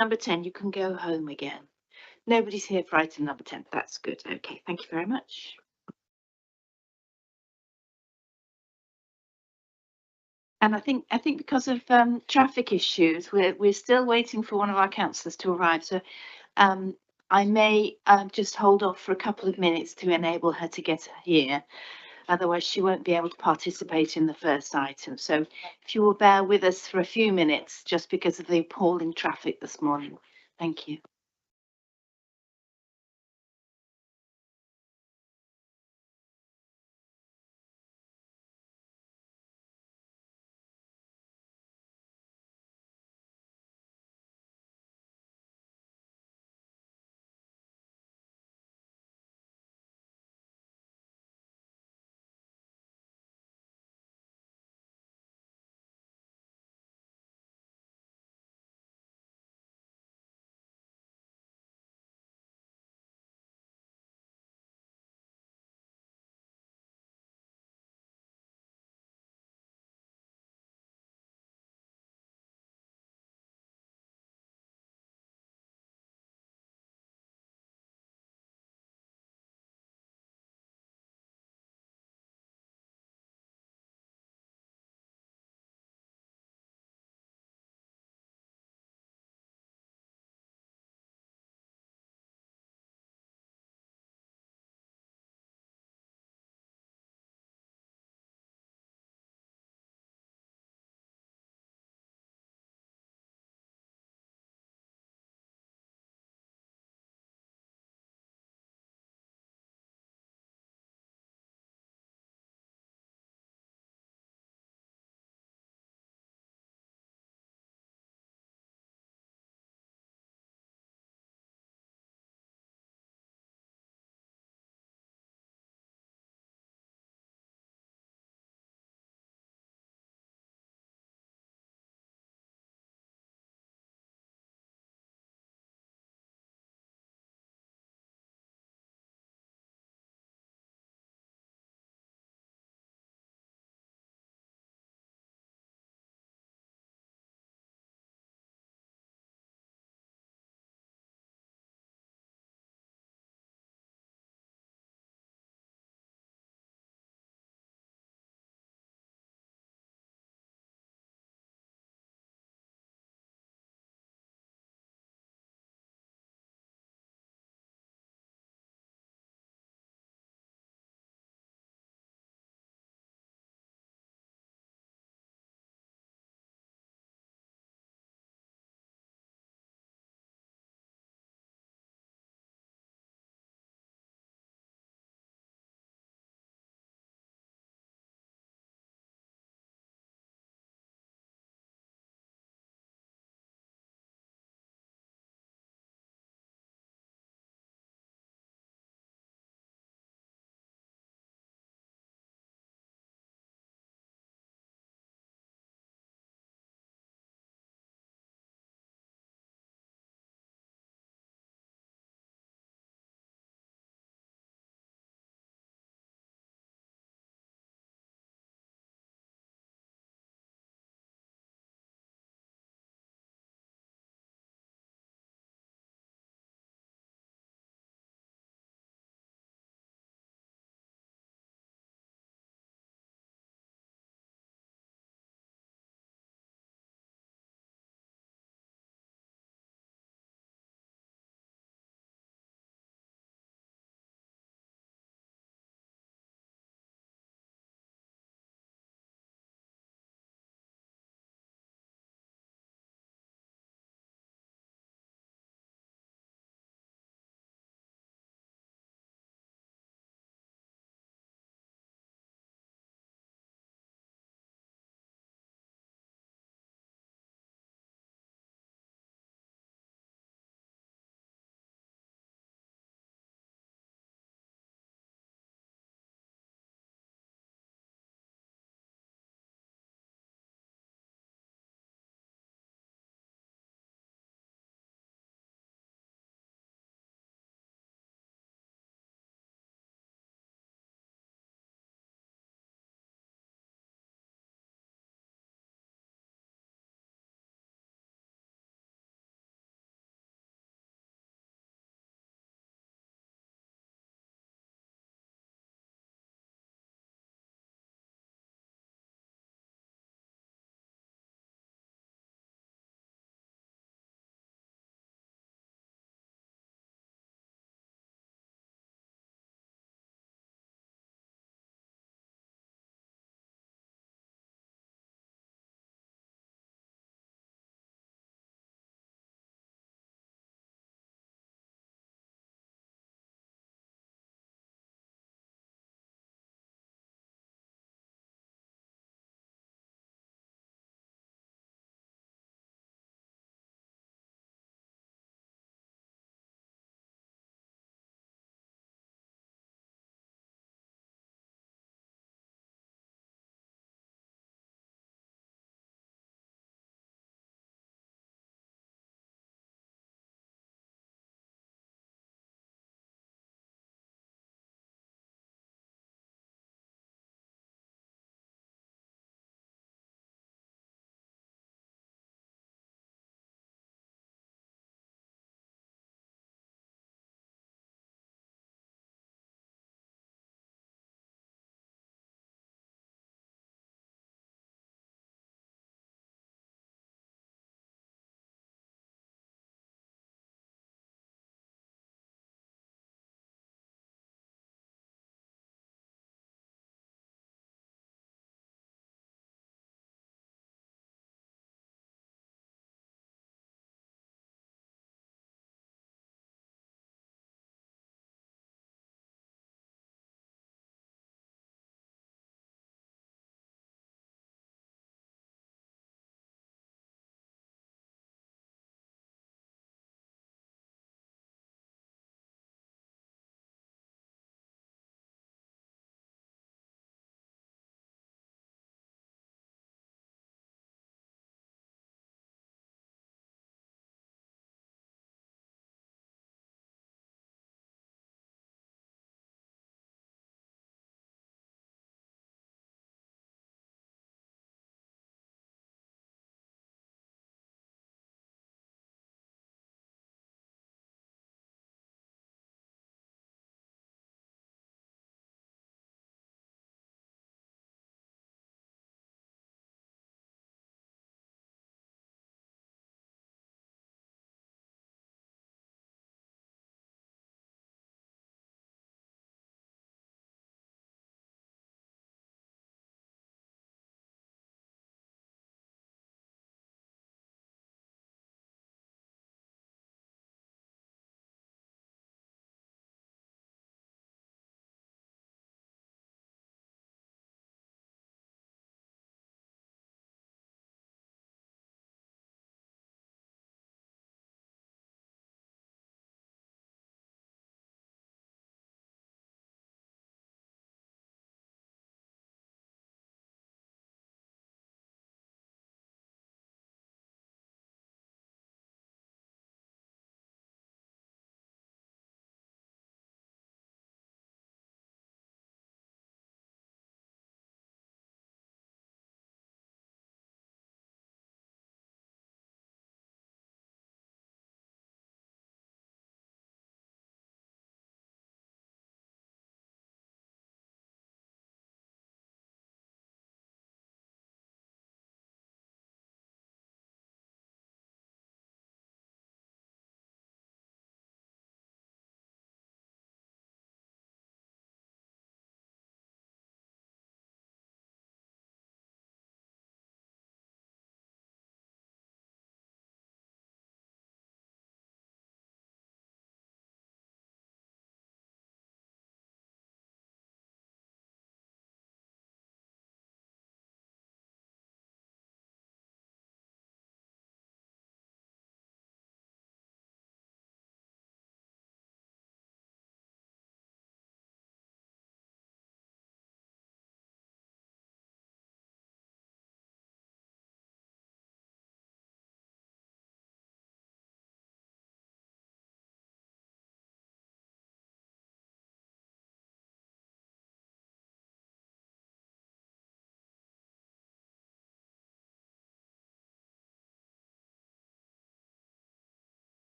Number 10, you can go home again. Nobody's here for item number 10. That's good. Okay, thank you very much. And I think because of traffic issues, we're still waiting for one of our councillors to arrive. So um, I may just hold off for a couple of minutes to enable her to get here. Otherwise, she won't be able to participate in the first item. So if you will bear with us for a few minutes, just because of the appalling traffic this morning. Thank you.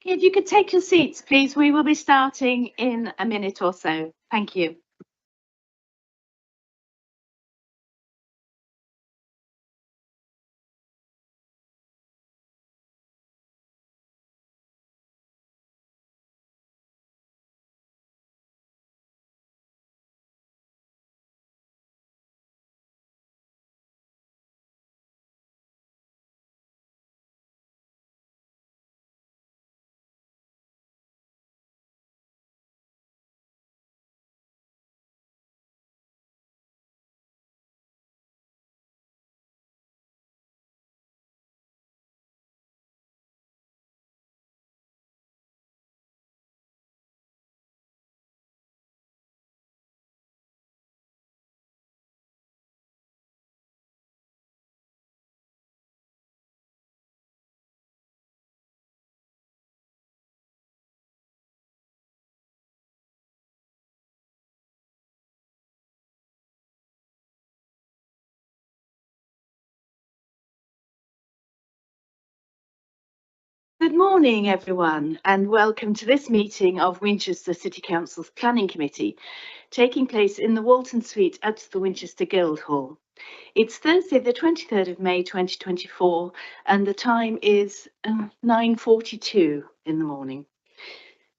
If you could take your seats, please, we will be starting in a minute or so. Thank you. Good morning, everyone, and welcome to this meeting of Winchester City Council's Planning Committee, taking place in the Walton Suite at the Winchester Guildhall. It's Thursday, the 23rd of May, 2024, and the time is 9:42 in the morning.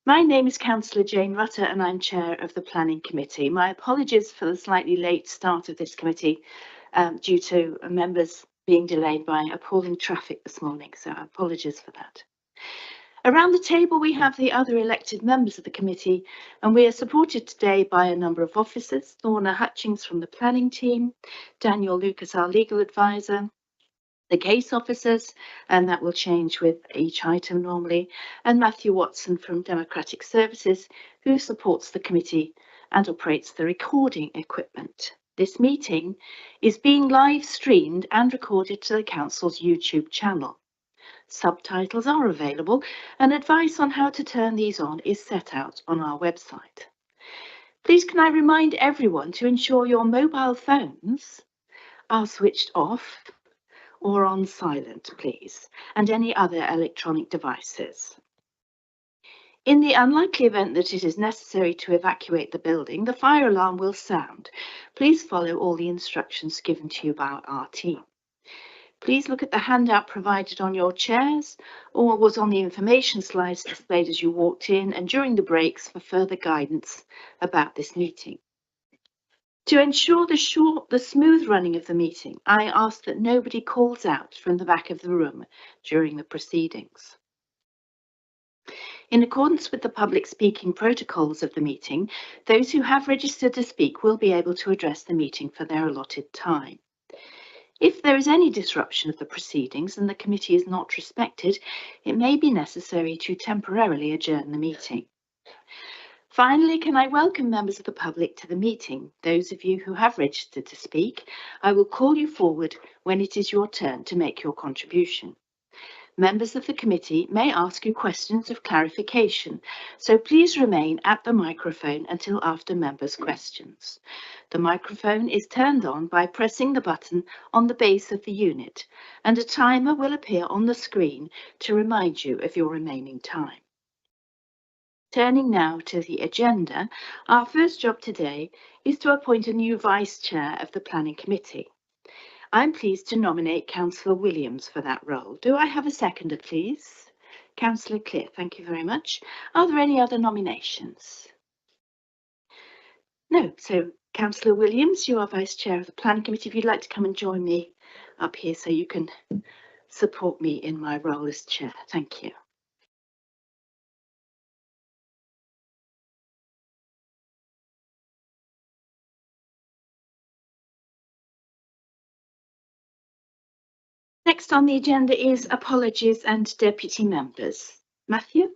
My name is Councillor Jane Rutter, and I'm Chair of the Planning Committee. My apologies for the slightly late start of this committee due to members being delayed by appalling traffic this morning, so apologies for that. Around the table, we have the other elected members of the committee, and we are supported today by a number of officers: Lorna Hutchings from the planning team, Daniel Lucas, our legal advisor, the case officers, and that will change with each item normally, and Matthew Watson from Democratic Services, who supports the committee and operates the recording equipment. This meeting is being live streamed and recorded to the council's YouTube channel. Subtitles are available, and advice on how to turn these on is set out on our website. Please can I remind everyone to ensure your mobile phones are switched off or on silent, please, and any other electronic devices. In the unlikely event that it is necessary to evacuate the building, the fire alarm will sound. Please follow all the instructions given to you by our team. Please look at the handout provided on your chairs or what was on the information slides displayed as you walked in and during the breaks for further guidance about this meeting. To ensure the smooth running of the meeting, I ask that nobody calls out from the back of the room during the proceedings. In accordance with the public speaking protocols of the meeting, those who have registered to speak will be able to address the meeting for their allotted time. If there is any disruption of the proceedings and the committee is not respected, it may be necessary to temporarily adjourn the meeting. Finally, can I welcome members of the public to the meeting? Those of you who have registered to speak, I will call you forward when it is your turn to make your contribution. Members of the committee may ask you questions of clarification, so please remain at the microphone until after members' questions. The microphone is turned on by pressing the button on the base of the unit, and a timer will appear on the screen to remind you of your remaining time. Turning now to the agenda, our first job today is to appoint a new Vice Chair of the Planning Committee. I'm pleased to nominate Councillor Williams for that role. Do I have a seconder, please? Councillor Clear, thank you very much. Are there any other nominations? No, so Councillor Williams, you are Vice Chair of the Planning Committee. If you'd like to come and join me up here so you can support me in my role as Chair. Thank you. Next on the agenda is apologies and deputy members. Matthew?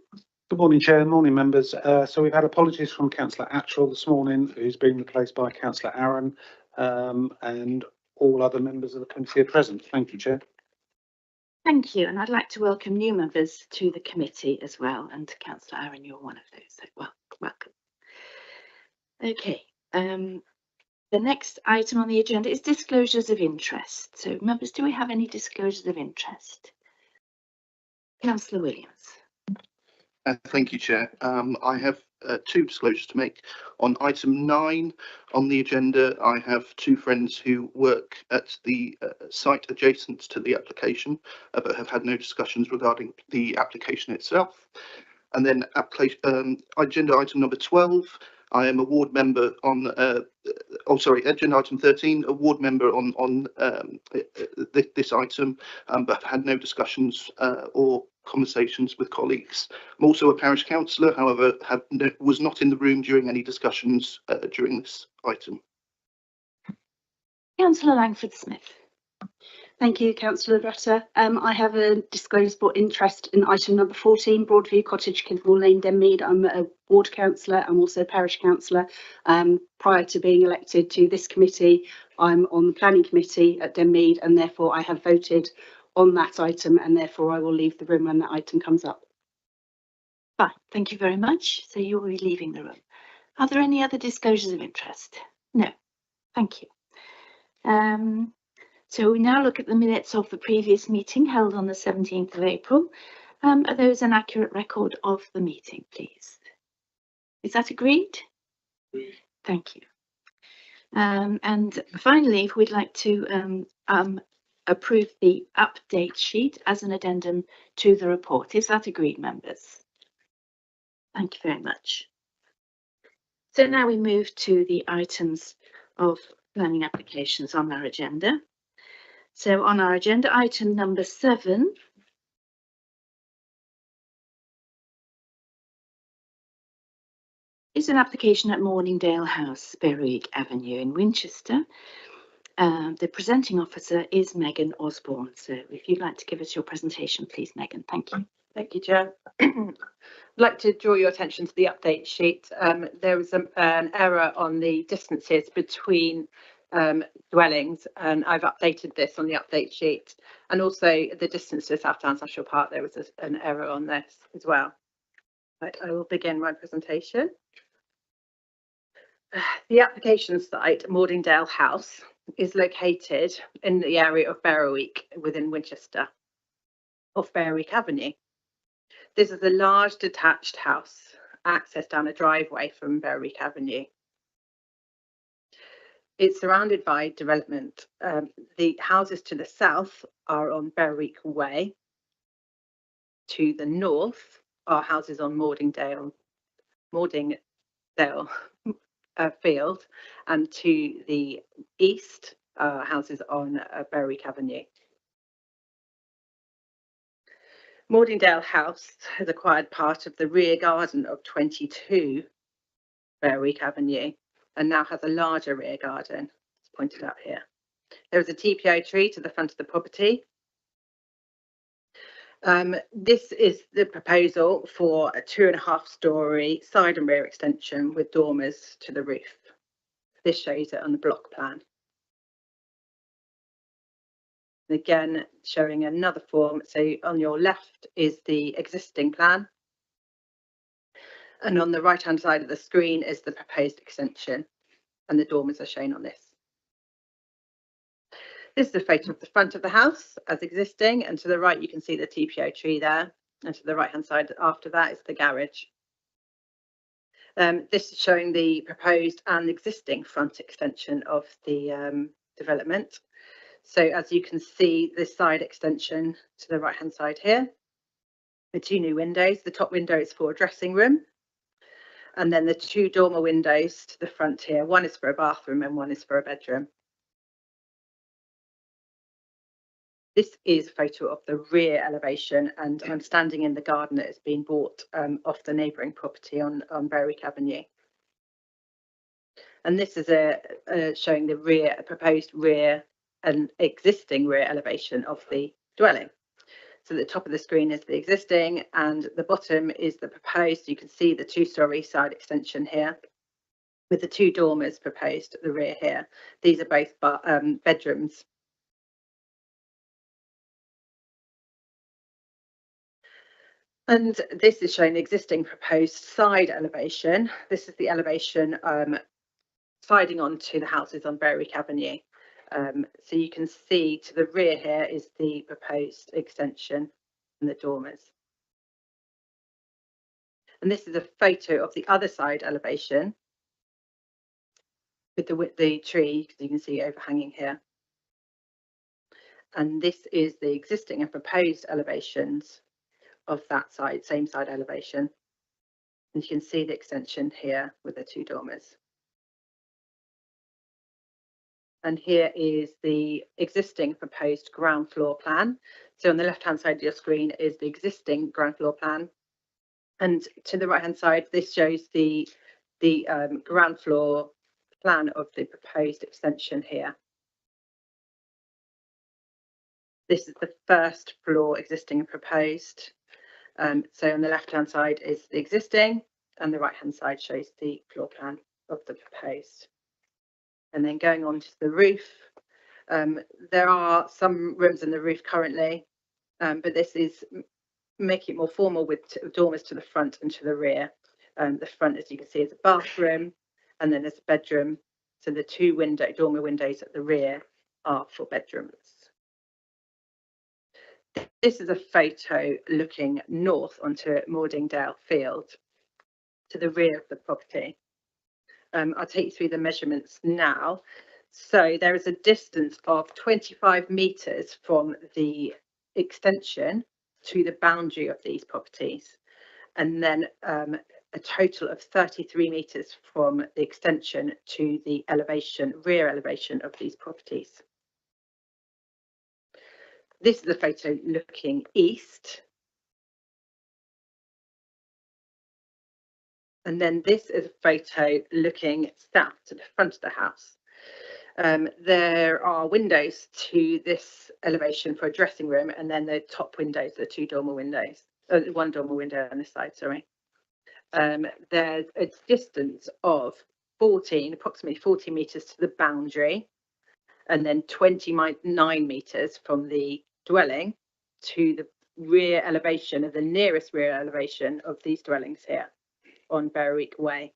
Good morning, Chair. Morning, members. So we've had apologies from Councillor Attrell this morning, who's been replaced by Councillor Aaron, and all other members of the committee are present. Thank you, Chair. Thank you, and I'd like to welcome new members to the committee as well, and Councillor Aaron, you're one of those, so welcome. Okay, the next item on the agenda is disclosures of interest. So members, do we have any disclosures of interest? Councillor Williams. Thank you, Chair. I have two disclosures to make. On item 9 on the agenda, I have two friends who work at the site adjacent to the application, but have had no discussions regarding the application itself. And then agenda item number 12, I am a ward member on, agenda item 13, a ward member on this item, but have had no discussions or conversations with colleagues. I'm also a parish councillor, however, was not in the room during any discussions during this item. Councillor Langford-Smith. Thank you, Councillor Rutter. I have a disclosable interest in item number 14, Broadview Cottage, Kidwell Lane, Denmead. I'm a ward councillor. I'm also a parish councillor. Prior to being elected to this committee, I'm on the planning committee at Denmead, and therefore I have voted on that item, and therefore I will leave the room when that item comes up. Fine, thank you very much. So you will be leaving the room. Are there any other disclosures of interest? No, thank you. So we now look at the minutes of the previous meeting held on the 17th of April. Are those an accurate record of the meeting, please? Is that agreed? Agreed. Thank you. And finally, we'd like to approve the update sheet as an addendum to the report. Is that agreed, members? Thank you very much. So now we move to the items of planning applications on our agenda. So on our agenda, item number 7 is an application at Morningdale House, Berwick Avenue in Winchester. The presenting officer is Megan Osborne. So if you'd like to give us your presentation, please, Megan. Thank you. Thank you, Chair. I'd like to draw your attention to the update sheet. There was an error on the distances between dwellings, and I've updated this on the update sheet, and also the distance to South Downs National Park. There was an error on this as well. Right, I will begin my presentation. The application site, Morningdale House, is located in the area of Berwick within Winchester, off Berwick Avenue. This is a large detached house accessed down a driveway from Berwick Avenue. It's surrounded by development. The houses to the south are on Berwick Way. To the north are houses on Morningdale Field, and to the east are houses on Berwick Avenue. Morningdale House has acquired part of the rear garden of 22 Berwick Avenue and now has a larger rear garden, as pointed out here. There is a TPO tree to the front of the property. This is the proposal for a 2.5-storey side and rear extension with dormers to the roof. This shows it on the block plan. Again, showing another form. So on your left is the existing plan, and on the right hand side of the screen is the proposed extension, and the dormers are shown on this. This is a photo of the front of the house as existing, and to the right you can see the TPO tree there, and to the right hand side after that is the garage. This is showing the proposed and existing front extension of the development. So as you can see, this side extension to the right hand side here, the 2 new windows. The top window is for a dressing room, and then the 2 dormer windows to the front here. One is for a bathroom and one is for a bedroom. This is a photo of the rear elevation, and I'm standing in the garden that has been bought off the neighbouring property on Berwick Avenue. And this is showing the proposed rear and existing rear elevation of the dwelling. So the top of the screen is the existing, and the bottom is the proposed. You can see the 2-storey side extension here, with the 2 dormers proposed at the rear here. These are both bedrooms. And this is showing the existing proposed side elevation. This is the elevation siding onto the houses on Berwick Avenue. So you can see to the rear here is the proposed extension and the dormers. And this is a photo of the other side elevation with the tree, because you can see overhanging here. And this is the existing and proposed elevations of that side, same side elevation. And you can see the extension here with the two dormers. And here is the existing proposed ground floor plan. So on the left-hand side of your screen is the existing ground floor plan. And to the right-hand side, this shows the ground floor plan of the proposed extension here. This is the first floor existing and proposed. So on the left-hand side is the existing, and the right-hand side shows the floor plan of the proposed. And then going on to the roof, there are some rooms in the roof currently, but this is making it more formal with dormers to the front and to the rear. The front, as you can see, is a bathroom, and then there's a bedroom. So the two dormer windows at the rear are for bedrooms. This is a photo looking north onto Mordingdale Field, to the rear of the property. I'll take you through the measurements now. So there is a distance of 25 metres from the extension to the boundary of these properties, and then a total of 33 metres from the extension to the rear elevation of these properties. This is a photo looking east. And then this is a photo looking south to the front of the house. There are windows to this elevation for a dressing room, and then the top windows, the two dormer windows, one dormer window on this side, sorry. There's a distance of approximately 14 metres to the boundary, and then 29 metres from the dwelling to the rear elevation of the nearest rear elevation of these dwellings here on Berwick Way.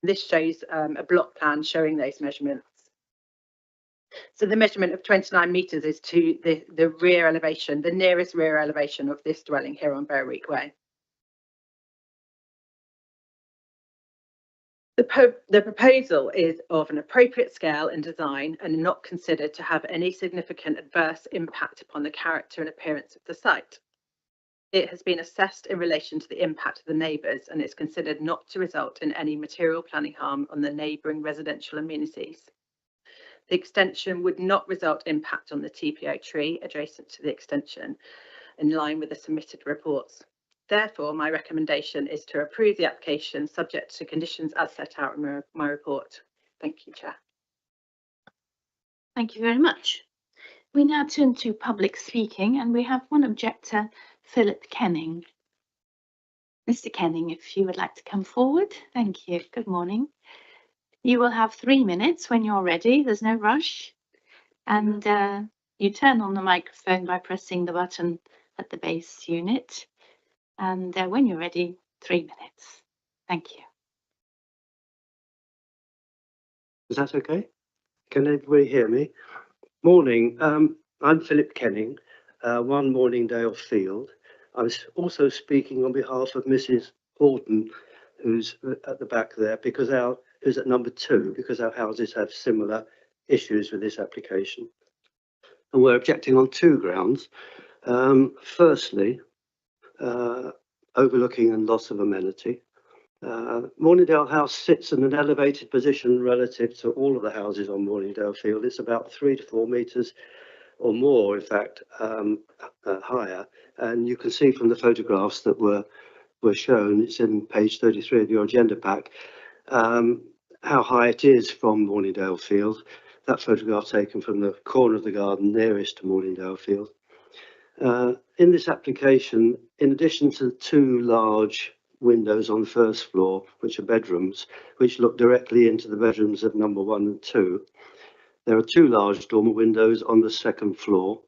This shows a block plan showing those measurements. So the measurement of 29 metres is to the rear elevation, the nearest rear elevation of this dwelling here on Berwick Way. The proposal is of an appropriate scale and design and not considered to have any significant adverse impact upon the character and appearance of the site. It has been assessed in relation to the impact of the neighbours and is considered not to result in any material planning harm on the neighbouring residential amenities. The extension would not result in impact on the TPO tree adjacent to the extension, in line with the submitted reports. Therefore, my recommendation is to approve the application subject to conditions as set out in my report. Thank you, Chair. Thank you very much. We now turn to public speaking, and we have one objector, Philip Kenning. Mr. Kenning, if you would like to come forward. Thank you. Good morning. You will have 3 minutes when you're ready. There's no rush. And you turn on the microphone by pressing the button at the base unit. And when you're ready, 3 minutes. Thank you. Is that okay? Can everybody hear me? Morning. I'm Philip Kenning, 1 Morningdale Field. I'm also speaking on behalf of Mrs. Horton, who's at the back there, who's at number 2, because our houses have similar issues with this application. And we're objecting on 2 grounds. Firstly, overlooking and loss of amenity. Morningdale House sits in an elevated position relative to all of the houses on Morningdale Field. It's about 3 to 4 metres or more, in fact, higher. And you can see from the photographs that were shown, it's in page 33 of your agenda pack, how high it is from Morningdale Field. That photograph taken from the corner of the garden nearest to Morningdale Field. In this application, in addition to the 2 large windows on the first floor, which are bedrooms, which look directly into the bedrooms of number 1 and 2, there are 2 large dormer windows on the 2nd floor.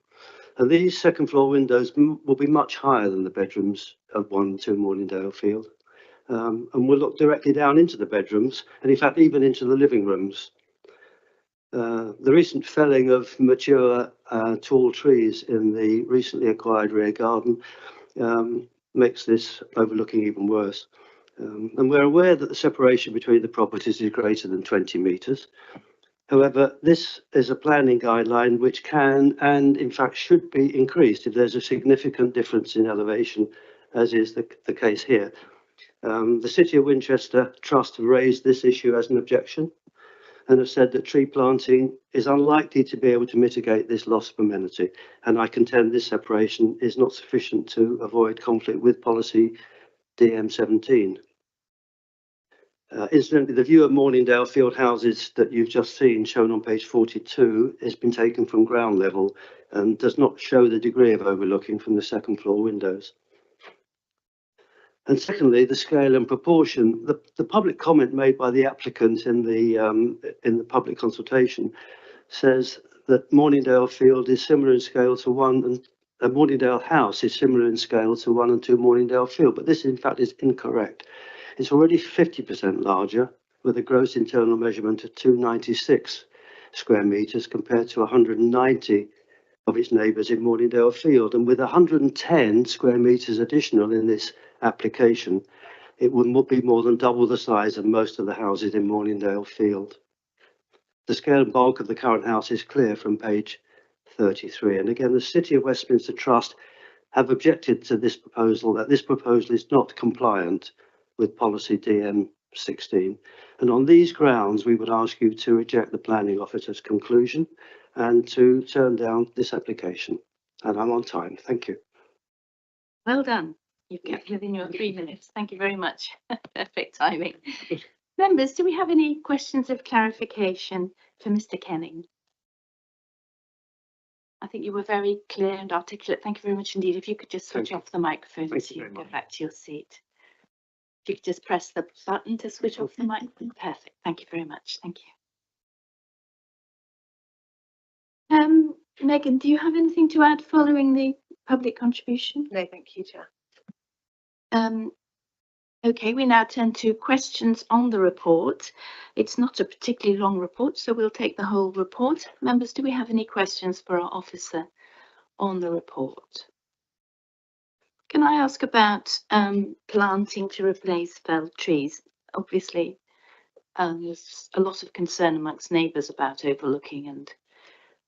And these 2nd floor windows will be much higher than the bedrooms of 1 and 2 Morningdale Field. And will look directly down into the bedrooms, and in fact even into the living rooms. The recent felling of mature tall trees in the recently acquired rear garden makes this overlooking even worse. And we're aware that the separation between the properties is greater than 20 metres. However, this is a planning guideline which can and in fact should be increased if there's a significant difference in elevation, as is the case here. The City of Winchester Trust have raised this issue as an objection and have said that tree planting is unlikely to be able to mitigate this loss of amenity. And I contend this separation is not sufficient to avoid conflict with policy DM17. Incidentally, the view of Morningdale Field houses that you've just seen shown on page 42 has been taken from ground level and does not show the degree of overlooking from the second floor windows. And secondly, the scale and proportion. The public comment made by the applicant in the public consultation says that Morningdale Field is similar in scale to Morningdale House is similar in scale to 1 and 2 Morningdale Field, but this in fact is incorrect. It's already 50% larger with a gross internal measurement of 296 square metres compared to 190 of its neighbours in Morningdale Field, and with 110 square metres additional in this application, it would be more than double the size of most of the houses in Morningdale Field. The scale and bulk of the current house is clear from page 33. And again, the City of Westminster Trust have objected to this proposal, that this proposal is not compliant with policy DM16. And on these grounds, we would ask you to reject the planning officer's conclusion and to turn down this application. And I'm on time. Thank you. Well done. You've kept within your 3 minutes. Thank you very much. Perfect timing. Members, do we have any questions of clarification for Mr. Kenning? I think you were very clear and articulate. Thank you very much indeed. If you could just switch off the microphone Thank so you you very can go much. back to your seat. If you could just press the button to switch off the microphone. Perfect. Thank you very much. Thank you. Megan, do you have anything to add following the public contribution? No, thank you, Chair. Okay, we now turn to questions on the report. It's not a particularly long report, so we'll take the whole report. Members, do we have any questions for our officer on the report? Can I ask about planting to replace felled trees? Obviously, there's a lot of concern amongst neighbours about overlooking and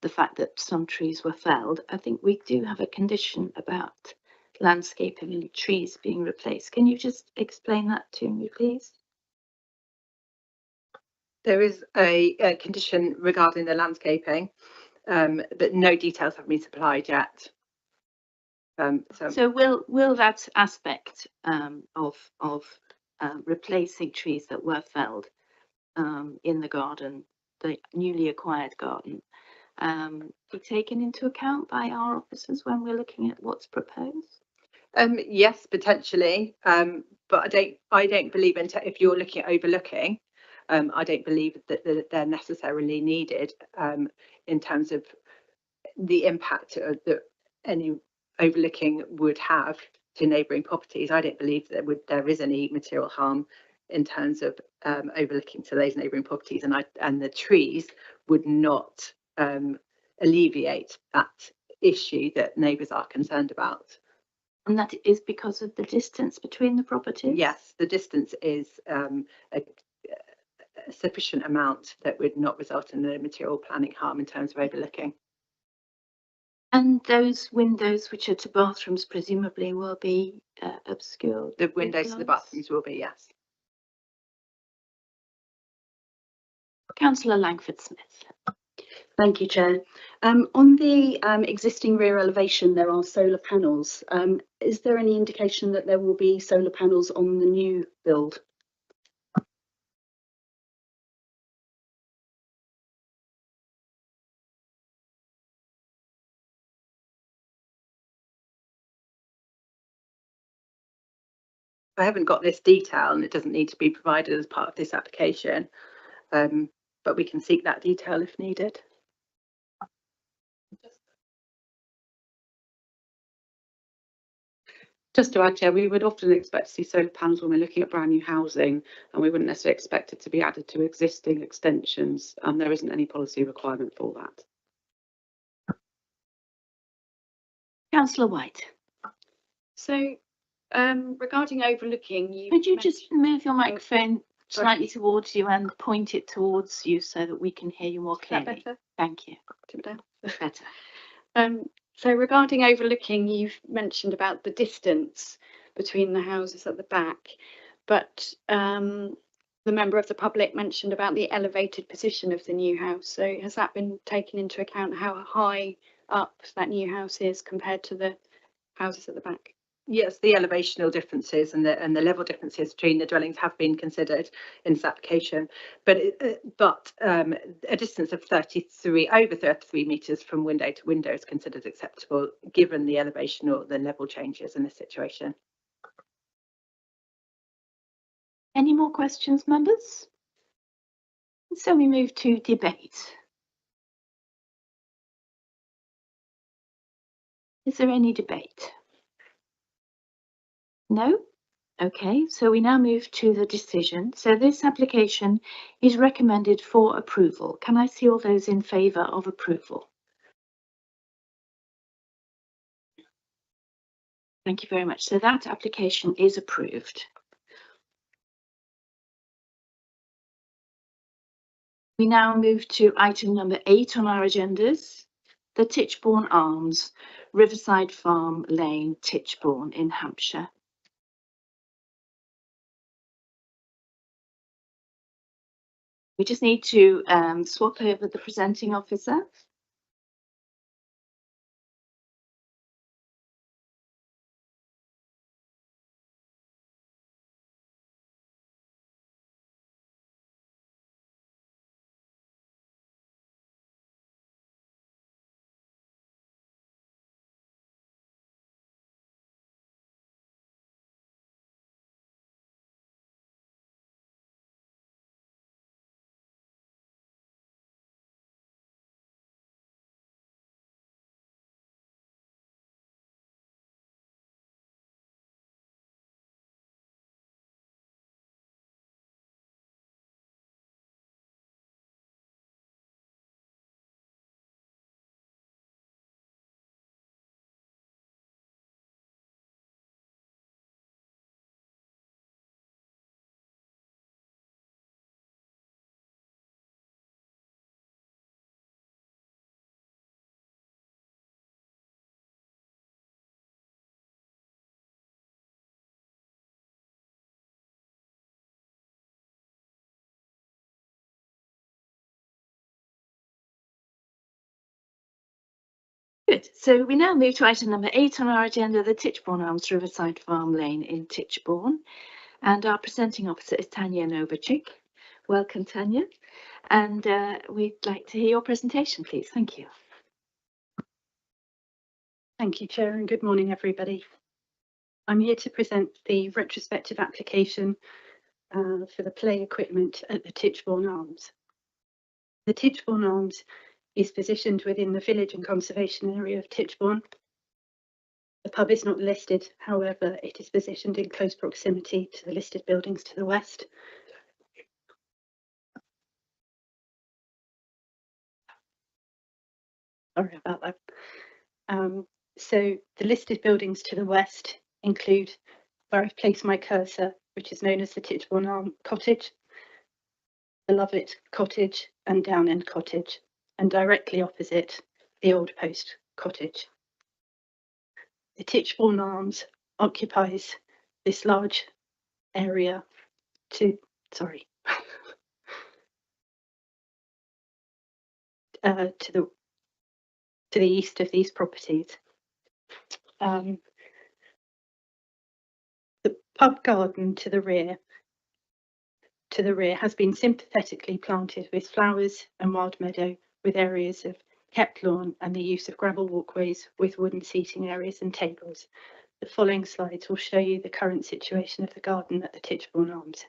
the fact that some trees were felled. I think we do have a condition about landscaping and trees being replaced. Can you just explain that to me, please? There is a condition regarding the landscaping, but no details have been supplied yet. So will that aspect of replacing trees that were felled in the garden, the newly acquired garden, be taken into account by our officers when we're looking at what's proposed? Yes, potentially, but I don't believe if you're looking at overlooking, I don't believe that they're necessarily needed in terms of the impact that any overlooking would have to neighbouring properties. I don't believe that there is any material harm in terms of overlooking to those neighbouring properties, and the trees would not alleviate that issue that neighbours are concerned about. And that is because of the distance between the properties? Yes, the distance is a sufficient amount that would not result in a material planning harm in terms of overlooking. And those windows which are to bathrooms presumably will be obscured? The windows to the bathrooms will be, yes. Councillor Langford-Smith. Thank you, Chair. On the existing rear elevation, there are solar panels. Is there any indication that there will be solar panels on the new build? I haven't got this detail and it doesn't need to be provided as part of this application, but we can seek that detail if needed. Just to add, Chair, we would often expect to see solar panels when we're looking at brand new housing, and we wouldn't necessarily expect it to be added to existing extensions. There isn't any policy requirement for that. Councillor White. So Regarding overlooking, you. Could you just move your microphone Sorry. slightly towards you and point it towards you so that we can hear you more Is that clearly? better? Thank you. Tip it down. Better. So regarding overlooking, you've mentioned about the distance between the houses at the back, but the member of the public mentioned about the elevated position of the new house. So has that been taken into account, how high up that new house is compared to the houses at the back? Yes, the elevational differences and the level differences between the dwellings have been considered in this application, but a distance of over 33 metres from window to window is considered acceptable given the elevation or the level changes in this situation. Any more questions, members? So we move to debate. Is there any debate? No? Okay, so we now move to the decision. So this application is recommended for approval. Can I see all those in favour of approval? Thank you very much. So that application is approved. We now move to item number 8 on our agendas, the Titchbourne Arms, Riverside Farm Lane, Titchbourne in Hampshire. We just need to swap over the presenting officer. Good. So we now move to item number 8 on our agenda, the Titchbourne Arms, Riverside Farm Lane in Titchbourne. And our presenting officer is Tanya Novacek. Welcome, Tanya. And we'd like to hear your presentation, please. Thank you. Thank you, Chair, and good morning, everybody. I'm here to present the retrospective application for the play equipment at the Titchbourne Arms. The Titchbourne Arms is positioned within the village and conservation area of Titchbourne. The pub is not listed, however, it is positioned in close proximity to the listed buildings to the west. Sorry about that. So the listed buildings to the west include where I've placed my cursor, which is known as the Titchbourne Arm Cottage, the Lovett Cottage and Down End Cottage, and directly opposite the Old Post Cottage. The Titchbourne Arms occupies this large area to the east of these properties. The pub garden to the rear has been sympathetically planted with flowers and wild meadow, with areas of kept lawn and the use of gravel walkways with wooden seating areas and tables. The following slides will show you the current situation of the garden at the Titchbourne Arms.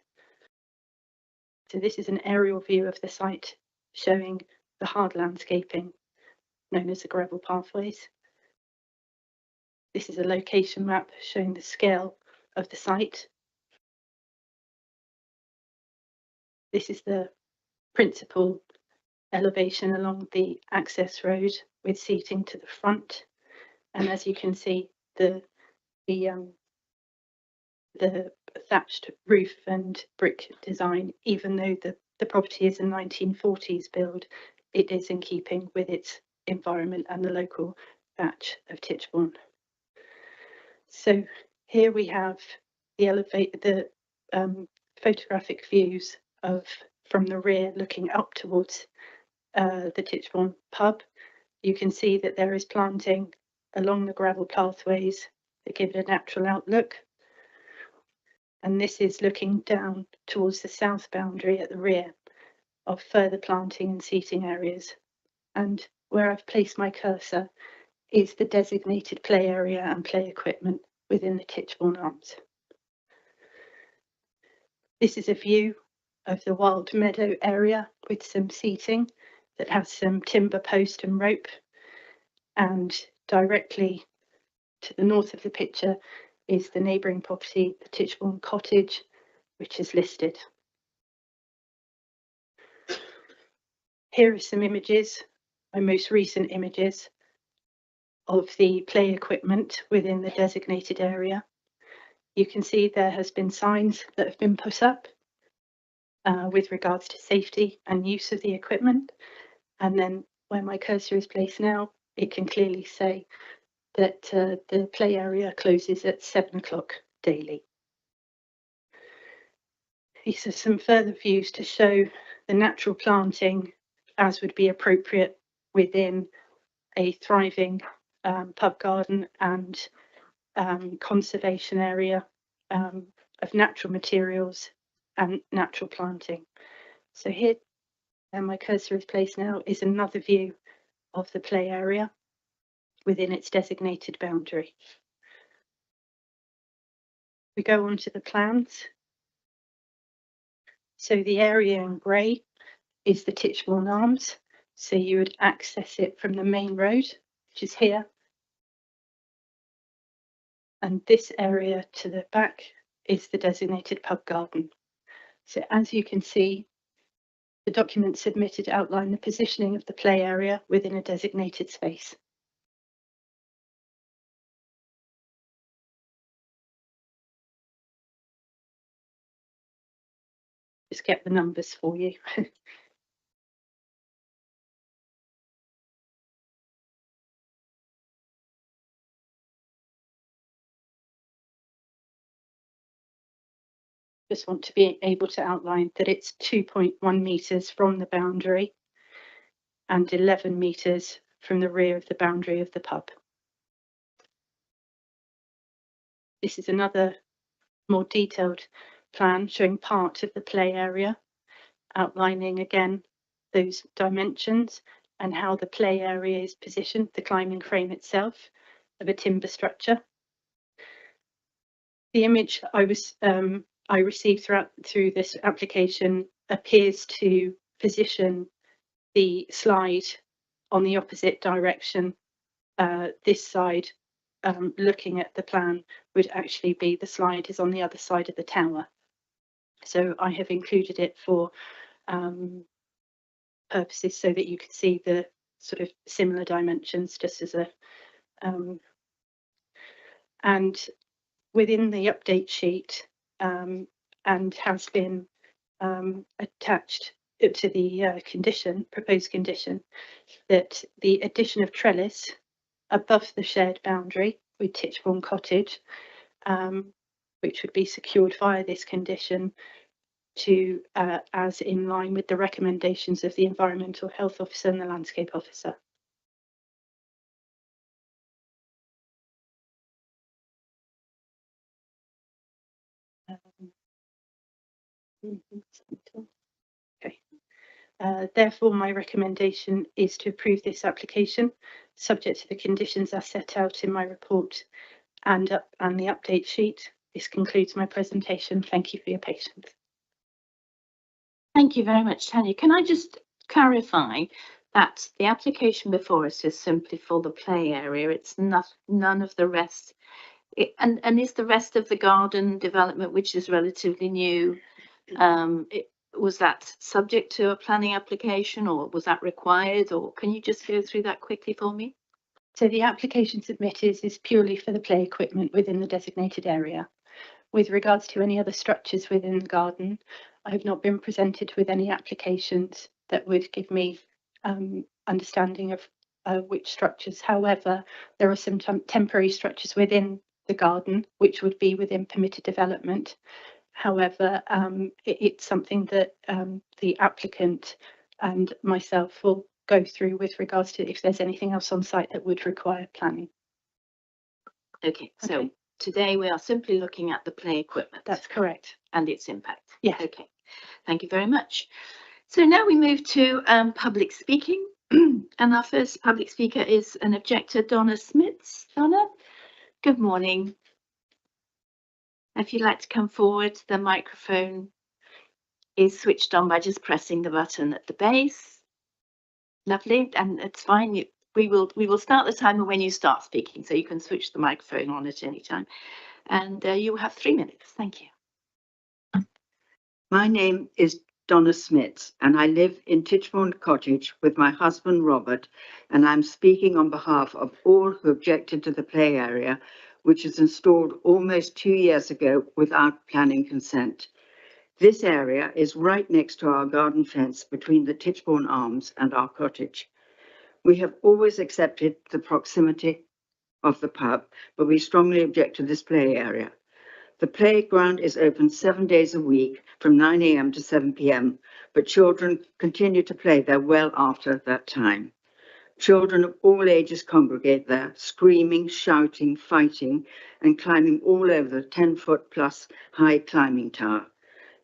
So this is an aerial view of the site showing the hard landscaping known as the gravel pathways. This is a location map showing the scale of the site. This is the principal elevation along the access road with seating to the front. And as you can see, the the thatched roof and brick design, even though the property is a 1940s build, it is in keeping with its environment and the local thatch of Titchbourne. So here we have the photographic views of from the rear looking up towards the Titchbourne pub. You can see that there is planting along the gravel pathways that give it a natural outlook. And this is looking down towards the south boundary at the rear of further planting and seating areas. And where I've placed my cursor is the designated play area and play equipment within the Titchbourne Arms. This is a view of the wild meadow area with some seating that has some timber post and rope, and directly to the north of the picture is the neighbouring property, the Titchbourne Cottage, which is listed. Here are some images, my most recent images of the play equipment within the designated area. You can see there has been signs that have been put up with regards to safety and use of the equipment. And then where my cursor is placed now, it can clearly say that the play area closes at 7 o'clock daily. These are some further views to show the natural planting as would be appropriate within a thriving pub garden and conservation area of natural materials and natural planting. So here, where my cursor is placed now, is another view of the play area within its designated boundary. We go on to the plans. So the area in grey is the Titchbourne Arms. So you would access it from the main road, which is here. And this area to the back is the designated pub garden. So as you can see, the documents submitted outline the positioning of the play area within a designated space. Just get the numbers for you. Just want to be able to outline that it's 2.1 metres from the boundary and 11 metres from the rear of the boundary of the pub. This is another more detailed plan showing part of the play area, outlining again those dimensions and how the play area is positioned, the climbing frame itself of a timber structure. The image I received through this application appears to position the slide on the opposite direction. This side, looking at the plan, would actually be the slide is on the other side of the tower. So I have included it for purposes so that you can see the sort of similar dimensions, just as a and within the update sheet and has been attached to the proposed condition, that the addition of trellis above the shared boundary with Titchbourne Cottage, which would be secured via this condition, to as in line with the recommendations of the Environmental Health Officer and the Landscape Officer. Okay. Therefore, my recommendation is to approve this application, subject to the conditions as set out in my report and the update sheet. This concludes my presentation. Thank you for your patience. Thank you very much, Tanya. Can I just clarify that the application before us is simply for the play area? It's none of the rest. And is the rest of the garden development, which is relatively new, was that subject to a planning application, or was that required, or can you just go through that quickly for me? So the application submitted is purely for the play equipment within the designated area. with regards to any other structures within the garden, I have not been presented with any applications that would give me understanding of which structures. However, there are some temporary structures within the garden which would be within permitted development. However, it's something that the applicant and myself will go through with regards to if there's anything else on site that would require planning. Okay, so Okay. today we are simply looking at the play equipment. That's correct. And its impact. Yeah. Okay, thank you very much. So now we move to public speaking. And our first public speaker is an objector, Donna Smits. Donna, good morning. If you'd like to come forward, the microphone is switched on by just pressing the button at the base. Lovely, and it's fine. We will start the timer when you start speaking, so you can switch the microphone on at any time. And you have 3 minutes. Thank you. My name is Donna Smits, and I live in Titchbourne Cottage with my husband Robert, and I'm speaking on behalf of all who objected to the play area, which was installed almost 2 years ago without planning consent. This area is right next to our garden fence between the Titchbourne Arms and our cottage. We have always accepted the proximity of the pub, but we strongly object to this play area. The playground is open 7 days a week from 9 a.m. to 7 p.m., but children continue to play there well after that time. Children of all ages congregate there, screaming, shouting, fighting, and climbing all over the 10-foot plus high climbing tower.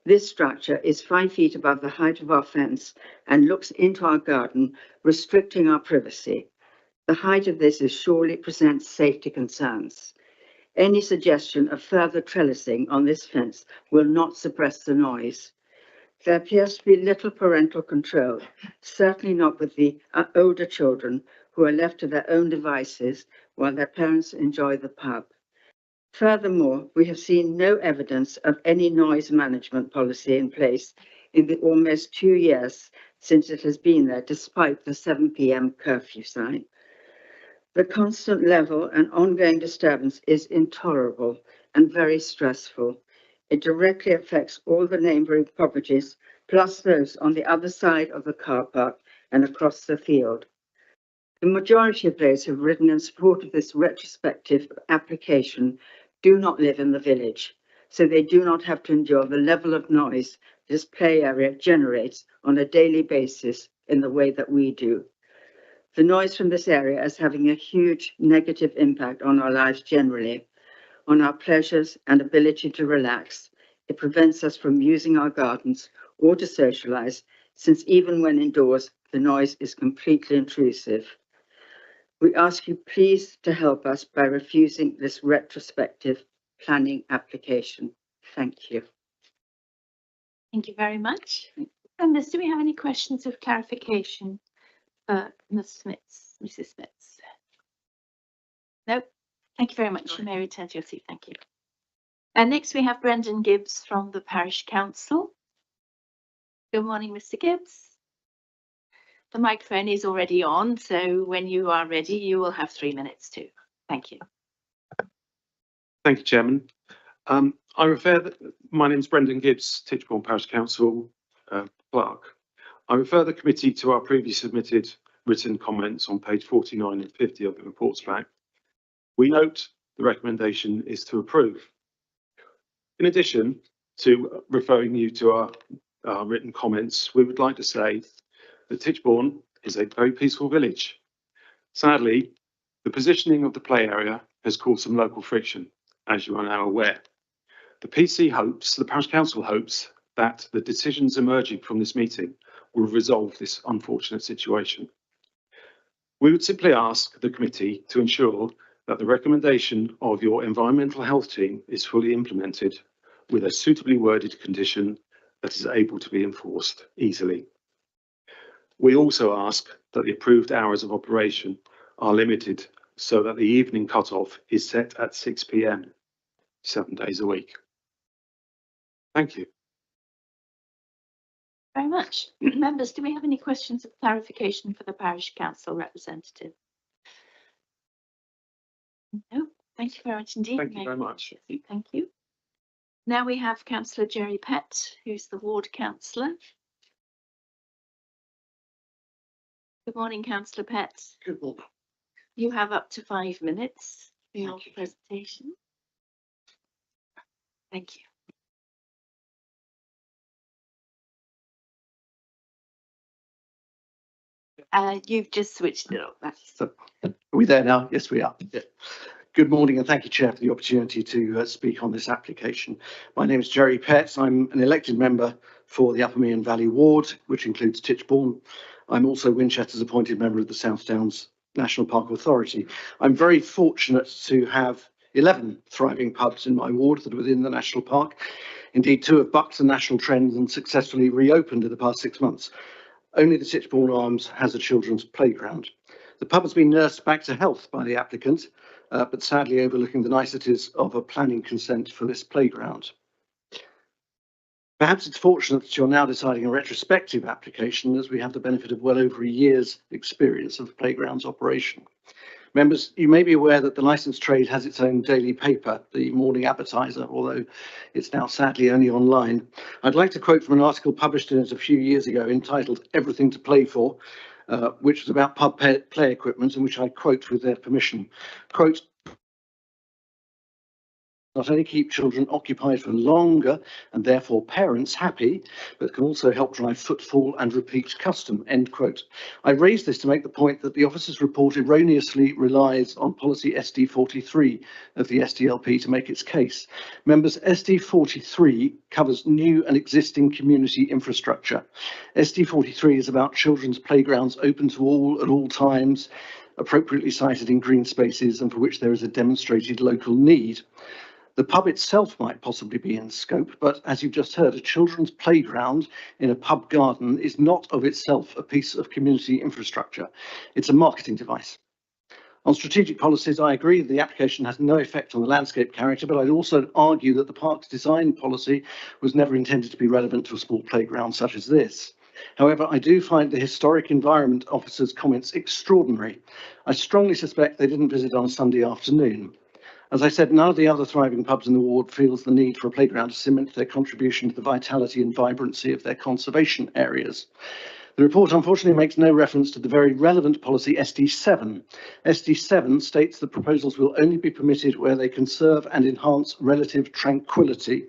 This structure is 5 feet above the height of our fence and looks into our garden, restricting our privacy. The height of this surely presents safety concerns. Any suggestion of further trellising on this fence will not suppress the noise. There appears to be little parental control, certainly not with the older children who are left to their own devices while their parents enjoy the pub. Furthermore, we have seen no evidence of any noise management policy in place in the almost 2 years since it has been there, despite the 7 p.m. curfew sign. The constant level and ongoing disturbance is intolerable and very stressful. It directly affects all the neighbouring properties, plus those on the other side of the car park and across the field. The majority of those who have written in support of this retrospective application do not live in the village, so they do not have to endure the level of noise this play area generates on a daily basis in the way that we do. The noise from this area is having a huge negative impact on our lives generally, on our pleasures and ability to relax. It prevents us from using our gardens or to socialize, since even when indoors, the noise is completely intrusive. We ask you please to help us by refusing this retrospective planning application. Thank you. Thank you very much. Members, do we have any questions of clarification for Ms. Smits, Mrs. Smits? No. Thank you very much. You may return to your seat. Thank you. And next we have Brendan Gibbs from the Parish Council. Good morning, Mr. Gibbs. The microphone is already on, so when you are ready, you will have 3 minutes too. Thank you. Thank you, Chairman. My name is Brendan Gibbs, Titchbourne Parish Council clerk. I refer the committee to our previously submitted written comments on page 49 and 50 of the reports pack. We note the recommendation is to approve. In addition to referring you to our written comments, we would like to say that Titchbourne is a very peaceful village. Sadly, the positioning of the play area has caused some local friction, as you are now aware. The Parish Council hopes that the decisions emerging from this meeting will resolve this unfortunate situation. We would simply ask the committee to ensure that the recommendation of your environmental health team is fully implemented with a suitably worded condition that is able to be enforced easily. We also ask that the approved hours of operation are limited so that the evening cut-off is set at 6 p.m. 7 days a week. Thank you. Very much. Members, do we have any questions of clarification for the Parish Council representative? No, thank you very much indeed. Thank you very much. Thank you. Now we have Councillor Jerry Pett, who's the ward councillor. Good morning, Councillor Pett. Good morning. You have up to 5 minutes for your Thank you. presentation. Thank you. You've just switched it up. That's Are we there now? Yes, we are. Yeah. Good morning and thank you, Chair, for the opportunity to speak on this application. My name is Jerry Pett. I'm an elected member for the Upper Meon Valley Ward, which includes Titchbourne. I'm also Winchester's appointed member of the South Downs National Park Authority. I'm very fortunate to have 11 thriving pubs in my ward that are within the National Park. Indeed, 2 have bucked the national trend and successfully reopened in the past 6 months. Only the Titchbourne Arms has a children's playground. The pub has been nursed back to health by the applicant, but sadly overlooking the niceties of a planning consent for this playground. Perhaps it's fortunate that you're now deciding a retrospective application, as we have the benefit of well over a year's experience of the playground's operation. Members, you may be aware that the licensed trade has its own daily paper, the Morning Appetizer, although it's now sadly only online. I'd like to quote from an article published in it a few years ago entitled "Everything to Play For," which was about pub play equipment, and which I quote with their permission. Quote, "Not only keep children occupied for longer and therefore parents happy, but can also help drive footfall and repeat custom," end quote. I raise this to make the point that the officer's report erroneously relies on policy SD43 of the SDLP to make its case. Members, SD43 covers new and existing community infrastructure. SD43 is about children's playgrounds open to all at all times, appropriately sited in green spaces and for which there is a demonstrated local need. The pub itself might possibly be in scope, but as you've just heard, a children's playground in a pub garden is not of itself a piece of community infrastructure. It's a marketing device. On strategic policies, I agree that the application has no effect on the landscape character, but I'd also argue that the park's design policy was never intended to be relevant to a small playground such as this. However, I do find the Historic Environment Officer's comments extraordinary. I strongly suspect they didn't visit on a Sunday afternoon. As I said, none of the other thriving pubs in the ward feels the need for a playground to cement their contribution to the vitality and vibrancy of their conservation areas. The report unfortunately makes no reference to the very relevant policy SD7. SD7 states that proposals will only be permitted where they conserve and enhance relative tranquility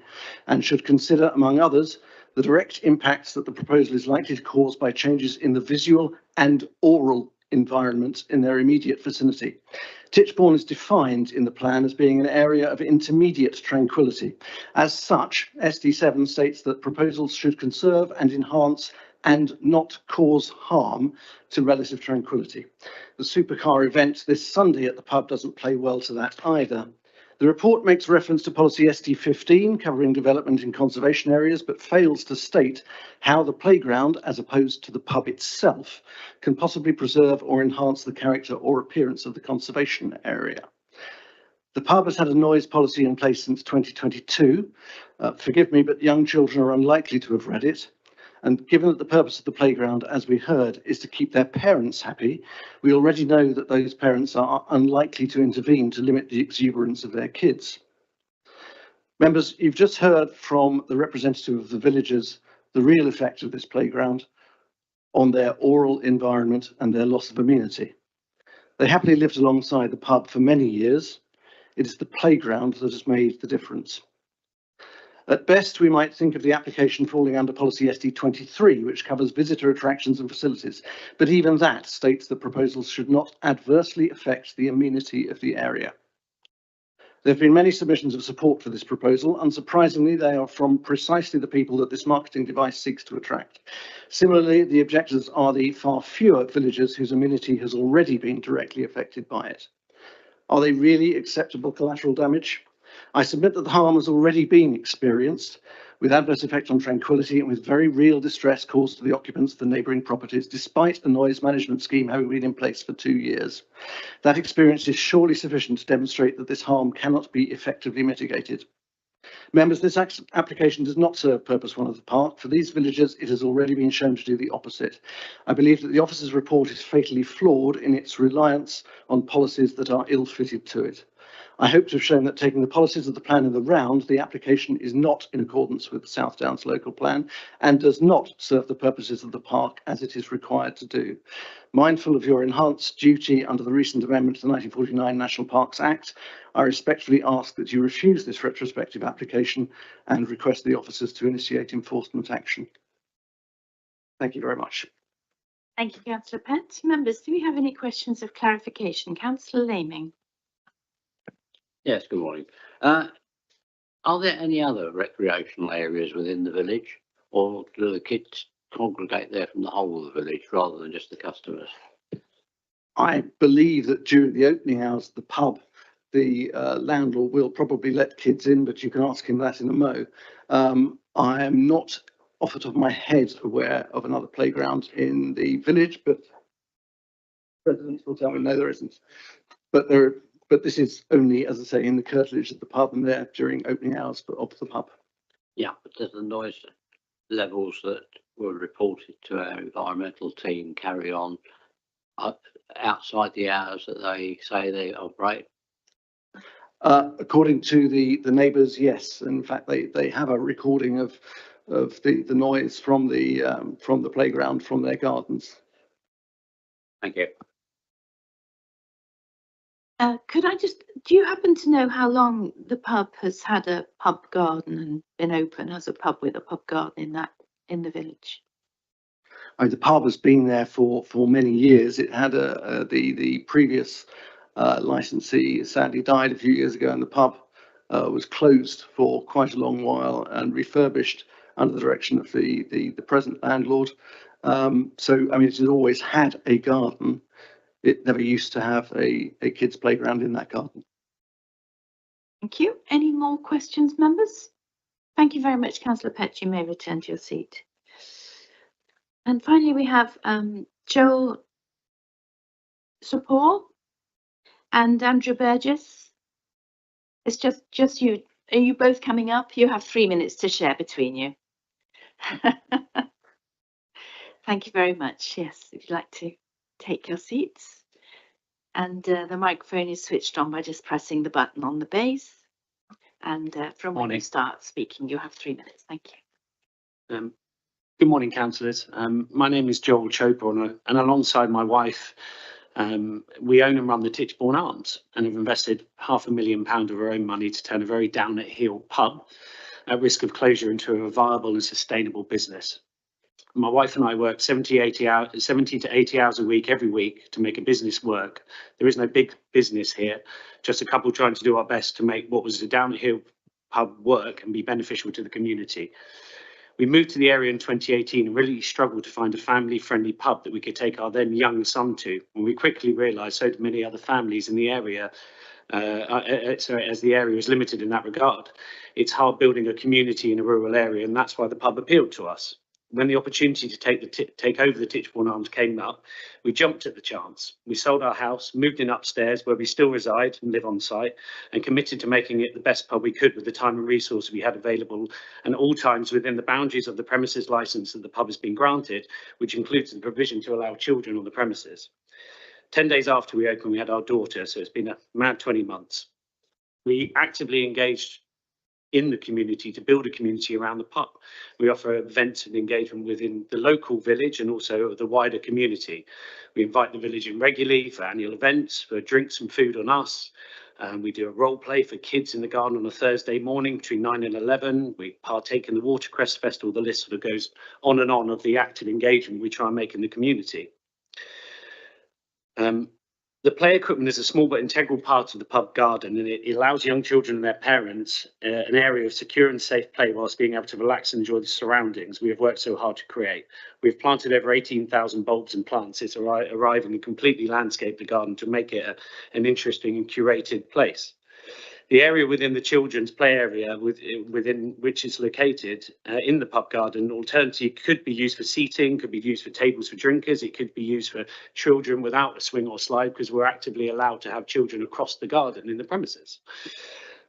and should consider, among others, the direct impacts that the proposal is likely to cause by changes in the visual and oral environment in their immediate vicinity. Titchbourne is defined in the plan as being an area of intermediate tranquility. As such, SD7 states that proposals should conserve and enhance and not cause harm to relative tranquility. The supercar event this Sunday at the pub doesn't play well to that either. The report makes reference to policy SD15 covering development in conservation areas, but fails to state how the playground, as opposed to the pub itself, can possibly preserve or enhance the character or appearance of the conservation area. The pub has had a noise policy in place since 2022. Forgive me, but young children are unlikely to have read it. And given that the purpose of the playground, as we heard, is to keep their parents happy, we already know that those parents are unlikely to intervene to limit the exuberance of their kids. Members, you've just heard from the representative of the villagers the real effect of this playground on their oral environment and their loss of amenity. They happily lived alongside the pub for many years. It is the playground that has made the difference. At best, we might think of the application falling under policy SD23, which covers visitor attractions and facilities, but even that states that proposals should not adversely affect the amenity of the area. There have been many submissions of support for this proposal. Unsurprisingly, they are from precisely the people that this marketing device seeks to attract. Similarly, the objectors are the far fewer villagers whose amenity has already been directly affected by it. Are they really acceptable collateral damage? I submit that the harm has already been experienced, with adverse effect on tranquility and with very real distress caused to the occupants of the neighbouring properties, despite a noise management scheme having been in place for 2 years. That experience is surely sufficient to demonstrate that this harm cannot be effectively mitigated. Members, this application does not serve purpose 1 of the park. For these villagers, it has already been shown to do the opposite. I believe that the officer's report is fatally flawed in its reliance on policies that are ill-fitted to it. I hope to have shown that taking the policies of the plan in the round, the application is not in accordance with the South Downs local plan and does not serve the purposes of the park as it is required to do. Mindful of your enhanced duty under the recent amendment to the 1949 National Parks Act, I respectfully ask that you refuse this retrospective application and request the officers to initiate enforcement action. Thank you very much. Thank you, Councillor Pett. Members, do we have any questions of clarification? Councillor Laming. Yes, good morning. Are there any other recreational areas within the village, or do the kids congregate there from the whole of the village rather than just the customers? I believe that during the opening hours of the pub, the landlord will probably let kids in, but you can ask him that in a mo. I am not off the top of my head aware of another playground in the village, but residents will tell me no, there isn't. But this is only, as I say, in the curtilage of the pub and there during opening hours of the pub. Yeah, but does the noise levels that were reported to our environmental team carry on outside the hours that they say they operate? According to the neighbours, yes. In fact, they have a recording of the noise from the playground, from their gardens. Thank you. Could I just, do you happen to know how long the pub has had a pub garden and been open as a pub with a pub garden in the village? The pub has been there for many years. It had the previous licensee sadly died a few years ago, and the pub was closed for quite a long while and refurbished under the direction of the present landlord. So, I mean, it has always had a garden. It never used to have a kids' playground in that garden. Thank you. Any more questions, members? Thank you very much, Councillor Pett. You may return to your seat. And finally, we have Joel Sapor and Andrew Burgess. It's just you. Are you both coming up? You have 3 minutes to share between you. Thank you very much. Yes, if you'd like to take your seats. And the microphone is switched on by just pressing the button on the base. And from when you start speaking, you have 3 minutes. Thank you. Good morning, councillors. My name is Joel Chopra, and alongside my wife, we own and run the Titchbourne Arms and have invested £500,000 of our own money to turn a very down at heel pub at risk of closure into a viable and sustainable business. My wife and I work 70 to 80 hours a week every week to make a business work. There is no big business here, just a couple trying to do our best to make what was a downhill pub work and be beneficial to the community. We moved to the area in 2018 and really struggled to find a family-friendly pub that we could take our then young son to. And we quickly realised so many other families in the area, as the area is limited in that regard, it's hard building a community in a rural area, and that's why the pub appealed to us. When the opportunity to take over the Titchbourne Arms came up, we jumped at the chance. We sold our house, moved in upstairs where we still reside and live on site, and committed to making it the best pub we could with the time and resources we had available, and all times within the boundaries of the premises licence that the pub has been granted, which includes the provision to allow children on the premises. 10 days after we opened, we had our daughter, so it's been a mad 20 months. We actively engaged in the community to build a community around the pub. We offer events and engagement within the local village and also the wider community. We invite the village in regularly for annual events, for drinks and food on us. We do a role play for kids in the garden on a Thursday morning between 9 and 11. We partake in the Watercress Festival. The list sort of goes on and on of the active engagement we try and make in the community. The play equipment is a small but integral part of the pub garden, and it allows young children and their parents an area of secure and safe play whilst being able to relax and enjoy the surroundings we have worked so hard to create. We've planted over 18,000 bulbs and plants since arriving and completely landscaped the garden to make it an interesting and curated place. The area within the children's play area within which it's located in the pub garden alternatively could be used for seating, could be used for tables for drinkers, it could be used for children without a swing or slide because we're actively allowed to have children across the garden in the premises.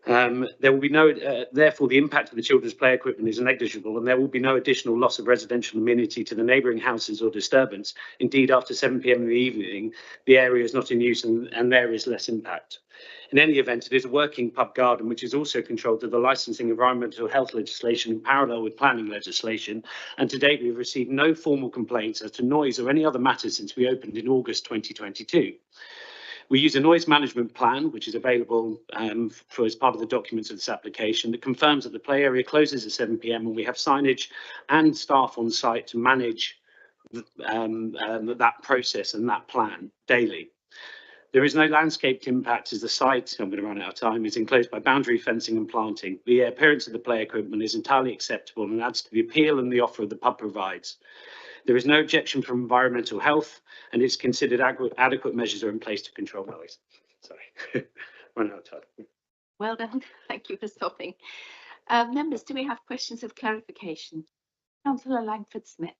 There will be no, therefore, the impact of the children's play equipment is negligible, and there will be no additional loss of residential amenity to the neighbouring houses or disturbance. Indeed, after 7 p.m. in the evening, the area is not in use and there is less impact. In any event, it is a working pub garden, which is also controlled through the licensing environmental health legislation in parallel with planning legislation. And to date, we've received no formal complaints as to noise or any other matters since we opened in August 2022. We use a noise management plan, which is available for as part of the documents of this application, that confirms that the play area closes at 7 p.m. and we have signage and staff on site to manage that process and that plan daily. There is no landscaped impact as the site, I'm going to run out of time, is enclosed by boundary fencing and planting. The appearance of the play equipment is entirely acceptable and adds to the appeal and the offer the pub provides. There is no objection from environmental health, and it's considered adequate measures are in place to control noise. Sorry, run out of time. Well done. Thank you for stopping. Members, do we have questions of clarification? Councillor Langford-Smith.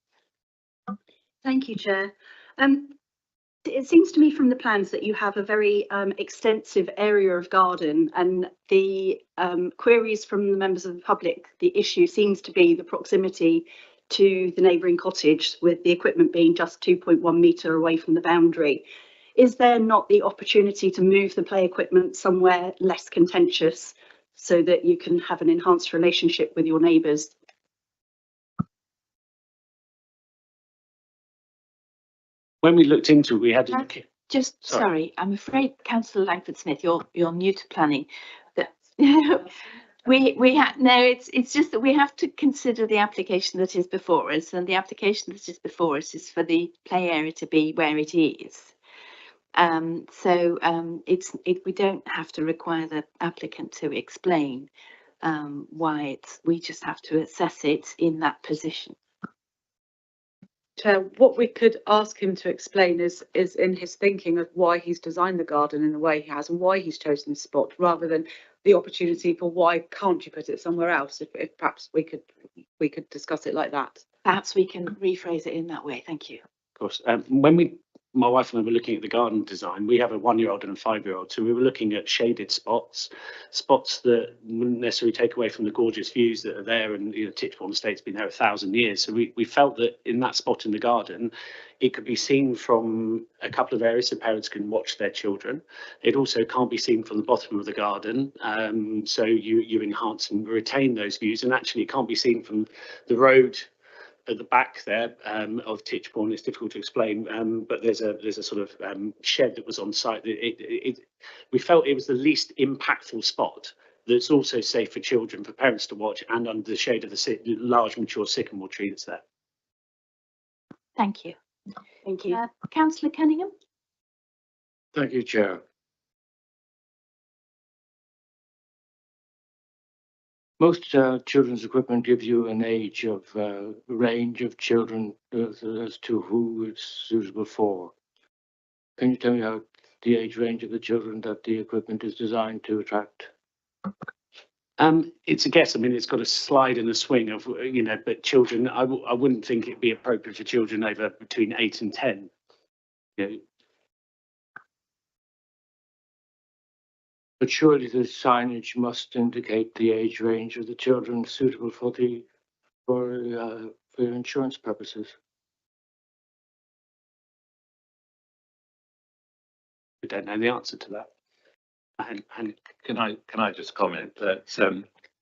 Thank you, Chair. It seems to me from the plans that you have a very extensive area of garden, and the queries from the members of the public, the issue seems to be the proximity to the neighbouring cottage, with the equipment being just 2.1 metre away from the boundary. Is there not the opportunity to move the play equipment somewhere less contentious so that you can have an enhanced relationship with your neighbours? When we looked into it, we had Just sorry, I'm afraid, Councillor Langford-Smith, you're new to planning. That we had no. It's just that we have to consider the application that is before us, and the application that is before us is for the play area to be where it is. We don't have to require the applicant to explain why we just have to assess it in that position. Chair, what we could ask him to explain is in his thinking of why he's designed the garden in the way he has and why he's chosen this spot, rather than the opportunity for why can't you put it somewhere else. If perhaps we could discuss it like that. Perhaps we can rephrase it in that way. Thank you. Of course, when my wife and I were looking at the garden design, we have a 1-year-old and a 5-year-old, so we were looking at shaded spots that wouldn't necessarily take away from the gorgeous views that are there. And Titchbourne Estate's been there 1,000 years, so we felt that in that spot in the garden, it could be seen from a couple of areas so parents can watch their children. It also can't be seen from the bottom of the garden, so you enhance and retain those views. And actually, it can't be seen from the road at the back there of Titchbourne. It's difficult to explain, but there's a sort of shed that was on site. We felt it was the least impactful spot that's also safe for children, for parents to watch, and under the shade of the large mature sycamore tree that's there. Thank you. Thank you. Councillor Cunningham. Thank you, Chair. Most children's equipment gives you an age of range of children as to who it's suitable for. Can you tell me how the age range of the children that the equipment is designed to attract? It's a guess. I mean, it's got a slide and a swing of, but children, I wouldn't think it'd be appropriate for children over between 8 and 10. But surely the signage must indicate the age range of the children suitable for insurance purposes. We don't know the answer to that. And can I just comment that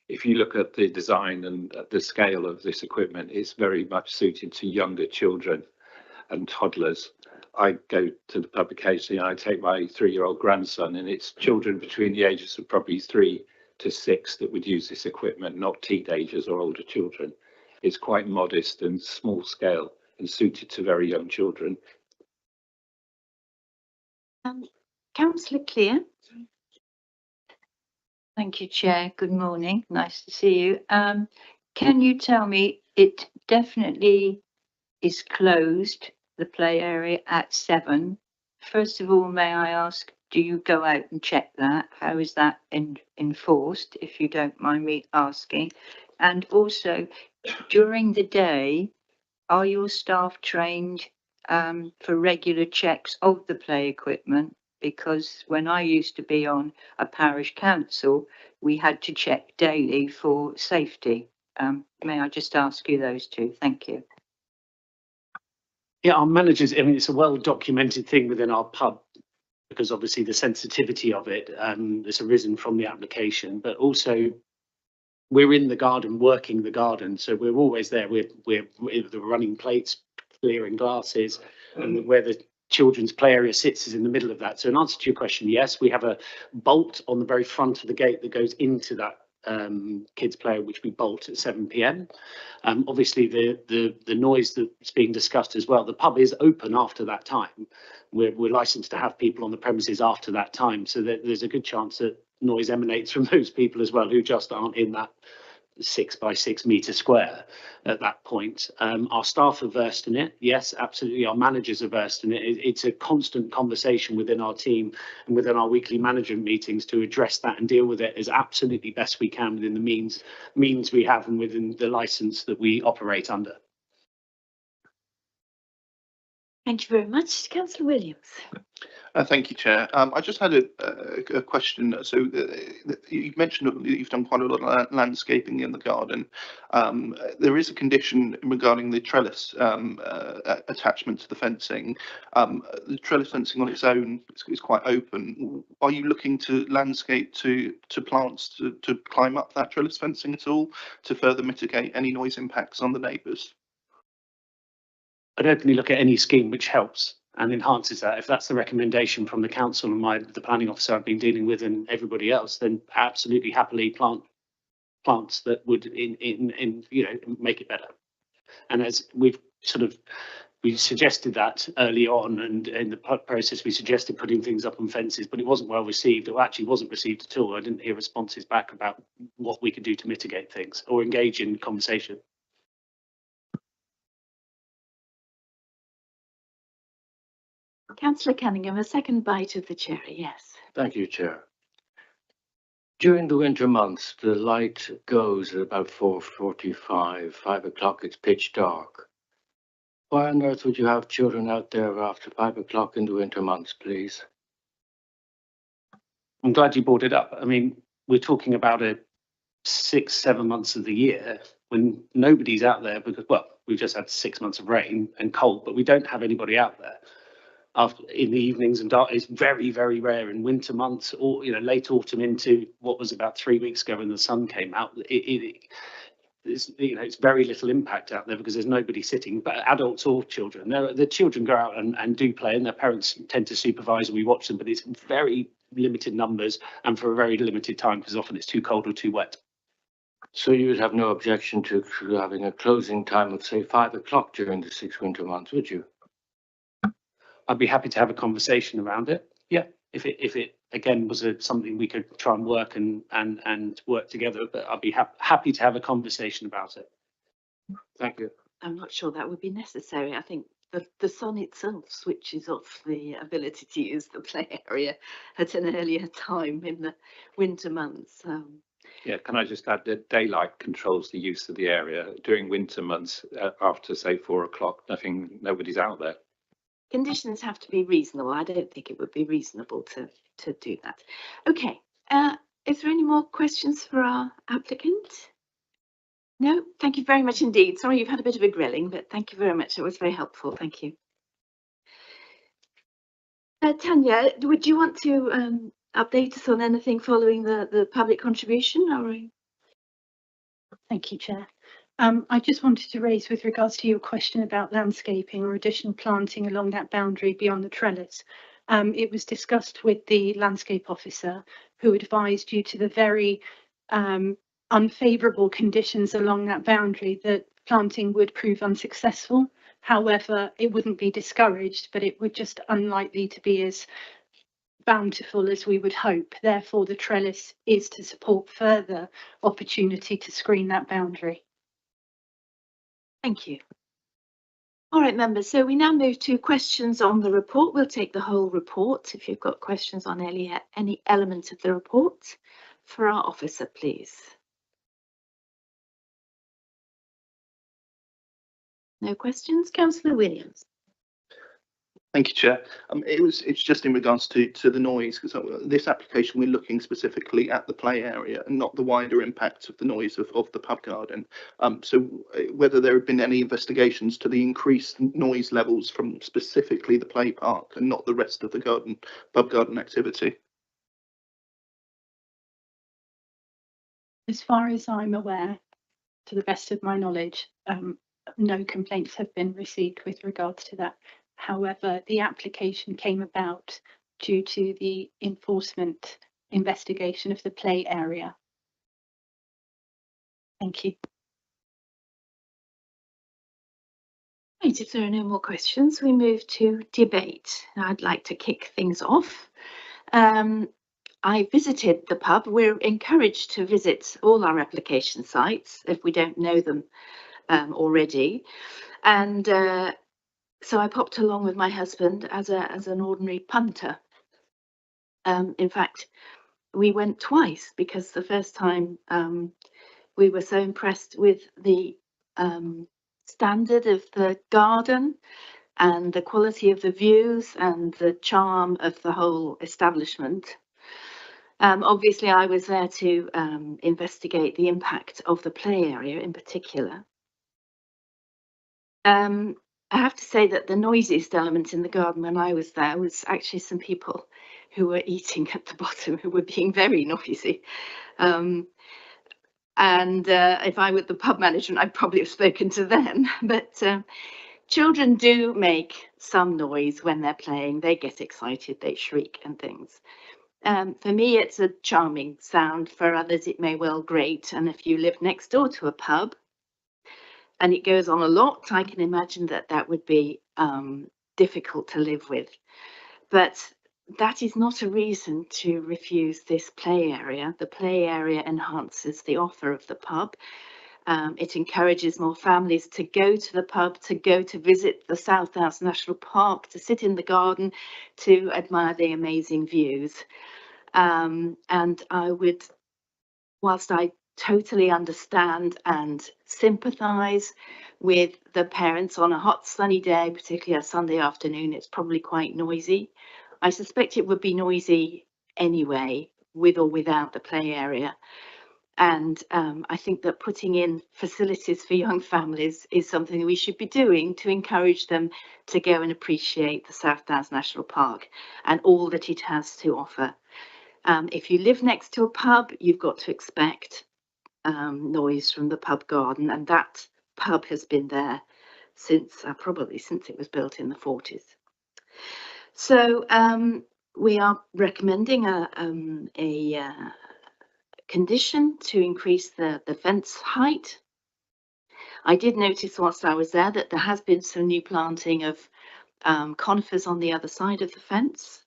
if you look at the design and the scale of this equipment, it's very much suited to younger children and toddlers. I go to the pub occasionally and I take my 3-year-old grandson, and it's children between the ages of probably 3 to 6 that would use this equipment, not teenagers or older children. It's quite modest and small scale and suited to very young children. Councillor Clear. Thank you, Chair. Good morning. Nice to see you. Can you tell me it definitely is closed, the play area, at 7? First of all, may I ask, do you go out and check that? How is that enforced, if you don't mind me asking? And also, during the day, are your staff trained for regular checks of the play equipment because when I used to be on a parish council, we had to check daily for safety. May I just ask you those two? Thank you. Yeah, our managers, I mean, it's a well-documented thing within our pub, because obviously the sensitivity of it has arisen from the application, but also we're in the garden, working the garden, so we're always there. We're the running plates, clearing glasses, and where the children's play area sits is in the middle of that. So in answer to your question, yes, we have a bolt on the very front of the gate that goes into that kids play, which we bolt at 7 p.m. Obviously the noise that's being discussed as well, the pub is open after that time. We're licensed to have people on the premises after that time, so there's a good chance that noise emanates from those people as well, who just aren't in that 6 by 6 meter square at that point. Our staff are versed in it. Yes, absolutely. Our managers are versed in it. It's a constant conversation within our team and within our weekly management meetings to address that and deal with it as absolutely best we can within the means we have and within the license that we operate under. Thank you very much. Councillor Williams. Thank you, Chair. I just had a question. So you've mentioned that you've done quite a lot of landscaping in the garden. There is a condition regarding the trellis attachment to the fencing. The trellis fencing on its own is quite open. Are you looking to landscape to plants to climb up that trellis fencing at all to further mitigate any noise impacts on the neighbours? I'd openly look at any scheme which helps and enhances that. If that's the recommendation from the council and the planning officer I've been dealing with and everybody else, then absolutely happily plant plants that would make it better. And as we suggested that early on, and in the process we suggested putting things up on fences, but it wasn't well received, or actually wasn't received at all. I didn't hear responses back about what we could do to mitigate things or engage in conversation. Councillor Cunningham, a second bite of the cherry, yes. Thank you, Chair. During the winter months, the light goes at about 4:45, 5 o'clock, it's pitch dark. Why on earth would you have children out there after 5 o'clock in the winter months, please? I'm glad you brought it up. I mean, we're talking about 6-7 months of the year when nobody's out there because, well, we've just had 6 months of rain and cold, but we don't have anybody out there. In the evenings and dark, it's very, very rare in winter months, or late autumn into what was about 3 weeks ago when the sun came out. It's very little impact out there because there's nobody sitting, but adults or children. The children go out and do play, and their parents tend to supervise, and we watch them, but it's very limited numbers and for a very limited time because often it's too cold or too wet. So you would have no objection to having a closing time of, say, 5 o'clock during the 6 winter months, would you? I'd be happy to have a conversation around it. Yeah, if it again was something we could try and work and work together, but I'd be happy to have a conversation about it. Thank you. I'm not sure that would be necessary. I think the sun itself switches off the ability to use the play area at an earlier time in the winter months. Yeah, can I just add that daylight controls the use of the area during winter months after, say, 4 o'clock, nobody's out there. Conditions have to be reasonable. I don't think it would be reasonable to do that. Okay, is there any more questions for our applicant? No, thank you very much indeed. Sorry you've had a bit of a grilling, but thank you very much. It was very helpful. Thank you. Tanya, would you want to update us on anything following the public contribution? Thank you, Chair. I just wanted to raise with regards to your question about landscaping or additional planting along that boundary beyond the trellis. It was discussed with the landscape officer who advised due to the very unfavourable conditions along that boundary that planting would prove unsuccessful. However, it wouldn't be discouraged, but it would just unlikely to be as bountiful as we would hope. Therefore, the trellis is to support further opportunity to screen that boundary. Thank you. All right, members, so we now move to questions on the report. We'll take the whole report. If you've got questions on any element of the report for our officer, please. No questions? Councillor Williams. Thank you, Chair. It's just in regards to the noise, because this application, we're looking specifically at the play area and not the wider impact of the noise of the pub garden. So whether there have been any investigations to the increased noise levels from specifically the play park and not the rest of the pub garden activity. As far as I'm aware, to the best of my knowledge, no complaints have been received with regards to that. However, the application came about due to the enforcement investigation of the play area. Thank you. Right, if there are no more questions, we move to debate. I'd like to kick things off. I visited the pub. We're encouraged to visit all our application sites if we don't know them already. And so I popped along with my husband as an ordinary punter. In fact, we went twice because the first time we were so impressed with the standard of the garden and the quality of the views and the charm of the whole establishment. Obviously, I was there to investigate the impact of the play area in particular. I have to say that the noisiest element in the garden when I was there was actually some people who were eating at the bottom, who were being very noisy. And if I were the pub management, I'd probably have spoken to them. But children do make some noise when they're playing. They get excited, they shriek and things. For me, it's a charming sound. For others, it may well grate. And if you live next door to a pub and it goes on a lot, I can imagine that that would be difficult to live with. But that is not a reason to refuse this play area. The play area enhances the offer of the pub. It encourages more families to go to the pub, to go to visit the South Downs National Park, to sit in the garden, to admire the amazing views. And I would, whilst I totally understand and sympathise with the parents on a hot sunny day, particularly a Sunday afternoon, it's probably quite noisy. I suspect it would be noisy anyway, with or without the play area. And I think that putting in facilities for young families is something we should be doing to encourage them to go and appreciate the South Downs National Park and all that it has to offer. If you live next to a pub, you've got to expect noise from the pub garden, and that pub has been there since probably since it was built in the 40s. So we are recommending a condition to increase the fence height. I did notice whilst I was there that there has been some new planting of conifers on the other side of the fence,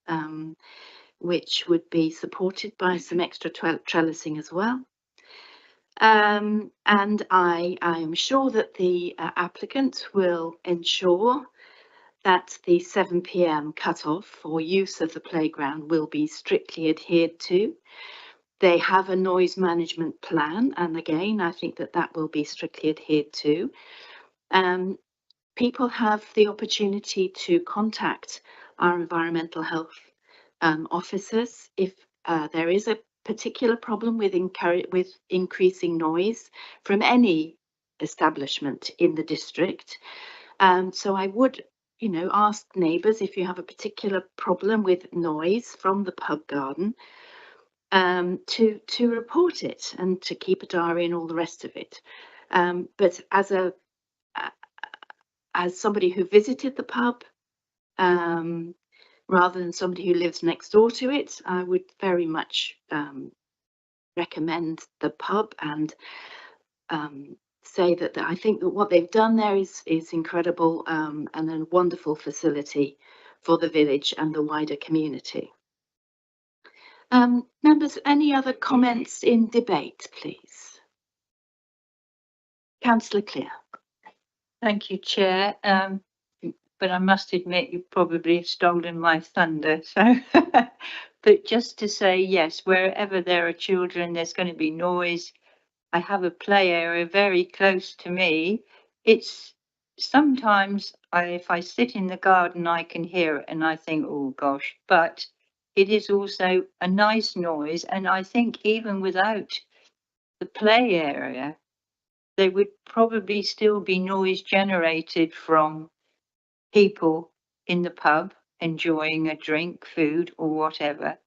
which would be supported by some extra trellising as well. And I am sure that the applicant will ensure that the 7 p.m. cut-off for use of the playground will be strictly adhered to. They have a noise management plan, and again, I think that that will be strictly adhered to. People have the opportunity to contact our environmental health officers if there is a particular problem with increasing noise from any establishment in the district. So I would, ask neighbours if you have a particular problem with noise from the pub garden, to report it and to keep a diary and all the rest of it. But as somebody who visited the pub, rather than somebody who lives next door to it, I would very much recommend the pub and say that I think that what they've done there is incredible, and a wonderful facility for the village and the wider community. Members, any other comments in debate, please? Councillor Clear. Thank you, Chair. But I must admit you probably have stolen my thunder. So, but just to say, yes, wherever there are children, there's going to be noise. I have a play area very close to me. It's sometimes if I sit in the garden, I can hear it and I think, oh gosh, but it is also a nice noise. And I think even without the play area, there would probably still be noise generated from people in the pub enjoying a drink, food or whatever.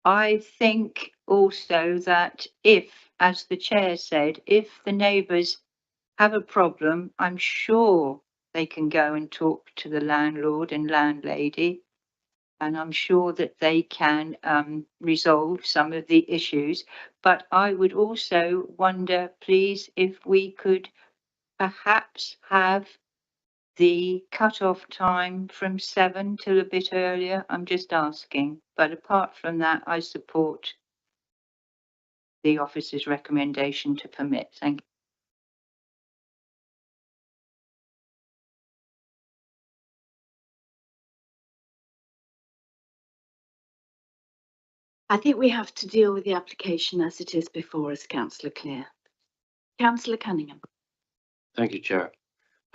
I think also that if, as the chair said, if the neighbours have a problem, I'm sure they can go and talk to the landlord and landlady. And I'm sure that they can resolve some of the issues. But I would also wonder, please, if we could perhaps have the cut-off time from 7 till a bit earlier. I'm just asking. But apart from that, I support the officer's recommendation to permit. Thank you. I think we have to deal with the application as it is before us, Councillor Clare. Councillor Cunningham. Thank you, Chair.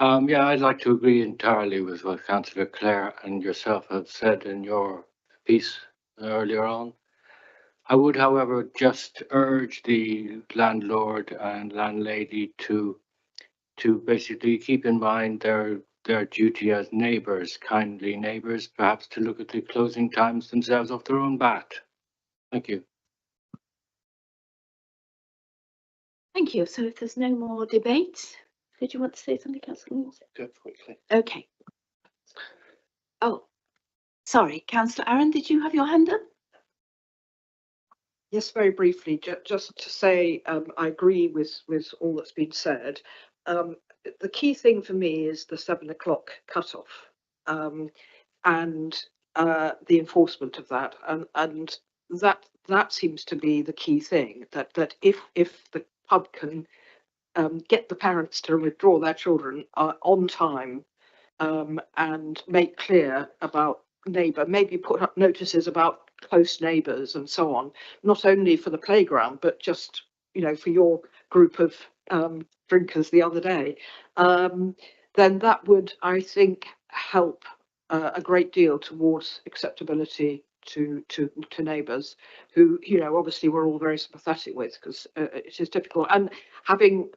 Yeah, I'd like to agree entirely with what Councillor Clare and yourself have said in your piece earlier on. I would, however, just urge the landlord and landlady to basically keep in mind their duty as neighbours, kindly neighbours, perhaps to look at the closing times themselves off their own bat. Thank you. Thank you. So if there's no more debate, did you want to say something, Councillor? Go quickly. Okay. Oh, sorry, Councillor Aaron, did you have your hand up? Yes, very briefly, just to say I agree with all that's been said. The key thing for me is the 7 o'clock cutoff and the enforcement of that, and that seems to be the key thing. That if the pub can get the parents to withdraw their children on time and make clear about neighbour, maybe put up notices about close neighbours and so on, not only for the playground, but just, you know, for your group of drinkers the other day, then that would, I think, help a great deal towards acceptability to neighbours who, you know, obviously we're all very sympathetic with, because it is difficult. And having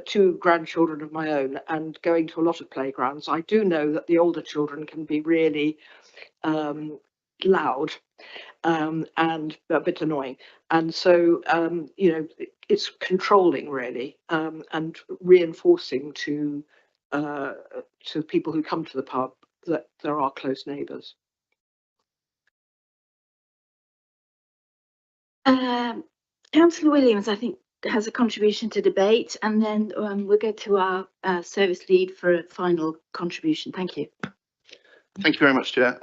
2 grandchildren of my own and going to a lot of playgrounds, I do know that the older children can be really loud and a bit annoying, and so you know, it's controlling really, and reinforcing to people who come to the pub that there are close neighbours. Councillor Williams, I think, has a contribution to debate, and then we'll go to our service lead for a final contribution. Thank you. Thank you very much, Chair.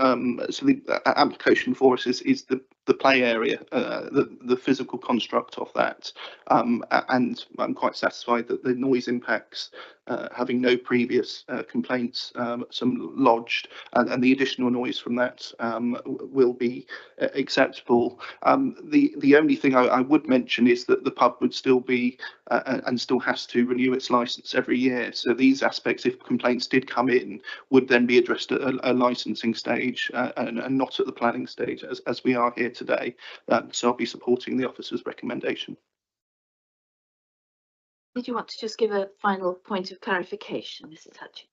So the application for us is the play area, the physical construct of that, and I'm quite satisfied that the noise impacts, having no previous complaints, some lodged, and the additional noise from that will be acceptable. The only thing I would mention is that the pub would still be and still has to renew its licence every year. So these aspects, if complaints did come in, would then be addressed at a licensing stage and not at the planning stage, as we are here today. So I'll be supporting the officer's recommendation. Did you want to just give a final point of clarification, Mrs. Hutchings?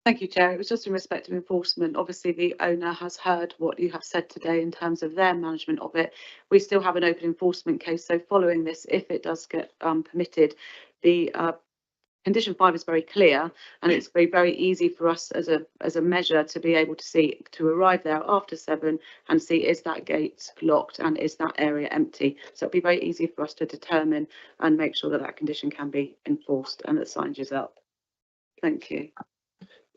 Thank you, Chair. It was just in respect of enforcement. Obviously, the owner has heard what you have said today in terms of their management of it. We still have an open enforcement case. So following this, if it does get permitted, the Condition 5 is very clear, and it's very easy for us as a measure to be able to see, to arrive there after 7 and see, is that gate locked and is that area empty? So it'll be very easy for us to determine and make sure that that condition can be enforced and that signage is up. Thank you.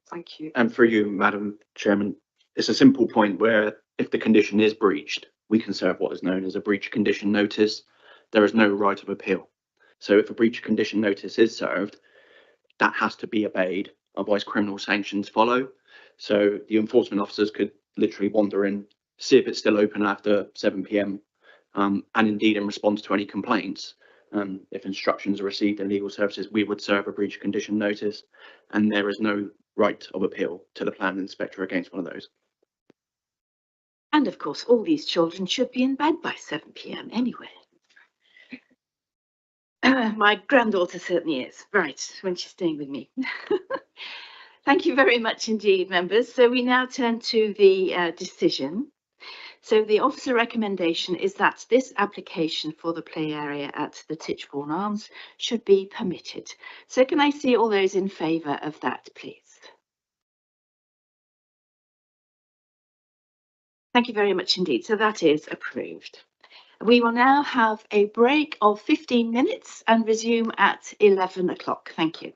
Thank you. And for you, Madam Chairman, it's a simple point where if the condition is breached, we can serve what is known as a breach condition notice. There is no right of appeal. So if a breach condition notice is served, that has to be obeyed, otherwise criminal sanctions follow. So the enforcement officers could literally wander in, see if it's still open after 7 p.m, and indeed in response to any complaints, If instructions are received in legal services, we would serve a breach of condition notice, and there is no right of appeal to the planning inspector against one of those. And of course, all these children should be in bed by 7 p.m. anyway. My granddaughter certainly is, right, when she's staying with me. Thank you very much indeed, members. So we now turn to the decision. So the officer recommendation is that this application for the play area at the Titchbourne Arms should be permitted. So can I see all those in favour of that, please? Thank you very much indeed. So that is approved. We will now have a break of 15 minutes and resume at 11 o'clock. Thank you.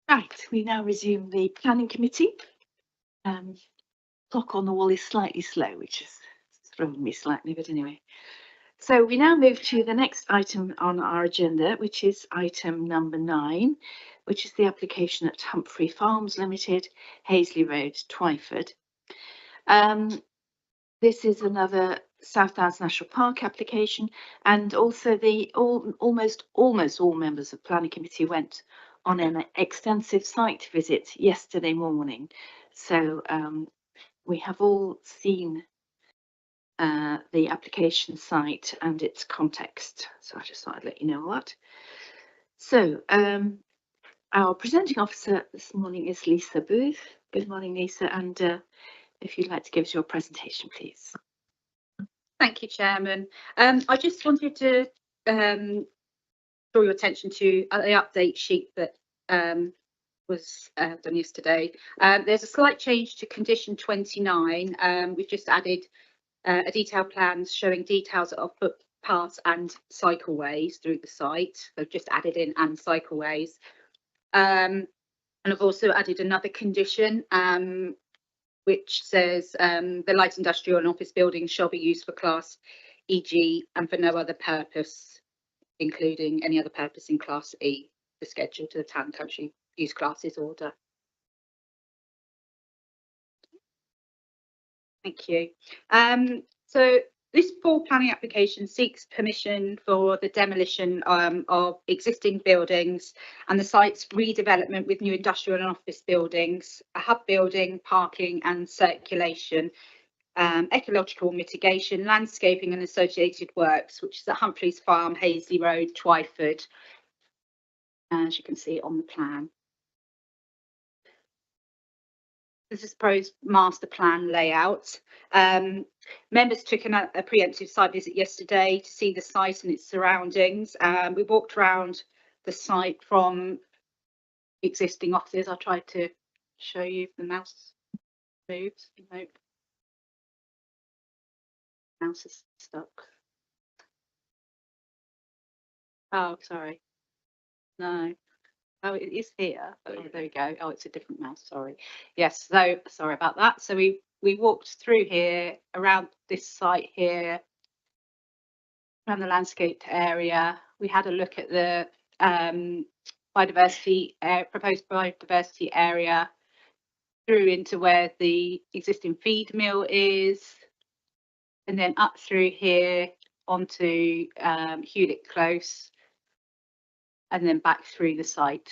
Right, we now resume the planning committee. Clock on the wall is slightly slow, which is throwing me slightly, but anyway. So we now move to the next item on our agenda, which is item number 9, which is the application at Humphrey Farms Limited, Hazley Road, Twyford. This is another South Downs National Park application, and also almost all members of planning committee went on an extensive site visit yesterday morning. So we have all seen the application site and its context. So I just thought I'd let you know that. So our presenting officer this morning is Lisa Booth. Good morning, Lisa, and if you'd like to give us your presentation, please. Thank you, Chairman. I just wanted to draw your attention to the update sheet that was done yesterday. There's a slight change to condition 29. We've just added a detailed plan showing details of footpaths and cycleways through the site. So just added in and cycleways. And I've also added another condition which says the light industrial and office buildings shall be used for class EG and for no other purpose, including any other purpose in class E, the schedule to the town and country use classes order. Thank you. So this full planning application seeks permission for the demolition of existing buildings and the site's redevelopment with new industrial and office buildings, a hub building, parking and circulation, ecological mitigation, landscaping and associated works, which is at Humphreys Farm, Hazley Road, Twyford, as you can see on the plan. This is proposed master plan layout. Members took a preemptive site visit yesterday to see the site and its surroundings. We walked around the site from existing offices. I tried to show you if the mouse moves. No. Mouse is stuck. Oh, sorry. No. Oh, it is here. Oh, there we go. Oh, it's a different mouse. Sorry. Yes. So sorry about that. So we walked through here around this site here, around the landscaped area. We had a look at the biodiversity proposed biodiversity area, through into where the existing feed mill is, and then up through here onto Hewlett Close, and then back through the site.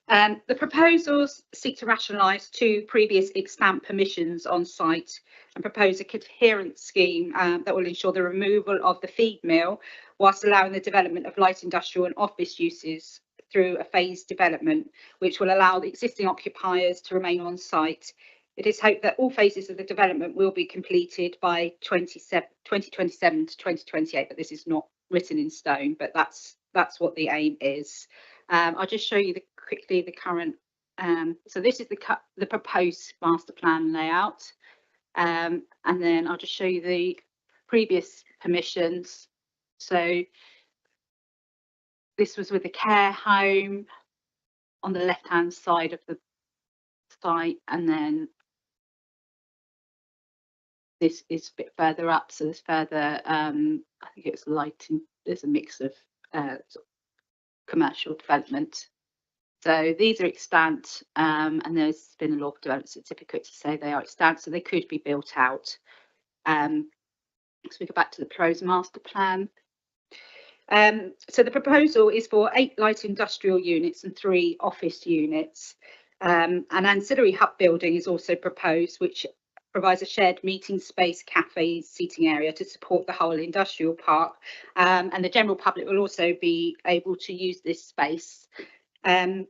The proposals seek to rationalise 2 previous extant permissions on site and propose a coherent scheme that will ensure the removal of the feed mill whilst allowing the development of light industrial and office uses through a phased development, which will allow the existing occupiers to remain on site. It is hoped that all phases of the development will be completed by 2027 to 2028, but this is not written in stone, but that's what the aim is. I'll just show you quickly the current. So this is the proposed master plan layout, and then I'll just show you the previous permissions. So this was with a care home on the left-hand side of the site, and then this is a bit further up. So there's further. I think it's lighting. There's a mix of sort of commercial development. So these are extant, and there's been a law of development certificate to say they are extant, so they could be built out. So we go back to the proposed master plan. So the proposal is for 8 light industrial units and 3 office units. An ancillary hub building is also proposed, which provides a shared meeting space, cafes, seating area to support the whole industrial park. And the general public will also be able to use this space. I'll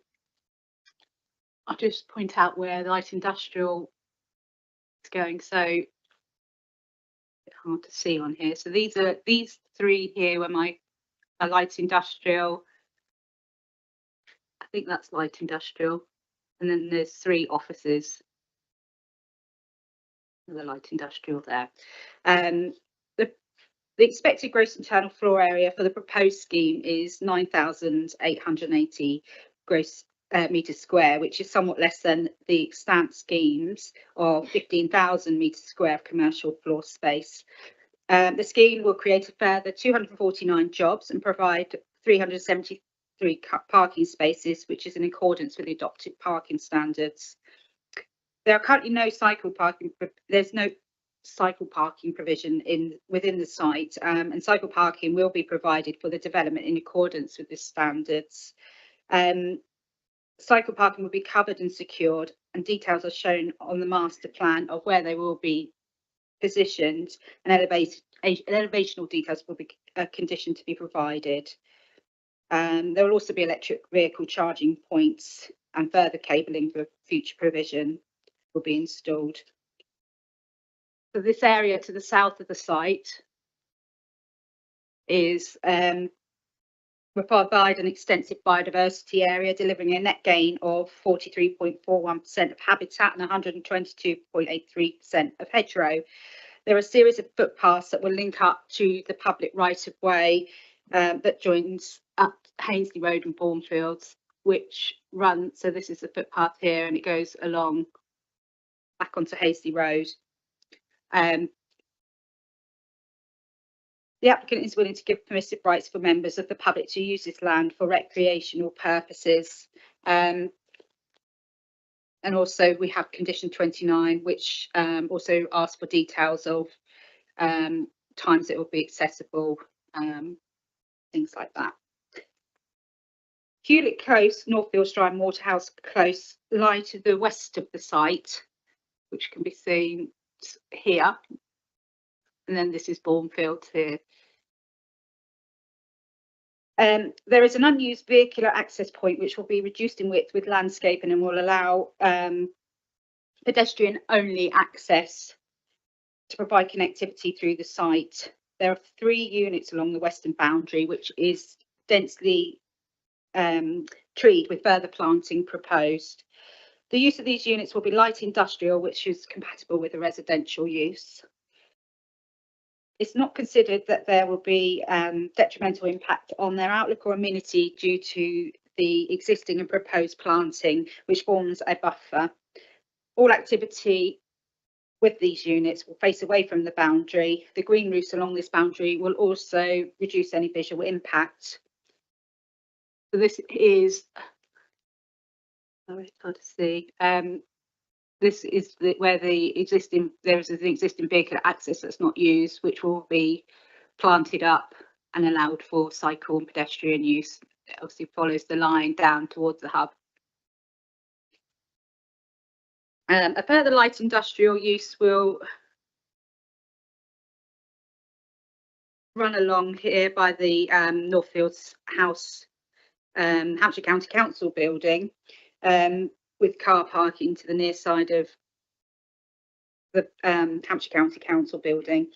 just point out where the light industrial is going. So hard to see on here. So these 3 here were my light industrial. I think that's light industrial. And then there's 3 offices. The light industrial there. The expected gross internal floor area for the proposed scheme is 9,880 gross metres square, which is somewhat less than the extant schemes of 15,000 metres square of commercial floor space. The scheme will create a further 249 jobs and provide 373 parking spaces, which is in accordance with the adopted parking standards. There are currently no cycle parking. There's no cycle parking provision within the site, and cycle parking will be provided for the development in accordance with the standards. Cycle parking will be covered and secured, and details are shown on the master plan of where they will be positioned, and elevational details will be a condition to be provided. There will also be electric vehicle charging points, and further cabling for future provision will be installed. So this area to the south of the site will provide an extensive biodiversity area, delivering a net gain of 43.41% of habitat and 122.83% of hedgerow. There are a series of footpaths that will link up to the public right-of-way that joins up Hainsley Road and Bournefields, which run, so this is the footpath here, and it goes along back onto Hainsley Road. The applicant is willing to give permissive rights for members of the public to use this land for recreational purposes. And also we have condition 29, which also asks for details of times it will be accessible, things like that. Hewlett Close, Northfields Drive and Waterhouse Close lie to the west of the site, which can be seen here. And then this is Bournefields here. There is an unused vehicular access point which will be reduced in width with landscaping and will allow pedestrian only access to provide connectivity through the site. There are 3 units along the western boundary, which is densely treed with further planting proposed. The use of these units will be light industrial, which is compatible with a residential use. It's not considered that there will be detrimental impact on their outlook or amenity due to the existing and proposed planting, which forms a buffer. All activity with these units will face away from the boundary. The green roofs along this boundary will also reduce any visual impact. So this is, sorry, hard to see. This is where there is an existing vehicle access that's not used, which will be planted up and allowed for cycle and pedestrian use. It obviously follows the line down towards the hub. A further light industrial use will run along here by the Northfields House, Hampshire County Council building, with car parking to the near side of the Hampshire County Council building.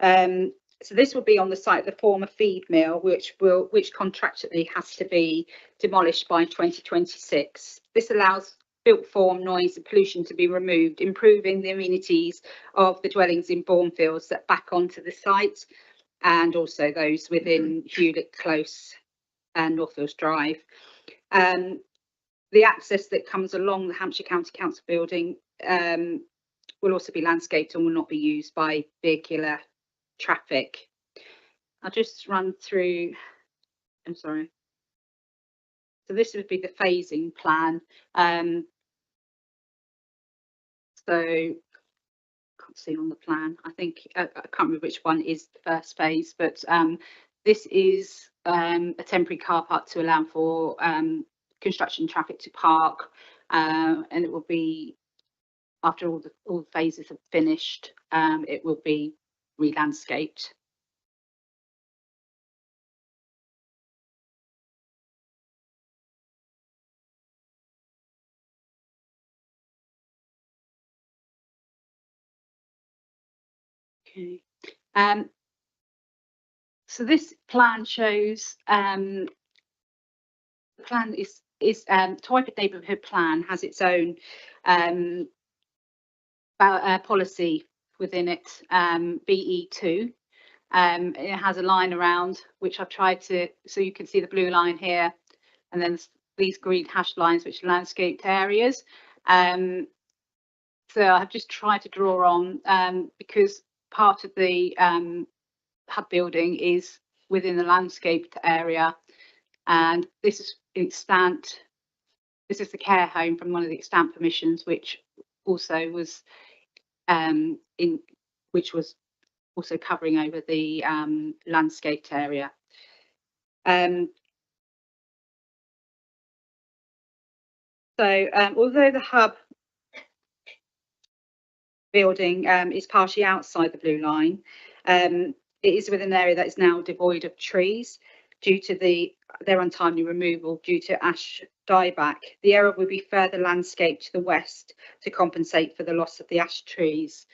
So this will be on the site of the former feed mill, which contractually has to be demolished by 2026. This allows built form noise and pollution to be removed, improving the amenities of the dwellings in Bournefields that back onto the site, and also those within Hewlett Close and Northfields Drive. The access that comes along the Hampshire County Council building will also be landscaped and will not be used by vehicular traffic. I'll just run through, I'm sorry. So this would be the phasing plan. So can't see on the plan. I think I can't remember which one is the first phase, but this is a temporary car park to allow for construction traffic to park, and it will be, after all the phases have finished, it will be re-landscaped. Okay. So this plan shows the plan is Twyford Neighbourhood Plan has its own policy within it, BE2. It has a line around which I've tried to, so you can see the blue line here, and then these green hash lines, which are landscaped areas. So I've just tried to draw on because part of the hub building is within the landscaped area, and this is extant. This is the care home from one of the extant permissions, which also was also covering over the landscaped area. Although the hub building is partially outside the blue line, it is within an area that is now devoid of trees due to their untimely removal due to ash dieback. The area will be further landscaped to the west to compensate for the loss of the ash trees.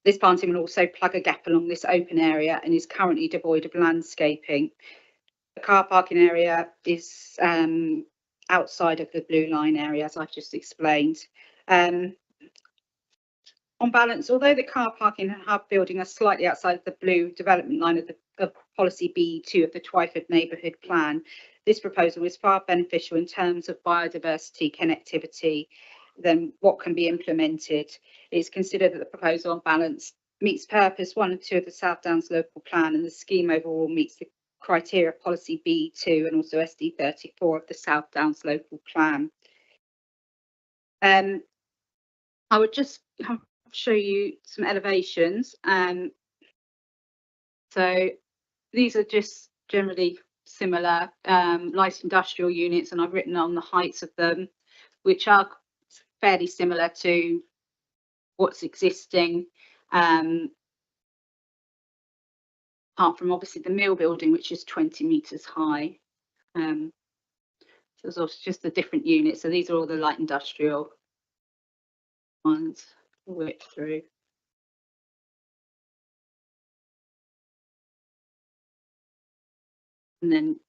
This planting will also plug a gap along this open area and is currently devoid of landscaping. The car parking area is outside of the blue line area, as I've just explained. On balance, although the car parking and hub building are slightly outside of the blue development line of policy B2 of the Twyford Neighbourhood Plan, this proposal is far beneficial in terms of biodiversity connectivity than what can be implemented. It is considered that the proposal on balance meets purpose 1 and 2 of the South Downs Local Plan, and the scheme overall meets the criteria of policy B2 and also SD34 of the South Downs Local Plan. I would just show you some elevations. So these are just generally similar light industrial units, and I've written on the heights of them, which are fairly similar to what's existing, apart from obviously the mill building, which is 20 metres high. So there's also just the different units. So these are all the light industrial ones worked through. And then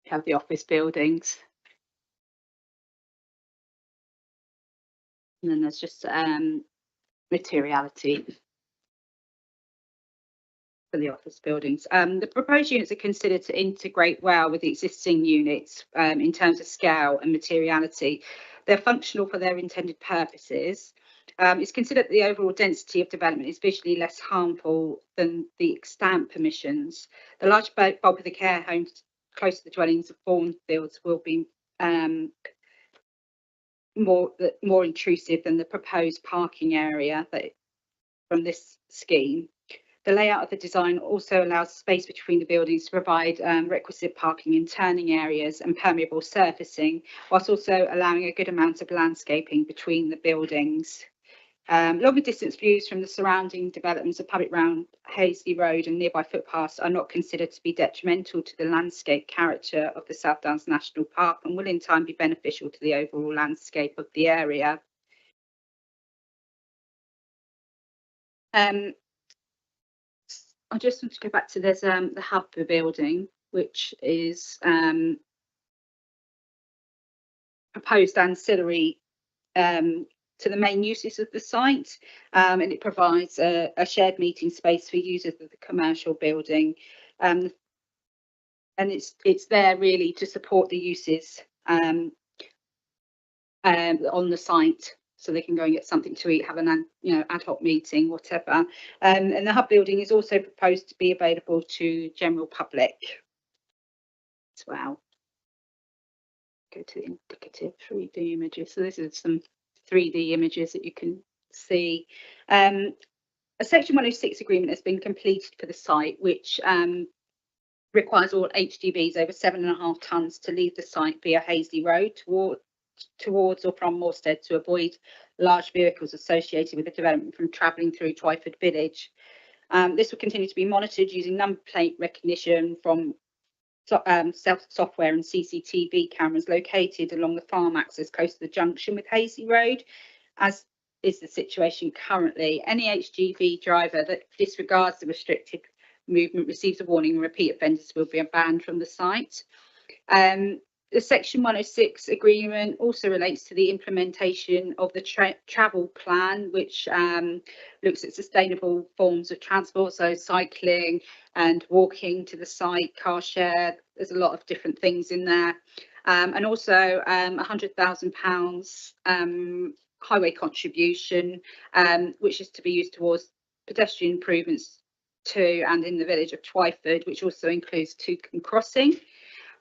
you have the office buildings. And then there's just materiality for the office buildings. The proposed units are considered to integrate well with the existing units in terms of scale and materiality. They're functional for their intended purposes. It's considered that the overall density of development is visually less harmful than the extant permissions. The large bulk of the care homes close to the dwellings of Thornfields will be more intrusive than the proposed parking area from this scheme. The layout of the design also allows space between the buildings to provide requisite parking and turning areas and permeable surfacing, whilst also allowing a good amount of landscaping between the buildings. Longer distance views from the surrounding developments of Public Round, Hazley Road and nearby footpaths are not considered to be detrimental to the landscape character of the South Downs National Park and will in time be beneficial to the overall landscape of the area. I just want to go back to there's the hub building, which is proposed ancillary to the main uses of the site, and it provides a shared meeting space for users of the commercial building, and it's there really to support the uses on the site, so they can go and get something to eat, have an ad hoc meeting, whatever. And the hub building is also proposed to be available to general public as well. Go to the indicative 3D images. So this is some 3D images that you can see. A Section 106 agreement has been completed for the site, which requires all HGVs over 7.5 tonnes to leave the site via Hazley Road towards or from Morsted to avoid large vehicles associated with the development from travelling through Twyford Village. This will continue to be monitored using number plate recognition from software and CCTV cameras located along the farm access close to the junction with Hazley Road, as is the situation currently. Any HGV driver that disregards the restricted movement receives a warning, and repeat offenders will be banned from the site. The Section 106 agreement also relates to the implementation of the travel plan, which looks at sustainable forms of transport, so cycling and walking to the site, car share. There's a lot of different things in there. And also £100,000 highway contribution, which is to be used towards pedestrian improvements to and in the village of Twyford, which also includes Toucan Crossing.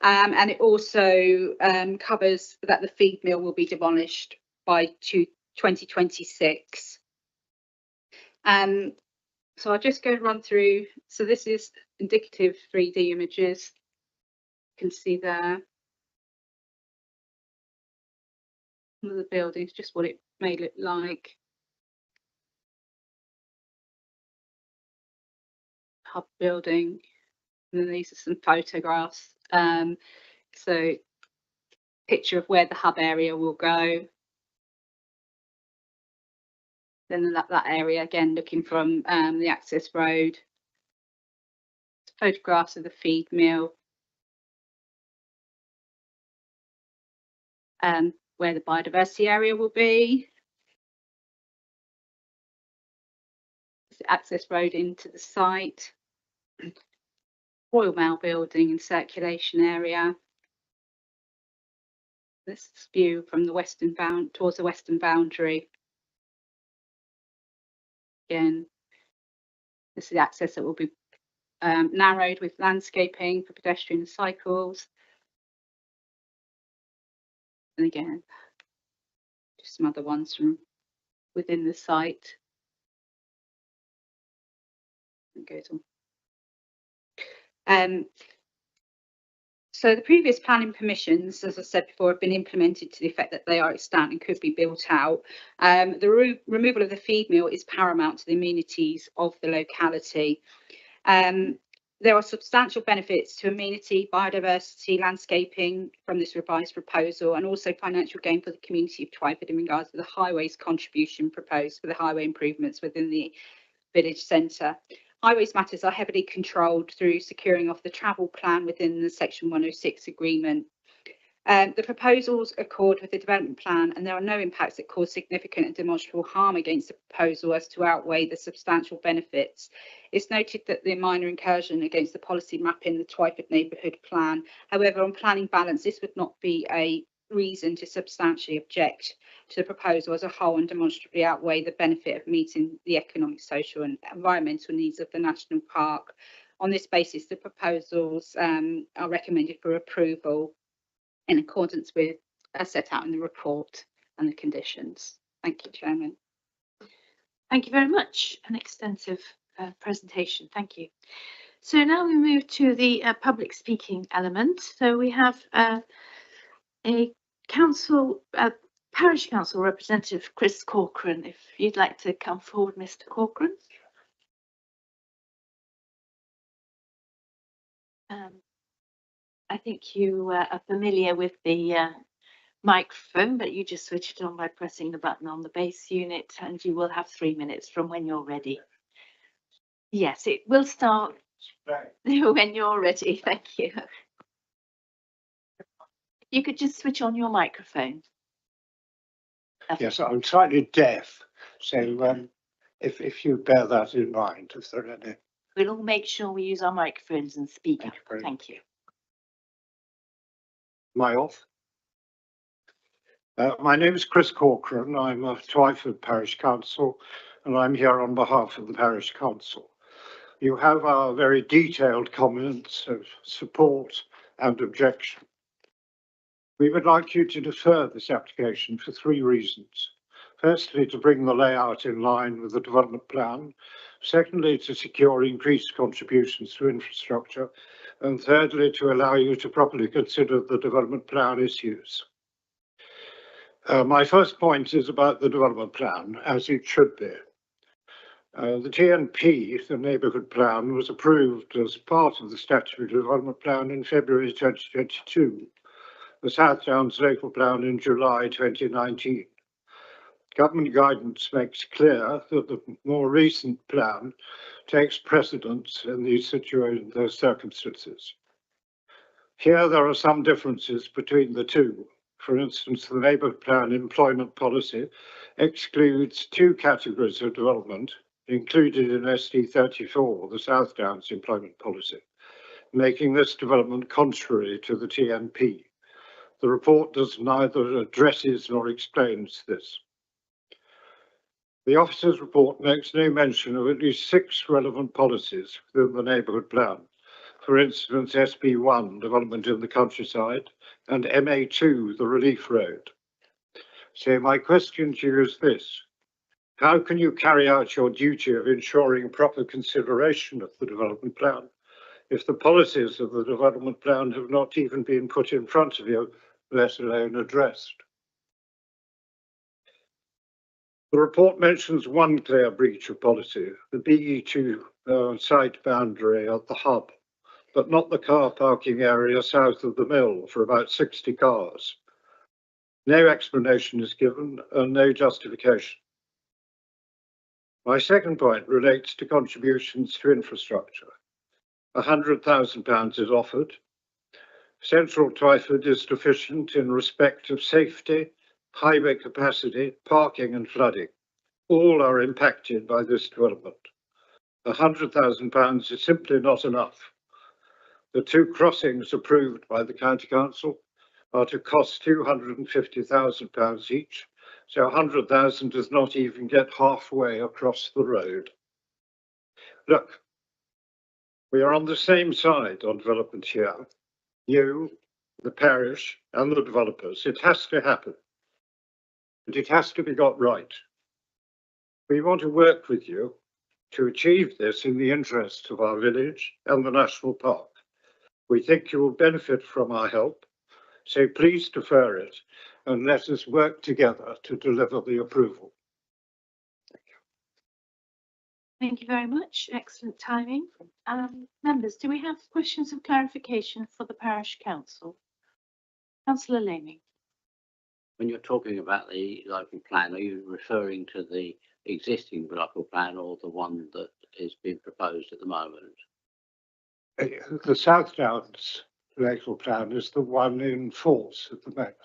And it also covers that the feed mill will be demolished by 2026. So I'll just go and run through. So this is indicative 3D images. You can see there. Some of the buildings, just what it may look like. Hub building. And then these are some photographs. So picture of where the hub area will go. Then that area again, looking from the access road. Photographs of the feed mill. Where the biodiversity area will be. The access road into the site. Royal Mail building and circulation area. This view from the western towards the western boundary. Again, this is the access that will be narrowed with landscaping for pedestrian cycles. And again, just some other ones from within the site. It goes on. So the previous planning permissions, as I said before, have been implemented to the effect that they are extant and could be built out. The removal of the feed mill is paramount to the amenities of the locality. There are substantial benefits to amenity, biodiversity, landscaping from this revised proposal, and also financial gain for the community of Twyford in regards to the highways contribution proposed for the highway improvements within the village centre. Highways matters are heavily controlled through securing of the travel plan within the Section 106 agreement. The proposals accord with the development plan, and there are no impacts that cause significant and demonstrable harm against the proposal as to outweigh the substantial benefits. It's noted that the minor incursion against the policy map in the Twyford neighbourhood plan. However, on planning balance, this would not be a reason to substantially object to the proposal as a whole and demonstrably outweigh the benefit of meeting the economic, social and environmental needs of the national park. On this basis, the proposals are recommended for approval in accordance with as set out in the report and the conditions. Thank you, Chairman. Thank you very much. An extensive presentation. Thank you. So now we move to the public speaking element. So we have a council, parish council representative, Chris Corcoran. If you'd like to come forward, Mr. Corcoran. I think you are familiar with the microphone, but you just switch it on by pressing the button on the base unit, and you will have 3 minutes from when you're ready. Yes, it will start when you're ready. Thank you. You could just switch on your microphone. Yes, I'm slightly deaf, so if you bear that in mind, if there are any. We'll all make sure we use our microphones and speak up. Thank you. Am I off? My name is Chris Corcoran. I'm a Twyford Parish Council, and I'm here on behalf of the Parish Council. You have our very detailed comments of support and objection. We would like you to defer this application for 3 reasons. Firstly, to bring the layout in line with the development plan. Secondly, to secure increased contributions to infrastructure. And thirdly, to allow you to properly consider the development plan issues. My first point is about the development plan, as it should be. The TNP, the neighbourhood plan, was approved as part of the statutory development plan in February 2022. The South Downs local plan in July 2019. Government guidance makes clear that the more recent plan takes precedence in these circumstances. Here there are some differences between the two. For instance, the neighbourhood plan employment policy excludes two categories of development included in SD34, the South Downs employment policy, making this development contrary to the TNP. The report does neither addresses nor explains this. The officer's report makes no mention of at least 6 relevant policies within the neighbourhood plan. For instance, SB1, development in the countryside, and MA2, the relief road. So my question to you is this: how can you carry out your duty of ensuring proper consideration of the development plan if the policies of the development plan have not even been put in front of you, let alone addressed? The report mentions one clear breach of policy, the BE2 site boundary at the hub, but not the car parking area south of the mill for about 60 cars. No explanation is given and no justification. My second point relates to contributions to infrastructure. £100,000 is offered. Central Twyford is deficient in respect of safety, highway capacity, parking and flooding. All are impacted by this development. £100,000 is simply not enough. The 2 crossings approved by the County Council are to cost £250,000 each, so 100,000 does not even get halfway across the road. Look, we are on the same side on development here. You, the parish and the developers. It has to happen. And it has to be got right. We want to work with you to achieve this in the interests of our village and the national park. We think you will benefit from our help, so please defer it and let us work together to deliver the approval. Thank you very much. Excellent timing. Members, do we have questions of clarification for the parish council? Councillor Laming. When you're talking about the local plan, are you referring to the existing local plan or the one that is being proposed at the moment? The South Downs local plan is the one in force at the moment.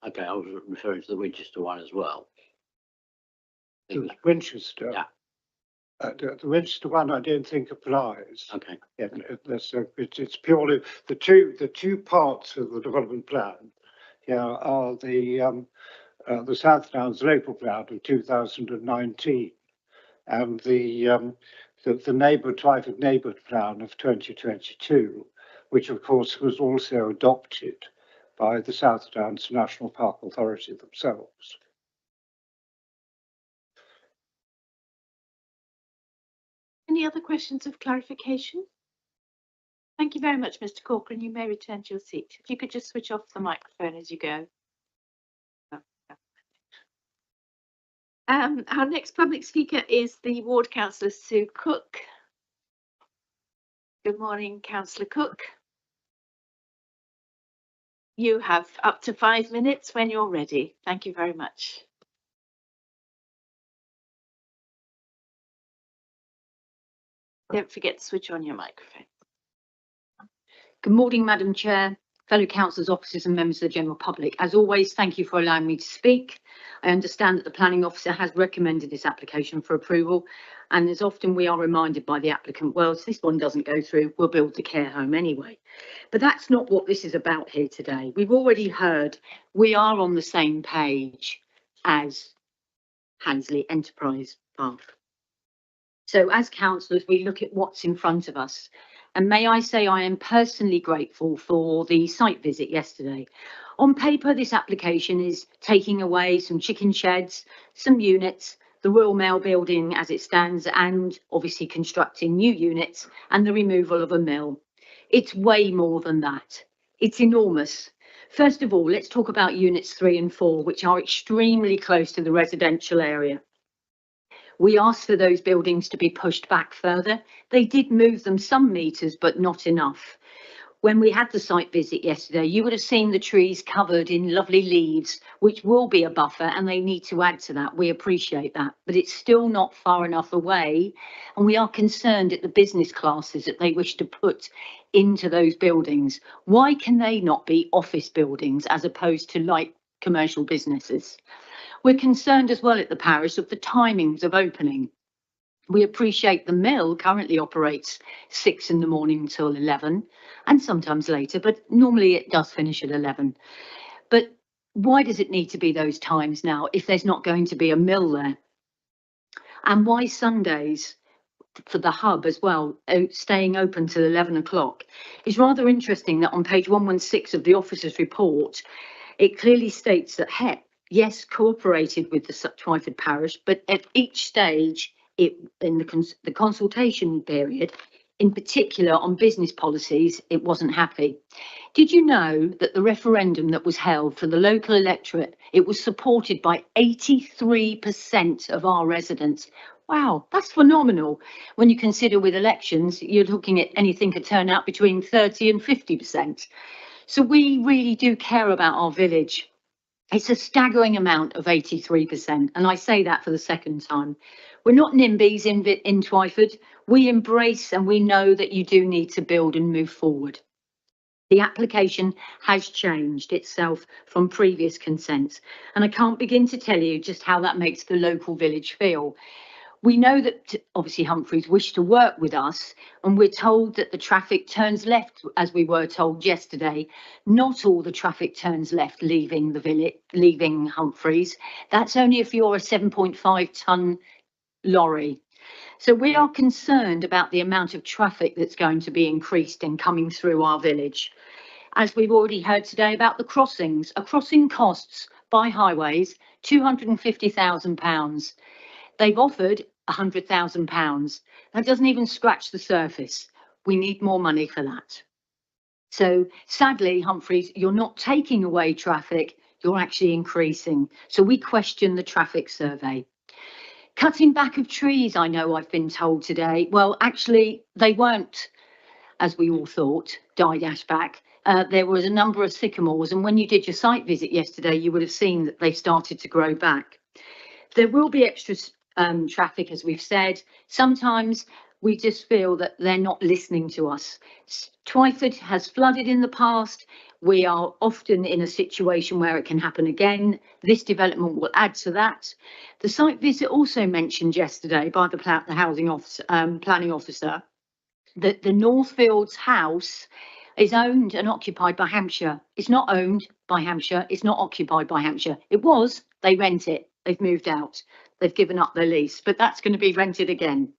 Okay, I was referring to the Winchester one as well. The Winchester? Yeah. The Winchester one I don't think applies. Okay. Yeah, it's purely the two parts of the development plan. Yeah, are the South Downs local plan of 2019 and the Twyford neighbourhood plan of 2022, which of course was also adopted by the South Downs National Park Authority themselves. Any other questions of clarification? Thank you very much, Mr. Corcoran. You may return to your seat. If you could just switch off the microphone as you go. Our next public speaker is the Ward Councillor Sue Cook. Good morning, Councillor Cook. You have up to 5 minutes when you're ready. Thank you very much. Don't forget to switch on your microphone. Good morning, Madam Chair, fellow councillors, officers and members of the general public. As always, thank you for allowing me to speak. I understand that the planning officer has recommended this application for approval, and as often we are reminded by the applicant, well, if this one doesn't go through, we'll build the care home anyway. But that's not what this is about here today. We've already heard we are on the same page as Hansley Enterprise Park. So as councillors, we look at what's in front of us. And may I say I am personally grateful for the site visit yesterday. On paper, this application is taking away some chicken sheds, some units, the Royal Mail building as it stands, and obviously constructing new units and the removal of a mill. It's way more than that. It's enormous. First of all, let's talk about units 3 and 4, which are extremely close to the residential area. We asked for those buildings to be pushed back further. They did move them some metres, but not enough. When we had the site visit yesterday, you would have seen the trees covered in lovely leaves, which will be a buffer, and they need to add to that. We appreciate that, but it's still not far enough away. And we are concerned at the business classes that they wish to put into those buildings. Why can they not be office buildings as opposed to light commercial businesses? We're concerned as well at the parish of the timings of opening. We appreciate the mill currently operates 6 in the morning till 11 and sometimes later, but normally it does finish at 11. But why does it need to be those times now if there's not going to be a mill there? And why Sundays for the hub as well, staying open till 11 o'clock? It's rather interesting that on page 116 of the officer's report, it clearly states that HEP, yes, cooperated with the Twyford parish, but at each stage, in the consultation period, in particular on business policies, it wasn't happy. Did you know that the referendum that was held for the local electorate, it was supported by 83% of our residents? Wow, that's phenomenal. When you consider with elections, you're looking at anything could turn out between 30 and 50%. So we really do care about our village. It's a staggering amount of 83%, and I say that for the second time. We're not NIMBYs in Twyford. We embrace and we know that you do need to build and move forward. The application has changed itself from previous consents, and I can't begin to tell you just how that makes the local village feel. We know that obviously Humphreys wish to work with us, and we're told that the traffic turns left, as we were told yesterday. Not all the traffic turns left leaving the village, leaving Humphreys. That's only if you're a 7.5 tonne lorry. So we are concerned about the amount of traffic that's going to be increased and coming through our village. As we've already heard today about the crossings, a crossing costs by highways £250,000. They've offered £100,000. That doesn't even scratch the surface. We need more money for that. So sadly, Humphreys, you're not taking away traffic, you're actually increasing. So we question the traffic survey. Cutting back of trees, I know I've been told today. Well, actually, they weren't, as we all thought, died ash back. There was a number of sycamores, and when you did your site visit yesterday, you would have seen that they've started to grow back. There will be extra traffic, as we've said. Sometimes we just feel that they're not listening to us. Twyford has flooded in the past. We are often in a situation where it can happen again. This development will add to that. The site visit also mentioned yesterday by the housing officer, planning officer, that the Northfields house is owned and occupied by Hampshire. It's not owned by Hampshire. It's not occupied by Hampshire. It was, they rent it. They've moved out. They've given up their lease, but that's going to be rented again.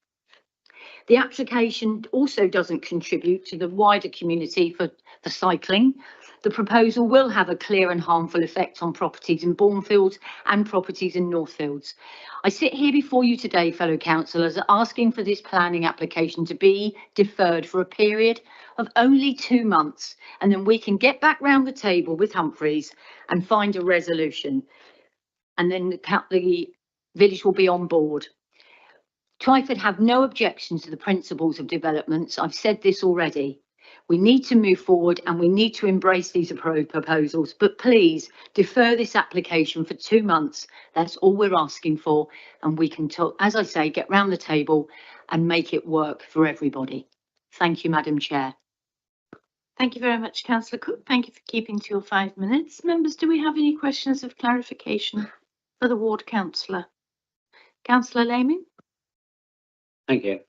The application also doesn't contribute to the wider community for the cycling. The proposal will have a clear and harmful effect on properties in Bournefields and properties in Northfields. I sit here before you today, fellow councillors, asking for this planning application to be deferred for a period of only 2 months, and then we can get back round the table with Humphreys and find a resolution. And then the village will be on board. Twyford have no objections to the principles of developments. I've said this already. We need to move forward and we need to embrace these proposals, but please defer this application for 2 months. That's all we're asking for. And we can talk, as I say, get round the table and make it work for everybody. Thank you, Madam Chair. Thank you very much, Councillor Cook. Thank you for keeping to your 5 minutes. Members, do we have any questions of clarification for the ward councillor? Councillor Laming? Thank you.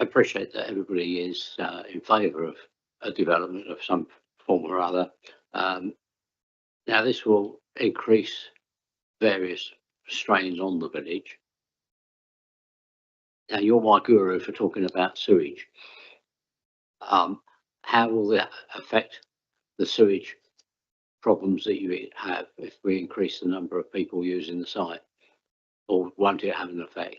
I appreciate that everybody is in favour of a development of some form or other. Now, this will increase various strains on the village. Now, you're my guru for talking about sewage. How will that affect the sewage problems that you have if we increase the number of people using the site? Or won't it have an effect?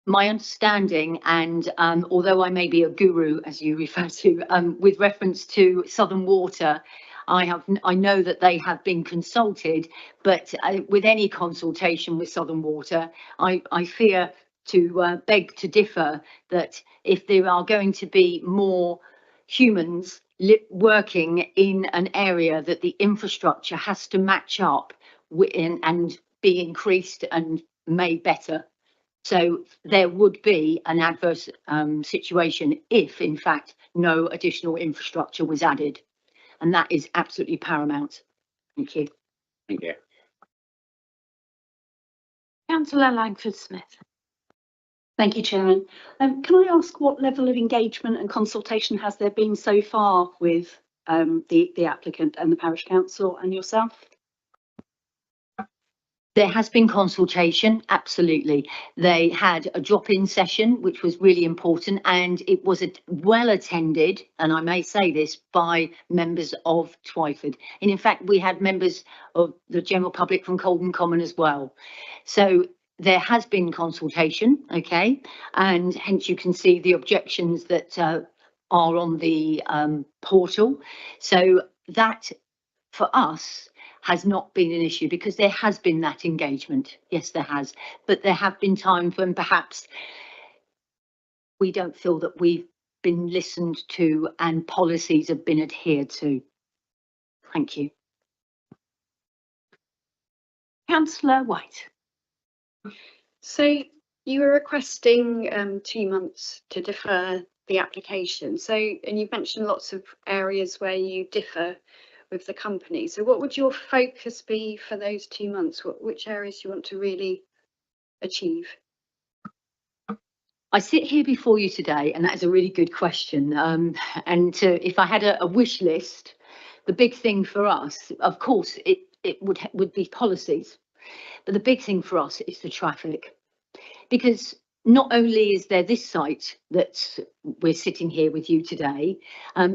My understanding, and although I may be a guru, as you refer to, with reference to Southern Water, I know that they have been consulted, but with any consultation with Southern Water, I fear to beg to differ that if there are going to be more humans working in an area, that the infrastructure has to match up and be increased and made better So there would be an adverse situation if, in fact, no additional infrastructure was added. And that is absolutely paramount. Thank you. Thank you. Councillor Langford-Smith. Thank you, Chairman. Can I ask what level of engagement and consultation has there been so far with the applicant and the parish council and yourself? There has been consultation, absolutely. They had a drop-in session, which was really important, and it was well attended, and I may say this, by members of Twyford. And in fact, we had members of the general public from Colden Common as well. So there has been consultation, okay, and hence you can see the objections that are on the portal. So that, for us, has not been an issue because there has been that engagement. Yes, there has, but there have been times when perhaps we don't feel that we've been listened to and policies have been adhered to. Thank you. Councillor White. So you were requesting 2 months to defer the application. So, and you've mentioned lots of areas where you differ with the company. So what would your focus be for those 2 months? Which areas do you want to really achieve? I sit here before you today, and that is a really good question. If I had a wish list, the big thing for us, of course, it would be policies, but the big thing for us is the traffic, because not only is there this site that we're sitting here with you today,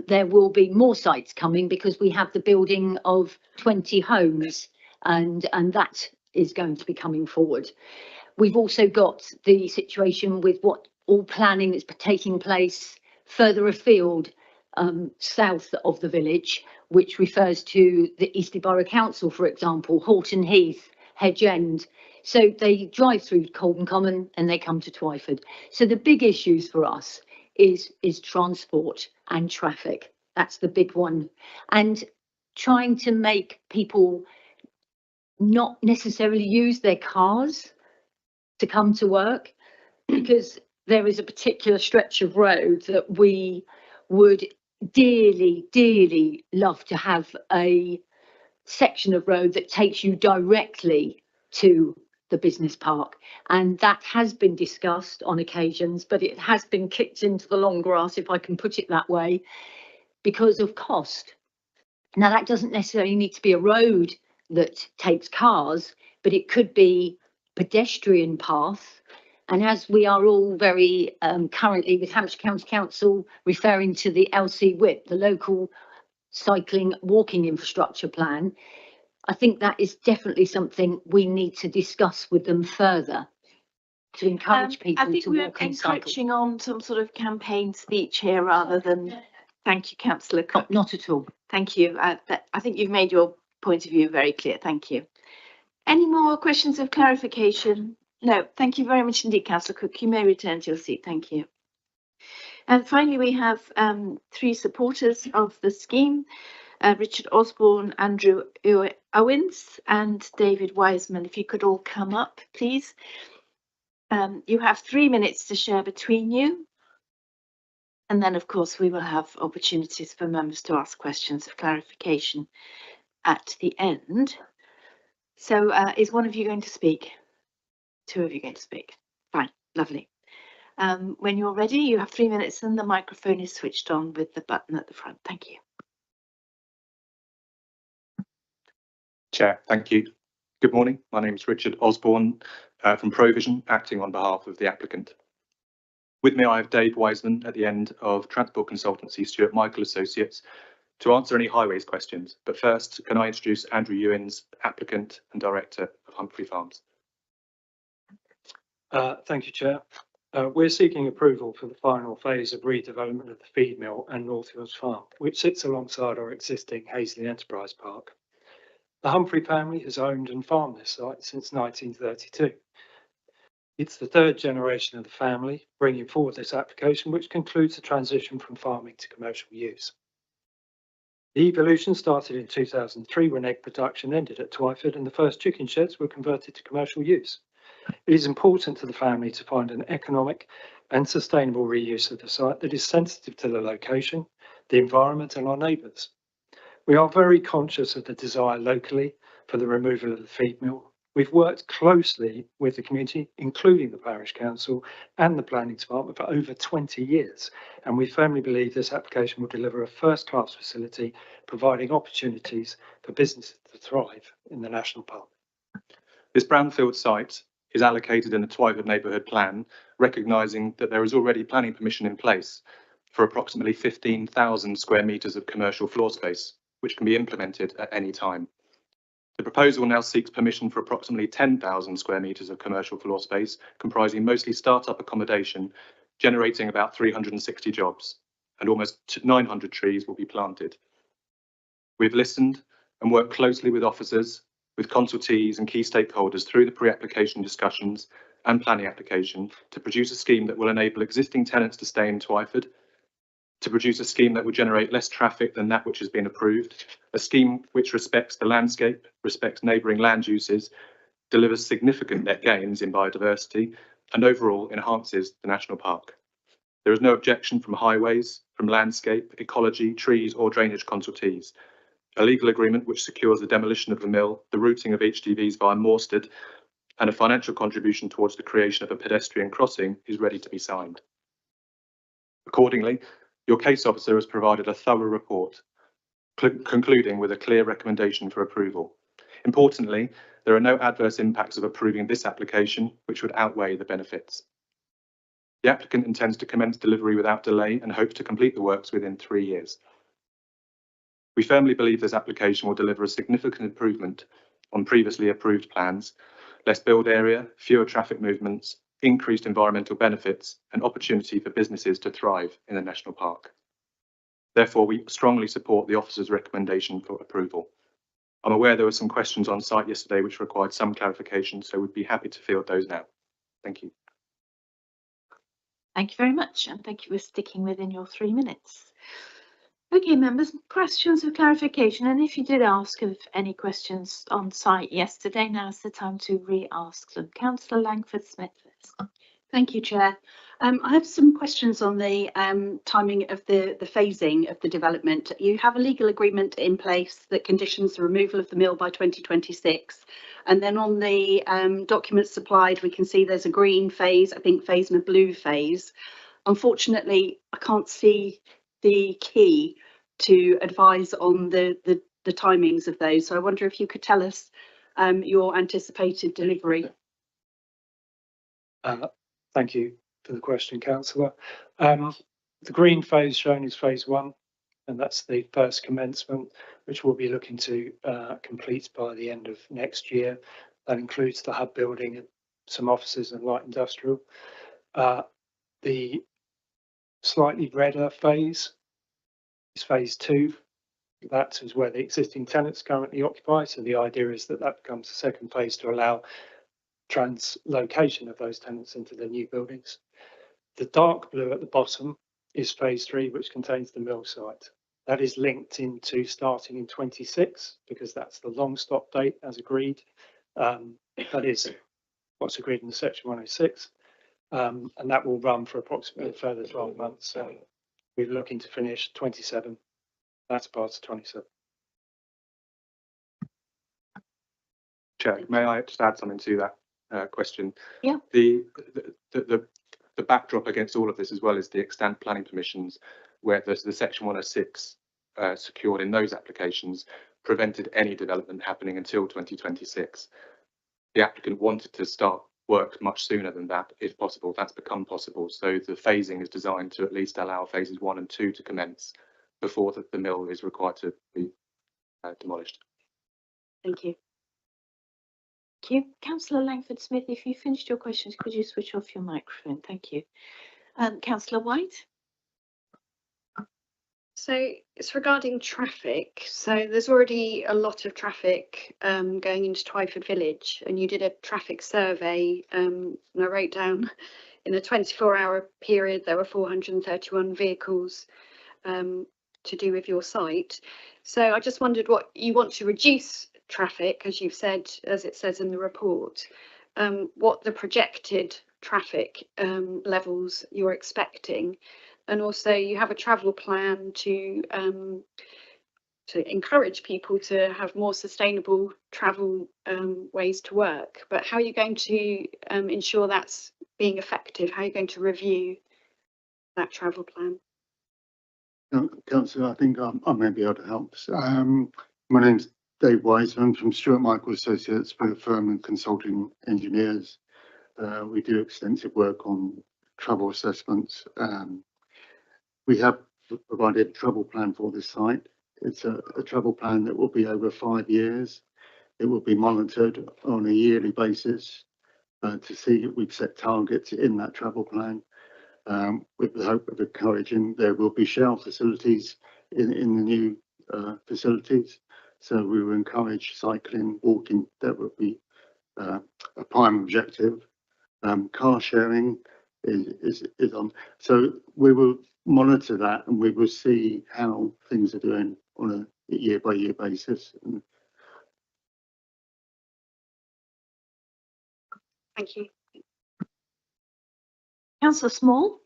there will be more sites coming because we have the building of 20 homes, and that is going to be coming forward. We've also got the situation with what all planning is taking place further afield, south of the village, which refers to the Eastleigh Borough Council, for example, Horton Heath, Hedge End. So they drive through Colden Common and they come to Twyford. So the big issues for us is transport and traffic. That's the big one. And trying to make people not necessarily use their cars to come to work, because there is a particular stretch of road that we would dearly, dearly love to have a section of road that takes you directly to the business park, and that has been discussed on occasions, but it has been kicked into the long grass, if I can put it that way, because of cost. Now, that doesn't necessarily need to be a road that takes cars, but it could be pedestrian path. And as we are all very currently with Hampshire County Council referring to the LC WIP, the local cycling walking infrastructure plan, I think that is definitely something we need to discuss with them further to encourage people I think to we're walk and cycle. encroaching on some sort of campaign speech here rather than. Thank you, Councillor Cook. Not at all. Thank you. I think you've made your point of view very clear. Thank you. Any more questions of clarification? No. Thank you very much indeed, Councillor Cook. You may return to your seat. Thank you. And finally, we have 3 supporters of the scheme. Richard Osborne, Andrew Owens and David Wiseman. If you could all come up, please. You have 3 minutes to share between you. And then, of course, we will have opportunities for members to ask questions of clarification at the end. So is one of you going to speak? 2 of you going to speak? Fine, lovely. When you're ready, you have 3 minutes and the microphone is switched on with the button at the front. Thank you. Chair, thank you. Good morning. My name is Richard Osborne from Provision, acting on behalf of the applicant. With me, I have Dave Wiseman at the end of Transport Consultancy Stuart Michael Associates to answer any highways questions. But first, can I introduce Andrew Ewins, applicant and director of Humphrey Farms. Thank you, Chair. We're seeking approval for the final phase of redevelopment of the feed mill and Northfields Farm, which sits alongside our existing Hazley Enterprise Park. The Humphrey family has owned and farmed this site since 1932. It's the 3rd generation of the family bringing forward this application, which concludes the transition from farming to commercial use. The evolution started in 2003 when egg production ended at Twyford and the first chicken sheds were converted to commercial use. It is important to the family to find an economic and sustainable reuse of the site that is sensitive to the location, the environment and our neighbours. We are very conscious of the desire locally for the removal of the feed mill. We've worked closely with the community, including the parish council and the planning department for over 20 years, and we firmly believe this application will deliver a first-class facility, providing opportunities for businesses to thrive in the national park. This brownfield site is allocated in the Twyford Neighbourhood Plan, recognising that there is already planning permission in place for approximately 15,000 square metres of commercial floor space, which can be implemented at any time. The proposal now seeks permission for approximately 10,000 square metres of commercial floor space, comprising mostly start-up accommodation, generating about 360 jobs, and almost 900 trees will be planted. We've listened and worked closely with officers, with consultees and key stakeholders through the pre-application discussions and planning application to produce a scheme that will enable existing tenants to stay in Twyford, to produce a scheme that will generate less traffic than that which has been approved, a scheme which respects the landscape, respects neighbouring land uses, delivers significant net gains in biodiversity, and overall enhances the national park. There is no objection from highways, from landscape, ecology, trees or drainage consultees. A legal agreement which secures the demolition of the mill, the routing of HGVs via Morsted, and a financial contribution towards the creation of a pedestrian crossing is ready to be signed. Accordingly, your case officer has provided a thorough report, concluding with a clear recommendation for approval. Importantly, there are no adverse impacts of approving this application, which would outweigh the benefits. The applicant intends to commence delivery without delay and hopes to complete the works within 3 years. We firmly believe this application will deliver a significant improvement on previously approved plans, less build area, fewer traffic movements, increased environmental benefits and opportunity for businesses to thrive in the national park. Therefore, we strongly support the officer's recommendation for approval. I'm aware there were some questions on site yesterday which required some clarification, so we'd be happy to field those now. Thank you. Thank you very much, and thank you for sticking within your 3 minutes. Okay, members, questions of clarification, and if you did ask of any questions on site yesterday, now's the time to re-ask them. Councillor Langford-Smith first. Thank you, Chair. I have some questions on the timing of the phasing of the development. You have a legal agreement in place that conditions the removal of the mill by 2026. And then on the documents supplied, we can see there's a green phase, I think phase and a blue phase. Unfortunately, I can't see the key to advise on the timings of those. So I wonder if you could tell us your anticipated delivery. Thank you for the question, Councillor. The green phase shown is phase 1, and that's the first commencement, which we'll be looking to complete by the end of next year. That includes the hub building and some offices and light industrial. The slightly redder phase is phase 2. That is where the existing tenants currently occupy. So the idea is that that becomes the second phase to allow translocation of those tenants into the new buildings. The dark blue at the bottom is phase 3, which contains the mill site. That is linked into starting in 26 because that's the long stop date as agreed. That is what's agreed in the section 106, and that will run for approximately a further 12 months. So we're looking to finish 27. That's part of 27. Chair, may I just add something to that question? Yeah. The backdrop against all of this as well is the extant planning permissions, where the section 106 secured in those applications prevented any development happening until 2026. The applicant wanted to start work much sooner than that, if possible. That's become possible. So the phasing is designed to at least allow phases 1 and 2 to commence before the mill is required to be demolished. Thank you. Thank you. Councillor Langford-Smith, if you finished your questions, could you switch off your microphone? Thank you. Councillor White. So it's regarding traffic. So there's already a lot of traffic going into Twyford Village, and you did a traffic survey, and I wrote down in a 24-hour period there were 431 vehicles to do with your site. So I just wondered what you want to reduce traffic, as you've said, as it says in the report, what the projected traffic levels you're expecting, and also you have a travel plan to encourage people to have more sustainable travel ways to work. But how are you going to ensure that's being effective? How are you going to review that travel plan? Councillor, I think I may be able to help. My name's Dave Wiseman from Stuart Michael Associates. We're a firm of consulting engineers. We do extensive work on travel assessments. We have provided a travel plan for this site. It's a travel plan that will be over 5 years. It will be monitored on a yearly basis to see if we've set targets in that travel plan. With the hope of encouraging, there will be shell facilities in the new facilities. So we will encourage cycling, walking. That would be a prime objective. Car sharing is on. So we will monitor that and we will see how things are doing on a year by year basis. Thank you. Councillor Small.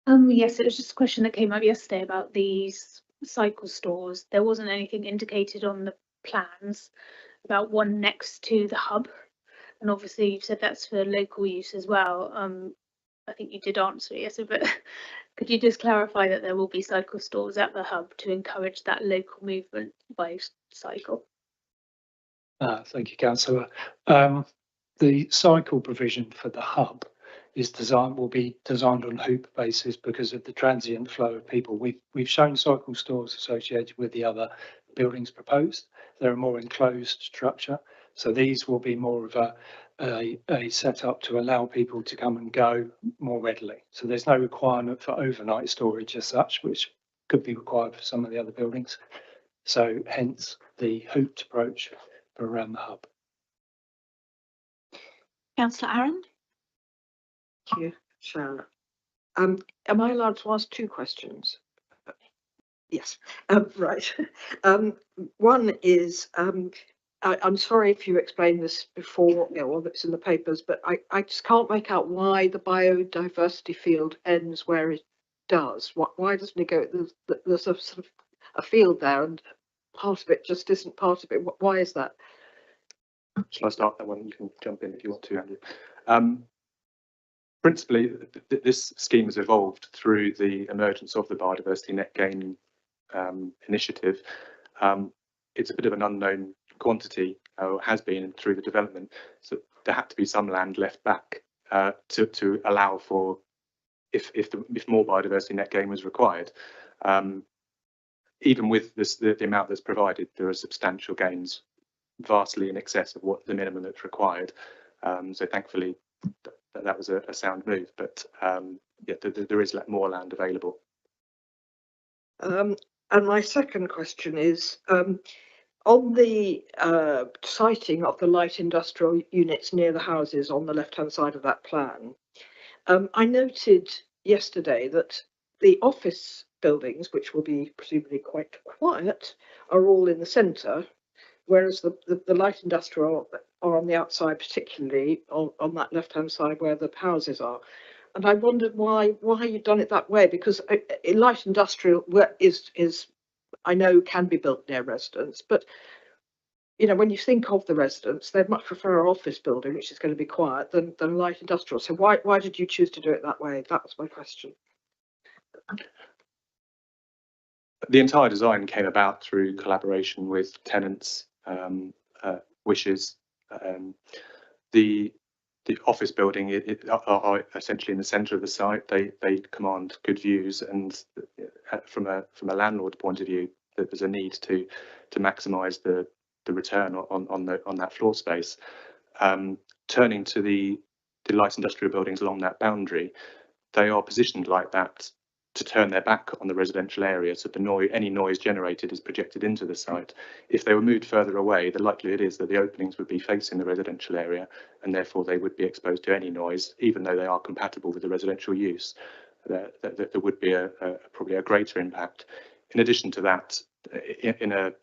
Yes, it was just a question that came up yesterday about these cycle stores. There wasn't anything indicated on the plans about one next to the hub. And obviously you've said that's for local use as well. I think you did answer it yesterday, but could you just clarify that there will be cycle stores at the hub to encourage that local movement by cycle? Thank you, Councillor. The cycle provision for the hub will be designed on hoop basis because of the transient flow of people. We've shown cycle stores associated with the other buildings proposed. They're a more enclosed structure, so these will be more of a setup to allow people to come and go more readily. So there's no requirement for overnight storage as such, which could be required for some of the other buildings. So hence the hooped approach for around the hub. Councillor Aaron. Thank you, Sharon. Am I allowed to ask 2 questions? Yes, right. One is, I'm sorry if you explained this before, well, it's in the papers, but I just can't make out why the biodiversity field ends where it does. Why doesn't it go? There's a sort of a field there, and part of it just isn't part of it. Why is that? Shall I start that one? You can jump in if you want to, Andrew. Principally, this scheme has evolved through the emergence of the biodiversity net gain initiative. It's a bit of an unknown quantity, or has been through the development, so there had to be some land left back to allow for if more biodiversity net gain was required. Even with the amount that's provided, there are substantial gains, vastly in excess of what the minimum that's required. So thankfully that was a sound move, but yeah, there is more land available. And my second question is, on the siting of the light industrial units near the houses on the left-hand side of that plan, I noted yesterday that the office buildings, which will be presumably quite quiet, are all in the centre, whereas the light industrial are on the outside, particularly on that left-hand side where the houses are. And I wondered why you've done it that way, because light industrial is I know can be built near residents, but you know, when you think of the residents, they'd much prefer an office building, which is going to be quiet, than light industrial. So why did you choose to do it that way? That was my question. The entire design came about through collaboration with tenants' wishes. The office building are essentially in the centre of the site. They command good views, and from a landlord point of view, there's a need to maximise the return on that floor space. Turning to the light industrial buildings along that boundary, they are positioned like that to turn their back on the residential area, so any noise generated is projected into the site. If they were moved further away, the likelihood is that the openings would be facing the residential area, and therefore they would be exposed to any noise, even though they are compatible with the residential use. There would be probably a greater impact. In addition to that, in a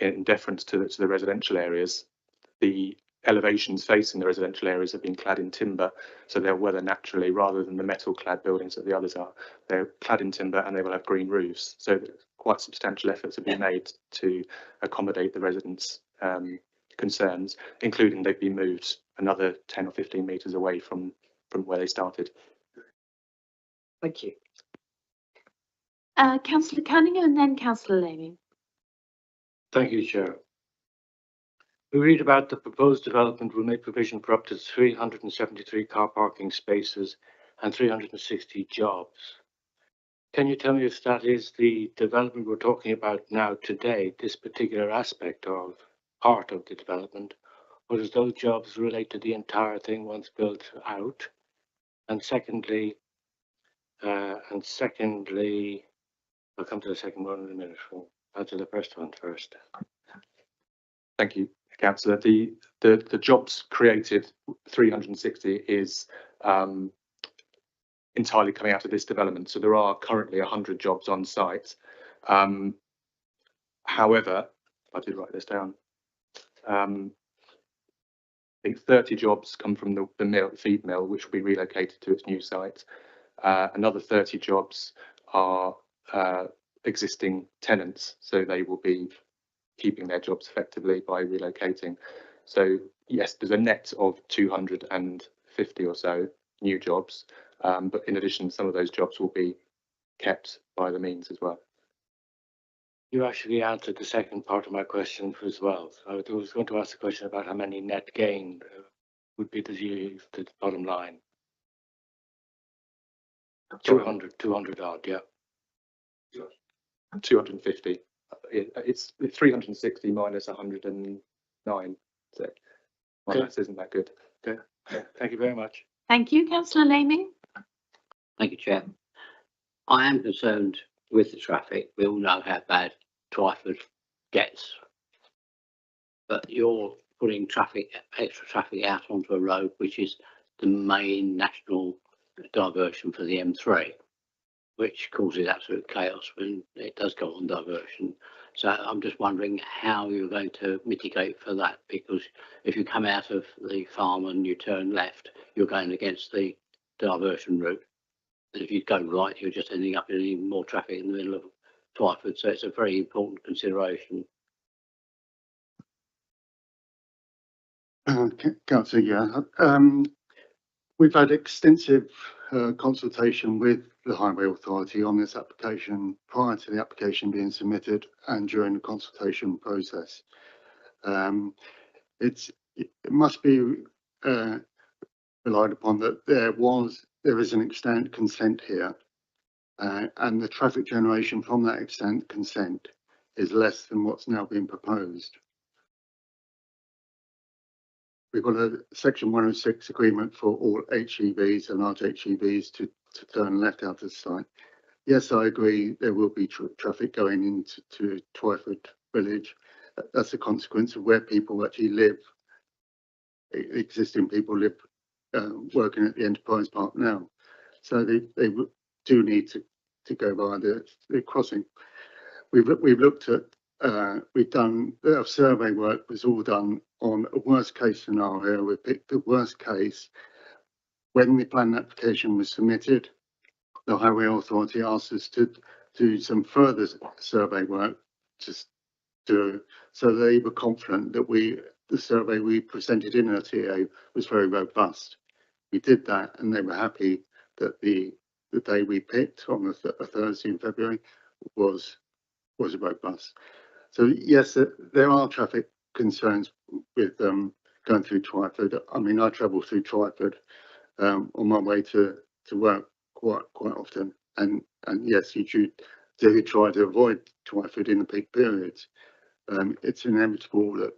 in deference to the residential areas, the elevations facing the residential areas have been clad in timber, so they'll weather naturally rather than the metal clad buildings that the others are. They're clad in timber and they will have green roofs. So quite substantial efforts have been made to accommodate the residents' concerns, including they've been moved another 10 or 15 metres away from where they started. Thank you. Councillor Cunningham and then Councillor Lamy. Thank you, Chair. We read about the proposed development will make provision for up to 373 car parking spaces and 360 jobs. Can you tell me if that is the development we're talking about now today, this particular aspect of part of the development, or does those jobs relate to the entire thing once built out? And secondly, I'll come to the second one in a minute. We'll answer the first one first. Thank you, Councillor. The jobs created, 360, is entirely coming out of this development. So there are currently 100 jobs on site. However, I did write this down. I think 30 jobs come from the feed mill, which will be relocated to its new site. Another 30 jobs are existing tenants, so they will be keeping their jobs effectively by relocating. So yes, there's a net of 250 or so new jobs, but in addition, some of those jobs will be kept by the means as well. You actually answered the second part of my question as well. So I was going to ask a question about how many net gain would be the bottom line. 200 odd, yeah. 250. It's 360 minus 109. So my maths isn't that good. Okay. Thank you very much. Thank you, Councillor Lamy. Thank you, Chair. I am concerned with the traffic. We all know how bad Twyford gets. But you're putting extra traffic out onto a road which is the main national diversion for the M3, which causes absolute chaos when it does go on diversion. So I'm just wondering how you're going to mitigate for that, because if you come out of the farm and you turn left, you're going against the diversion route. And if you go right, you're just ending up in even more traffic in the middle of Twyford. So it's a very important consideration. Councillor, yeah. We've had extensive consultation with the Highway Authority on this application prior to the application being submitted and during the consultation process. It must be relied upon that there is an extent consent here, and the traffic generation from that extent consent is less than what's now being proposed. We've got a Section 106 agreement for all HEVs and large HEVs to turn left out of the site. Yes, I agree there will be traffic going into Twyford Village. That's a consequence of where people actually live. Existing people live working at the Enterprise Park now. So they do need to go by the crossing. We've looked at we've done our survey work was all done on a worst case scenario. We picked the worst case. When the plan application was submitted, the Highway Authority asked us to do some further survey work so they were confident that the survey we presented in our TA was very robust. We did that and they were happy that the day we picked on a Thursday in February was robust. So yes, there are traffic concerns with going through Twyford. I mean, I travel through Twyford on my way to work quite often, and yes, you do try to avoid Twyford in the peak periods. It's inevitable that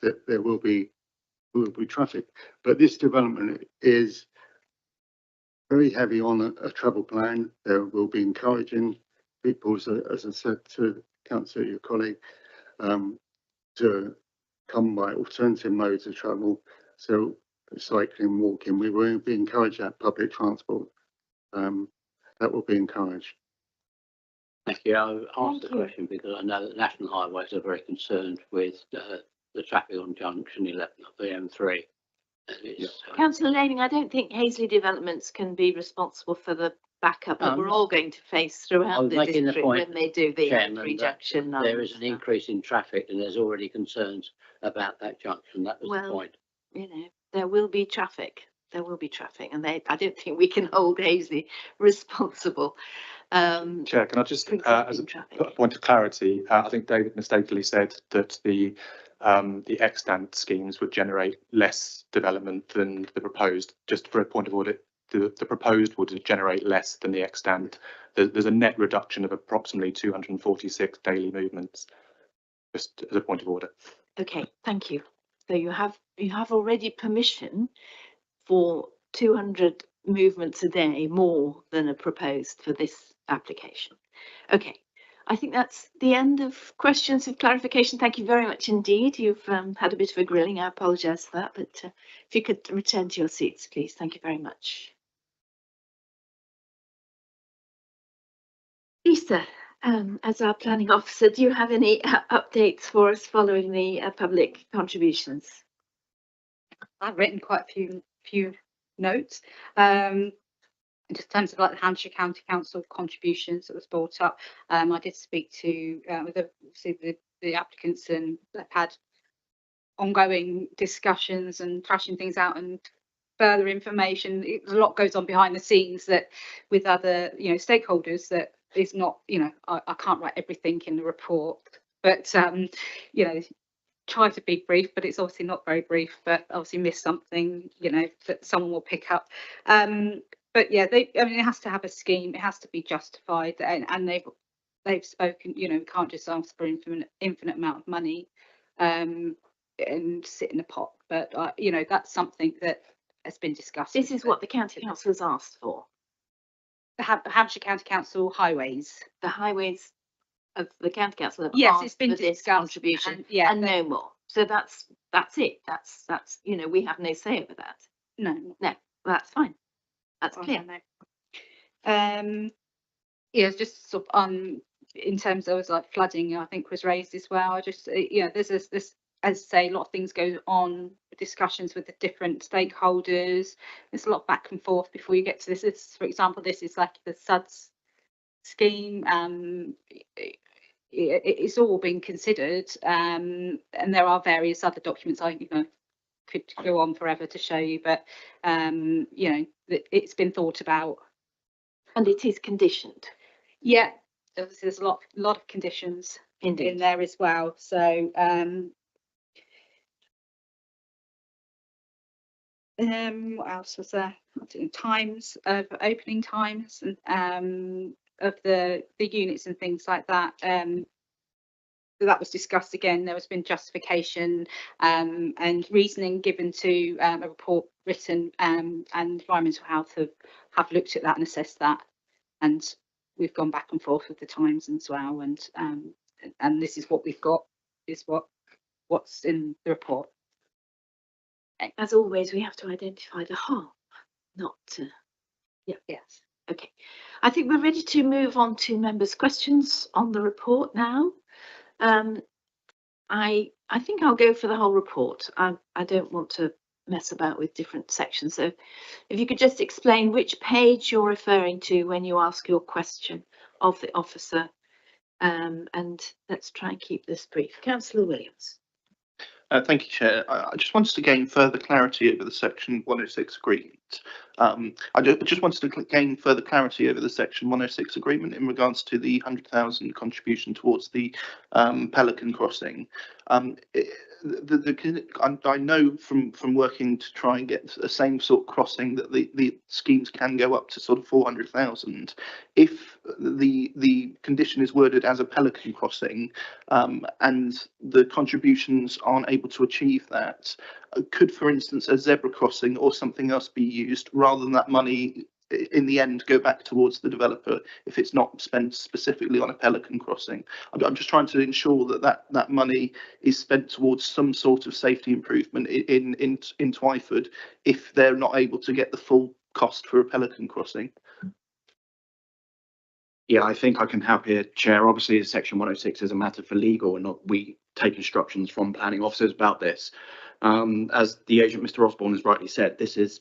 that there will be traffic, but this development is very heavy on a travel plan. There will be encouraging people, as I said to Councillor, your colleague, to come by alternative modes of travel. So cycling, walking, we will be encouraged at public transport. That will be encouraged. Thank you. I asked the Thank you. question because I know that National Highways are very concerned with the traffic on junction 11 of the M3. And it's, Councillor Laning, I don't think Hazley Developments can be responsible for the backup that we're all going to face I throughout was the making the district point, when they do the Chairman, M3 that junction. there is an increase in traffic and there's already concerns about that junction. That was the Well, point. you know, there will be traffic. There will be traffic, and I don't think we can hold Hazley responsible. Chair, can I just, for as a existing traffic. point of clarity, I think David mistakenly said that the extant schemes would generate less development than the proposed. Just for a point of order, the proposed would generate less than the extant. There's a net reduction of approximately 246 daily movements. Just as a point of order. Okay, thank you. So you have already permission for 200 movements a day more than are proposed for this application. Okay, I think that's the end of questions of clarification. Thank you very much indeed. You've had a bit of a grilling. I apologise for that, but if you could return to your seats, please. Thank you very much. Lisa, as our planning officer, do you have any updates for us following the public contributions? I've written quite a few notes. In just terms of like the Hampshire County Council contributions that was brought up, I did speak to with the applicants, and they've had ongoing discussions and thrashing things out and further information. A lot goes on behind the scenes that with other stakeholders that is not, I can't write everything in the report, but try to be brief, but it's obviously not very brief, but obviously miss something, that someone will pick up. But yeah, it has to have a scheme, it has to be justified, and they've spoken, we can't just ask for infinite amount of money and sit in a pot, but that's something that has been discussed. This is what the county council has asked for. The Hampshire County Council highways. The highways of the county council have Yes, asked it's been for this discussed, contribution, and no more. So that's it. That's we have no say over that. No, that's fine. That's clear. Yeah, just sort of in terms of like flooding, I think was raised as well. I just there's this, as I say, a lot of things go on, discussions with the different stakeholders. There's a lot of back and forth before you get to this. For example, this is like the SUDS scheme. It's all been considered, and there are various other documents I could go on forever to show you, but it's been thought about, and it is conditioned. Yeah, there's a lot of conditions in there as well. So what else was there? Times of opening times and of the units and things like that. That was discussed again. There has been justification and reasoning given to a report written, and Environmental Health have looked at that and assessed that, and we've gone back and forth with the times as well, and this is what we've got, is what's in the report. As always, we have to identify the harm, not yes. Okay, I think we're ready to move on to members' questions on the report now. I think I'll go for the whole report. I don't want to mess about with different sections. So if you could just explain which page you're referring to when you ask your question of the officer, and let's try and keep this brief. Councillor Williams. Thank you, Chair. I just wanted to gain further clarity over the Section 106 agreement. I just wanted to gain further clarity over the Section 106 agreement in regards to the 100,000 contribution towards the Pelican crossing. I know from working to try and get the same sort of crossing that the schemes can go up to sort of 400,000. If the condition is worded as a Pelican crossing, and the contributions aren't able to achieve that, could, for instance, a zebra crossing or something else be used rather than that money in the end go back towards the developer if it's not spent specifically on a Pelican crossing? I'm just trying to ensure that money is spent towards some sort of safety improvement in Twyford if they're not able to get the full cost for a Pelican crossing. Yeah, I think I can help here, Chair. Obviously, Section 106 is a matter for legal and not we take instructions from planning officers about this. As the agent, Mr. Osborne, has rightly said, this is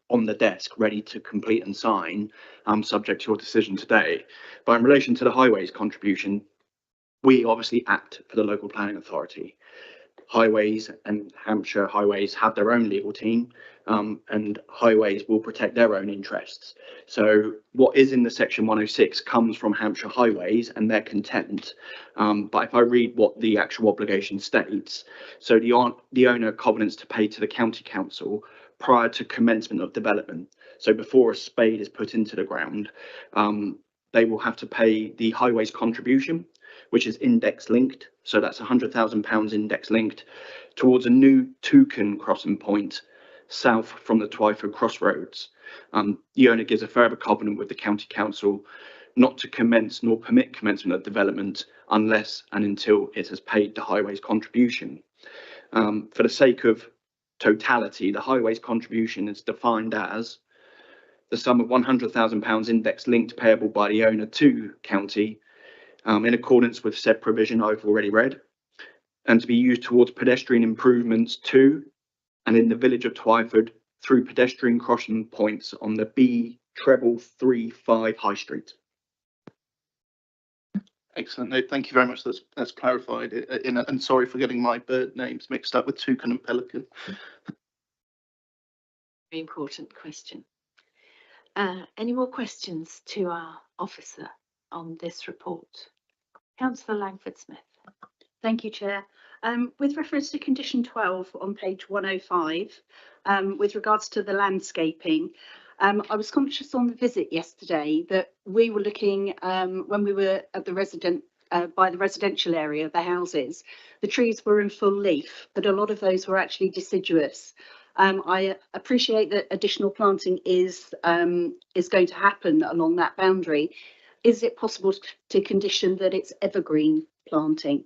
on the desk, ready to complete and sign, subject to your decision today. But in relation to the highways contribution, we obviously act for the local planning authority. Highways and Hampshire Highways have their own legal team, and Highways will protect their own interests. So what is in the Section 106 comes from Hampshire Highways and their content. But if I read what the actual obligation states, so the owner covenants to pay to the county council prior to commencement of development. So before a spade is put into the ground, they will have to pay the highways contribution, which is index linked. So that's £100,000 index linked towards a new Toucan crossing point south from the Twyford crossroads. The owner gives a further covenant with the county council not to commence nor permit commencement of development unless and until it has paid the highways contribution. For the sake of totality, the highways contribution is defined as the sum of £100,000 index linked payable by the owner to county in accordance with said provision I've already read, and to be used towards pedestrian improvements to and in the village of Twyford through pedestrian crossing points on the B35 High Street. Excellent. No, thank you very much. That's clarified. And sorry for getting my bird names mixed up with toucan and pelican. Very important question. Any more questions to our officer on this report? Councillor Langford-Smith. Thank you, Chair. With reference to condition 12 on page 105, with regards to the landscaping, I was conscious on the visit yesterday that we were looking, when we were at the by the residential area, the houses, the trees were in full leaf, but a lot of those were actually deciduous. I appreciate that additional planting is going to happen along that boundary. Is it possible to condition that it's evergreen planting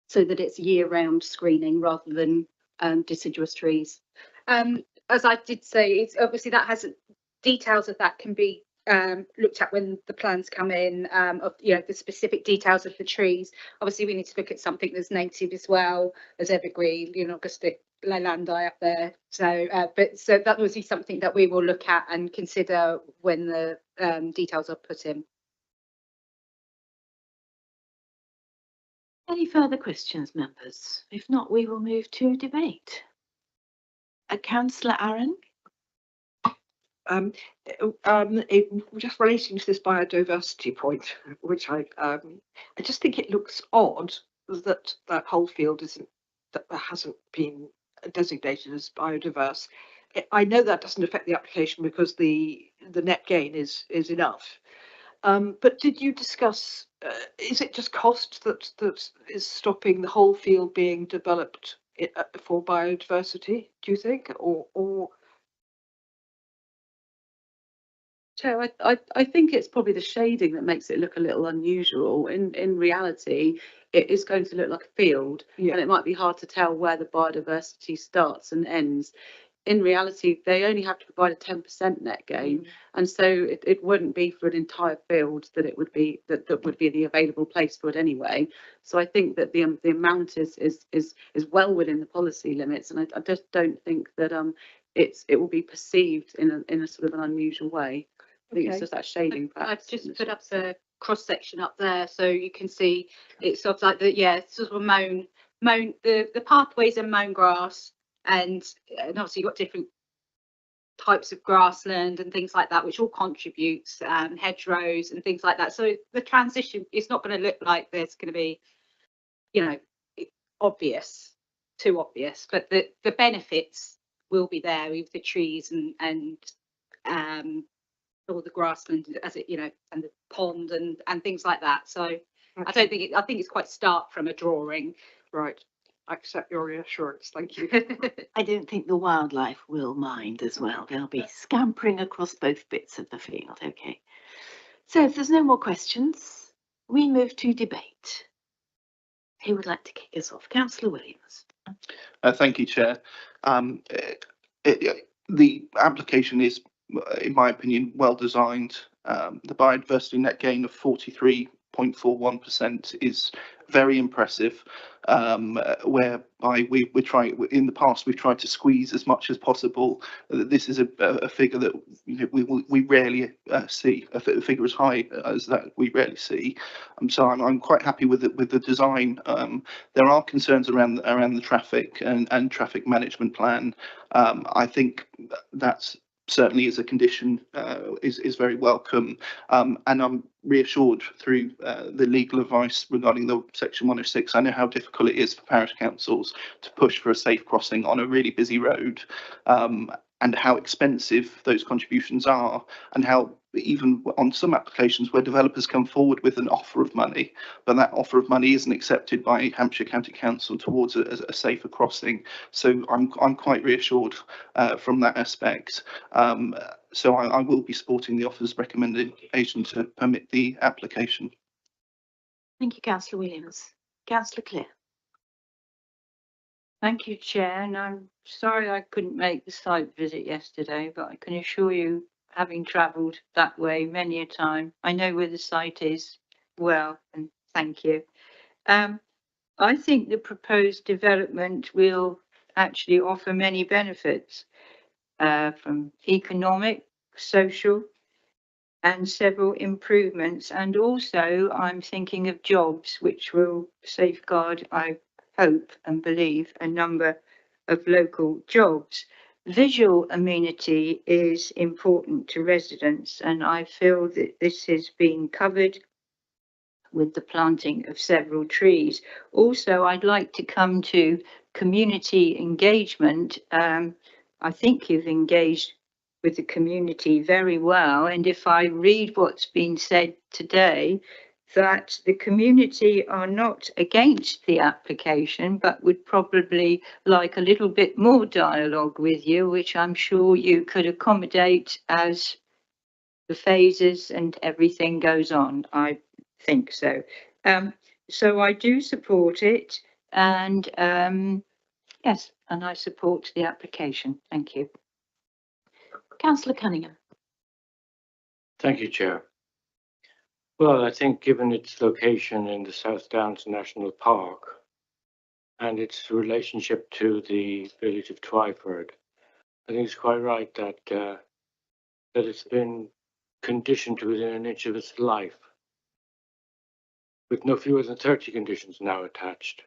so that it's year-round screening rather than deciduous trees? As I did say, it's obviously that has details of that can be looked at when the plans come in, of the specific details of the trees. Obviously we need to look at something that's native as well as evergreen. You're not going to stick Leylandii up there, so so that will be something that we will look at and consider when the details are put in. Any further questions, members? If not, we will move to debate. Councillor Aaron. Just relating to this biodiversity point, which I just think it looks odd that that whole field hasn't been designated as biodiverse. I know that doesn't affect the application because the net gain is enough. But did you discuss? Is it just cost that is stopping the whole field being developed for biodiversity? Do you think, or? Chair, I think it's probably the shading that makes it look a little unusual. In reality, it is going to look like a field, and it might be hard to tell where the biodiversity starts and ends. In reality, they only have to provide a 10% net gain, and so it wouldn't be for an entire field that it would be that would be the available place for it anyway. So I think that the amount is well within the policy limits, and I just don't think that it will be perceived in a sort of an unusual way. I think it's just that shading. I've just put up the cross section up there, so you can see it's sort of like sort of mown. The pathways are mown grass, and obviously you've got different types of grassland and things like that, which all contributes, hedgerows and things like that. So the transition is not going to look like there's going to be, too obvious, but the benefits will be there with the trees and all the grassland as it, and the pond and things like that. So okay. I think it's quite stark from a drawing. Right. I accept your reassurance. Thank you. I don't think the wildlife will mind as well. They'll be scampering across both bits of the field. Okay. So if there's no more questions, we move to debate. Who would like to kick us off? Councillor Williams. Thank you, Chair. The application is, in my opinion, well designed. The biodiversity net gain of 43.41% is very impressive, whereby we're trying, in the past we've tried to squeeze as much as possible. This is a figure that we rarely see, a figure as high as that we rarely see. So I'm quite happy with the design. There are concerns around the traffic and traffic management plan. I think that's certainly as a condition is very welcome, and I'm reassured through the legal advice regarding the section 106. I know how difficult it is for parish councils to push for a safe crossing on a really busy road, and how expensive those contributions are, and how even on some applications where developers come forward with an offer of money, but that offer of money isn't accepted by Hampshire County Council towards a safer crossing. So I'm quite reassured from that aspect. So I will be supporting the officer's recommendation to permit the application. Thank you, Councillor Williams. Councillor Clare. Thank you, Chair, and I'm sorry I couldn't make the site visit yesterday, but I can assure you, having travelled that way many a time, I know where the site is well, and thank you. I think the proposed development will actually offer many benefits from economic, social, and several improvements. And also I'm thinking of jobs which will safeguard, I hope and believe, a number of local jobs. Visual amenity is important to residents, and I feel that this has been covered with the planting of several trees. Also, I'd like to come to community engagement. I think you've engaged with the community very well, and if I read what's been said today, that the community are not against the application, but would probably like a little bit more dialogue with you, which I'm sure you could accommodate as the phases and everything goes on. I think so. So I do support it, and yes, and I support the application. Thank you. Councillor Cunningham. Thank you, Chair. Well, I think given its location in the South Downs National Park and its relationship to the village of Twyford, I think it's quite right that that it's been conditioned to within an inch of its life, with no fewer than 30 conditions now attached.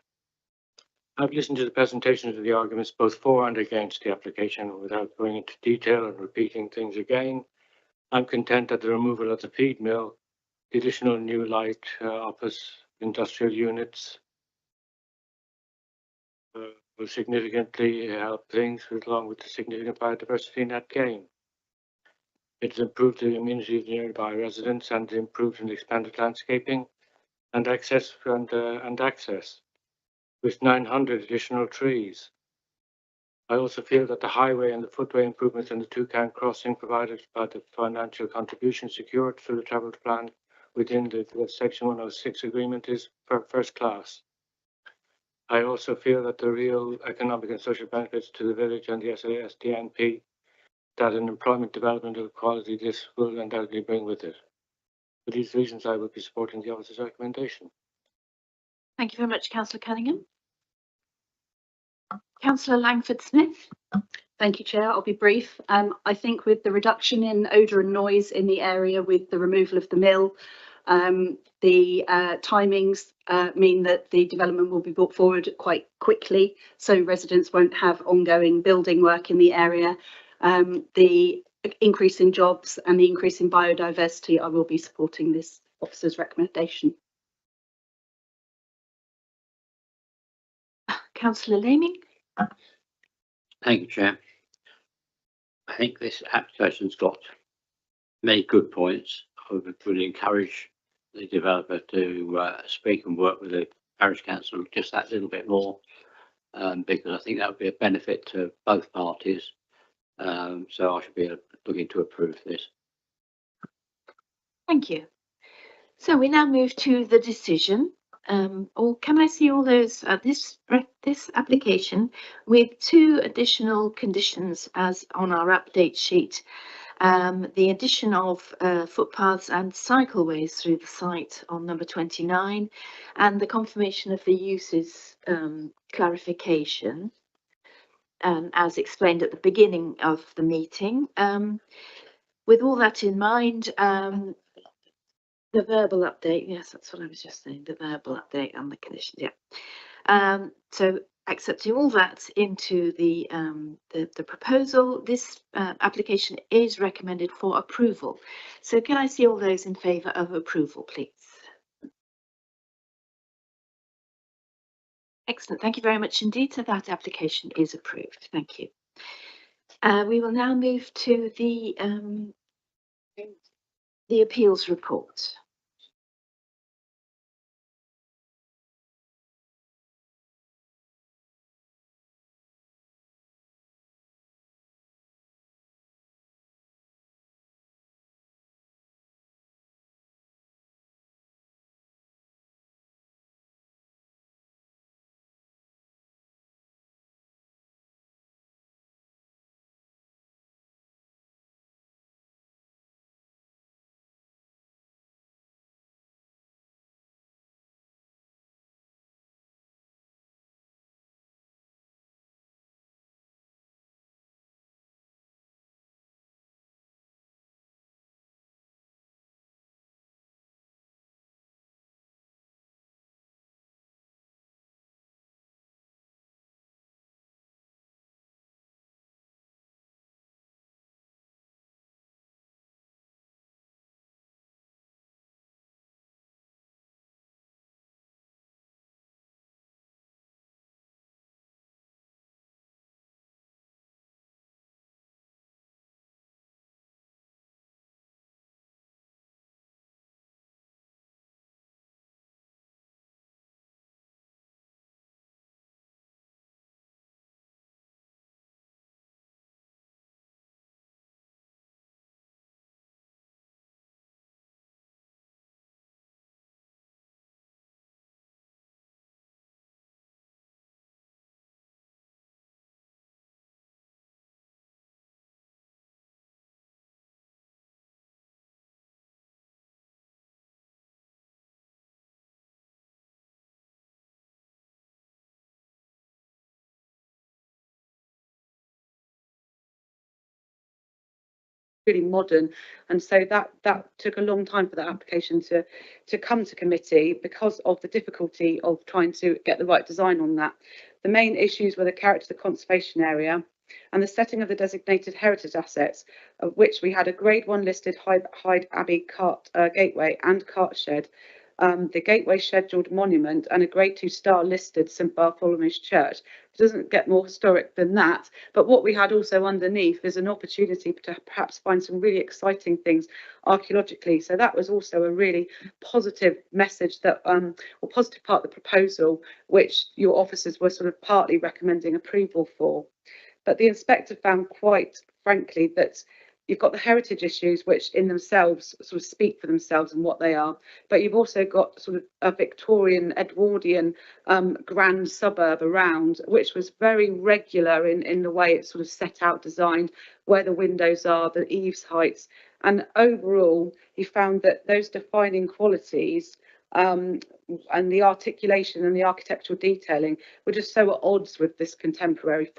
I've listened to the presentations of the arguments both for and against the application without going into detail and repeating things again. I'm content that the removal of the feed mill, the additional new light office industrial units will significantly help things, along with the significant biodiversity net gain. It's improved the amenity of nearby residents and improved and expanded landscaping and access with 900 additional trees. I also feel that the highway and the footway improvements and the Toucan crossing provided by the financial contribution secured through the travelled plan within the Section 106 agreement is first class. I also feel that the real economic and social benefits to the village and the SASDNP that an employment development of quality this will undoubtedly bring with it. For these reasons, I will be supporting the officer's recommendation. Thank you very much, Councillor Cunningham. Councillor Langford-Smith. Thank you, Chair. I'll be brief. I think with the reduction in odour and noise in the area with the removal of the mill, the timings mean that the development will be brought forward quite quickly, so residents won't have ongoing building work in the area. The increase in jobs and the increase in biodiversity, I will be supporting this officer's recommendation. Councillor Laming. Thank you, Chair. I think this application's got many good points. I would encourage the developer to speak and work with the parish council just that little bit more, because I think that would be a benefit to both parties. So I should be looking to approve this. Thank you. So we now move to the decision. Or can I see all those this application with 2 additional conditions as on our update sheet? The addition of footpaths and cycleways through the site on number 29, and the confirmation of the uses clarification, as explained at the beginning of the meeting. With all that in mind, the verbal update, yes, that's what I was just saying, the verbal update on the conditions, yeah. So accepting all that into the proposal, this application is recommended for approval. So can I see all those in favour of approval, please? Excellent, thank you very much indeed. So that application is approved. Thank you. We will now move to the appeals report. Really modern, and so that took a long time for that application to come to committee because of the difficulty of trying to get the right design on that. The main issues were the character of the conservation area and the setting of the designated heritage assets, of which we had a grade 1 listed Hyde Abbey cart gateway and cart shed, the gateway scheduled monument, and a grade 2 star listed St Bartholomew's Church. It doesn't get more historic than that, but what we had also underneath is an opportunity to perhaps find some really exciting things archaeologically. So that was also a really positive message that, or positive part of the proposal, which your officers were sort of partly recommending approval for. But the inspector found, quite frankly, that you've got the heritage issues, which in themselves sort of speak for themselves and what they are, but you've also got sort of a Victorian, Edwardian grand suburb around, which was very regular in the way it's sort of set out, designed, where the windows are, the eaves heights. And overall, he found that those defining qualities and the articulation and the architectural detailing were just so at odds with this contemporary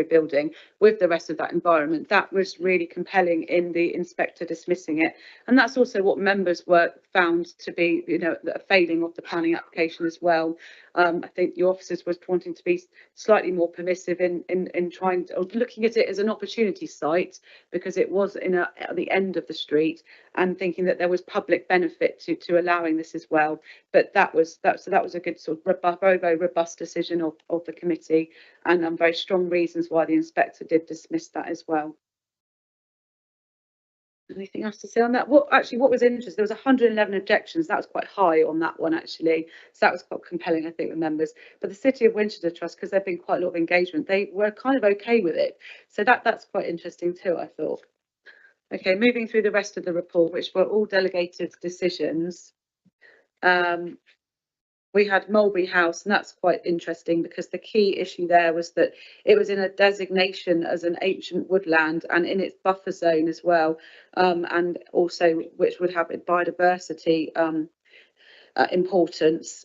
building with the rest of that environment. That was really compelling in the inspector dismissing it, and that's also what members were found to be, you know, a failing of the planning application as well. I think the officers was wanting to be slightly more permissive in trying to, or looking at it as an opportunity site, because it was at the end of the street, and thinking that there was public benefit to allowing this as well. But that was a good sort of very robust decision of the committee, and very strong reasons why the inspector did dismiss that as well. Anything else to say on that? What was interesting, there was 111 objections. That was quite high on that one, actually. So that was quite compelling, I think, with members. But the City of Winchester Trust, because there'd been quite a lot of engagement, they were kind of okay with it. So that's quite interesting too, I thought. Okay, moving through the rest of the report, which were all delegated decisions. we had Mulberry House, and that's quite interesting because the key issue there was that it was in a designation as an ancient woodland and in its buffer zone as well, and also which would have a biodiversity importance,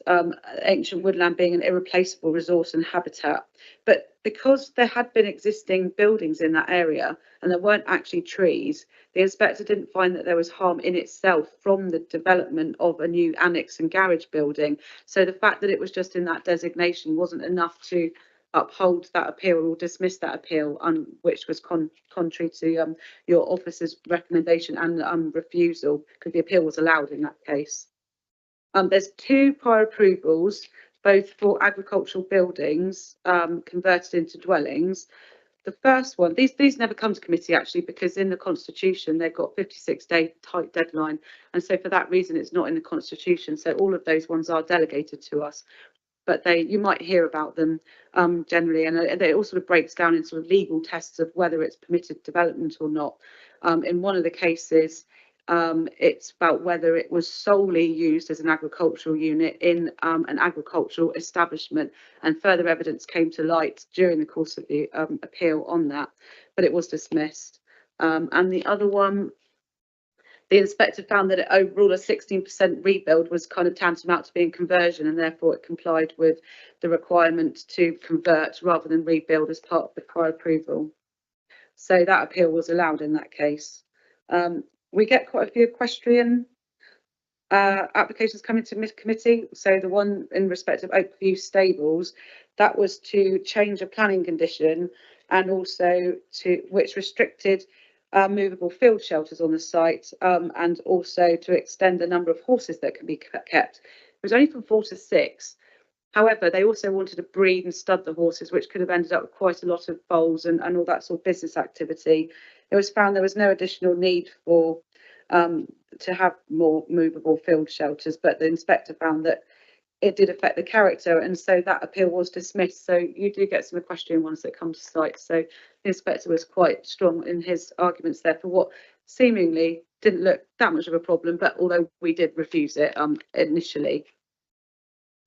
ancient woodland being an irreplaceable resource and habitat. But because there had been existing buildings in that area and there weren't actually trees, the inspector didn't find that there was harm in itself from the development of a new annex and garage building. So the fact that it was just in that designation wasn't enough to uphold that appeal or dismiss that appeal, which was contrary to your officer's recommendation and refusal, because the appeal was allowed in that case. There's 2 prior approvals, both for agricultural buildings converted into dwellings. The first one, these never come to committee actually, because in the constitution they've got 56-day tight deadline, and so for that reason it's not in the constitution. So all of those ones are delegated to us, but you might hear about them generally, and it all sort of breaks down into sort of legal tests of whether it's permitted development or not. In one of the cases, it's about whether it was solely used as an agricultural unit in an agricultural establishment, and further evidence came to light during the course of the appeal on that, but it was dismissed. And the other one, the inspector found that overall a 16% rebuild was kind of tantamount to being conversion, and therefore it complied with the requirement to convert rather than rebuild as part of the prior approval. So that appeal was allowed in that case. We get quite a few equestrian applications coming to committee. So the one in respect of Oakview Stables, that was to change a planning condition, and also which restricted movable field shelters on the site, and also to extend the number of horses that can be kept. It was only from 4 to 6. However, they also wanted to breed and stud the horses, which could have ended up with quite a lot of foals and all that sort of business activity. It was found there was no additional need for to have more movable field shelters, but the inspector found that it did affect the character, and so that appeal was dismissed. So you do get some equestrian ones that come to site. So the inspector was quite strong in his arguments there for what seemingly didn't look that much of a problem, but although we did refuse it initially.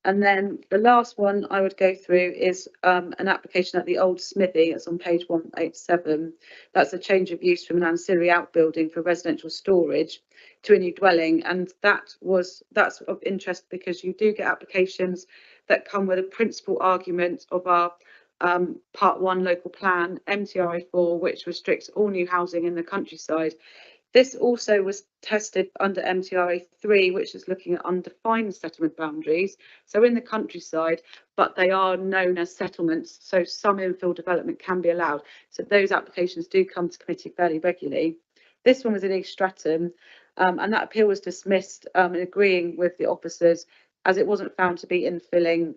And then the last one I would go through is an application at the old smithy. It's on page 187. That's a change of use from an ancillary outbuilding for residential storage to a new dwelling, and that's of interest because you do get applications that come with a principal argument of our Part 1 local plan, MTRA4, which restricts all new housing in the countryside. This also was tested under MTRA 3, which is looking at undefined settlement boundaries, so in the countryside, but they are known as settlements, so some infill development can be allowed. So those applications do come to committee fairly regularly. This one was in East Stratton, and that appeal was dismissed in agreeing with the officers, as it wasn't found to be infilling.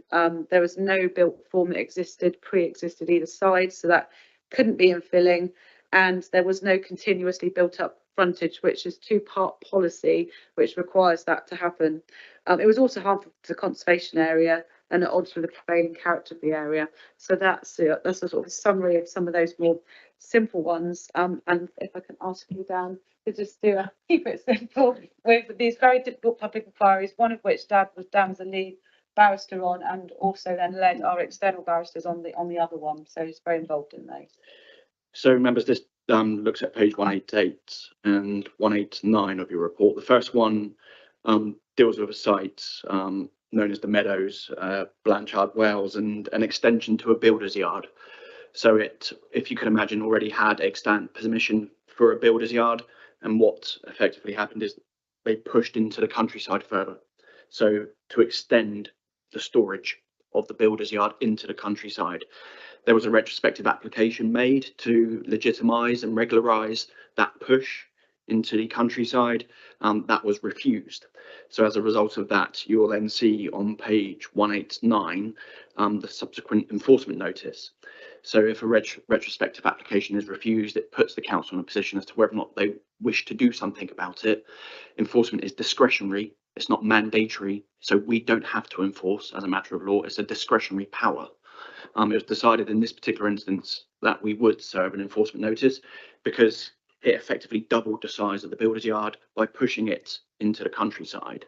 There was no built form that pre-existed either side, so that couldn't be infilling, and there was no continuously built up frontage, which is 2-part policy, which requires that to happen. It was also harmful to the conservation area and at odds with the prevailing character of the area. So that's a sort of summary of some of those more simple ones. And if I can ask you, Dan, to just keep it simple with these very difficult public inquiries, one of which Dan was the lead barrister on, and also then led our external barristers on the other one. So he's very involved in those. So members, this looks at page 188 and 189 of your report. The first one deals with a site known as the Meadows, Blanchard Wells, and an extension to a builder's yard. So it, if you can imagine, already had extant permission for a builder's yard, and what effectively happened is they pushed into the countryside further. So to extend the storage of the builder's yard into the countryside. There was a retrospective application made to legitimise and regularise that push into the countryside. That was refused. So as a result of that, you will then see on page 189 the subsequent enforcement notice. So if a retrospective application is refused, it puts the council in a position as to whether or not they wish to do something about it. Enforcement is discretionary. It's not mandatory. So we don't have to enforce as a matter of law. It's a discretionary power. It was decided in this particular instance that we would serve an enforcement notice because it effectively doubled the size of the builder's yard by pushing it into the countryside.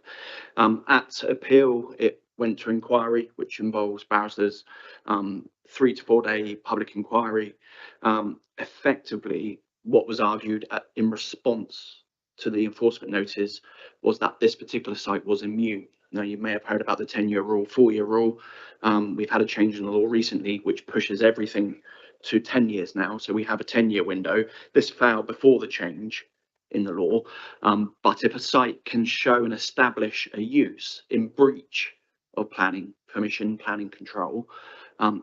At appeal, it went to inquiry, which involves barristers, 3 to 4 day public inquiry. Effectively, what was argued in response to the enforcement notice was that this particular site was immune. Now, you may have heard about the 10-year rule, 4-year rule. We've had a change in the law recently, which pushes everything to 10 years now. So we have a 10-year window. This fell before the change in the law. But if a site can show and establish a use in breach of planning permission, planning control,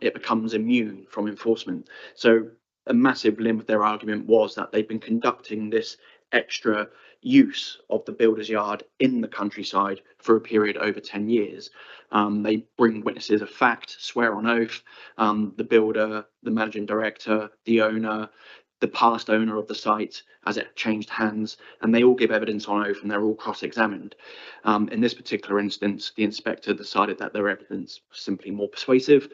it becomes immune from enforcement. So a massive limb of their argument was that they've been conducting this extra use of the builder's yard in the countryside for a period over 10 years. They bring witnesses of fact, swear on oath, the builder, the managing director, the owner, the past owner of the site as it changed hands, and they all give evidence on oath and they're all cross-examined. In this particular instance, the inspector decided that their evidence was simply more persuasive,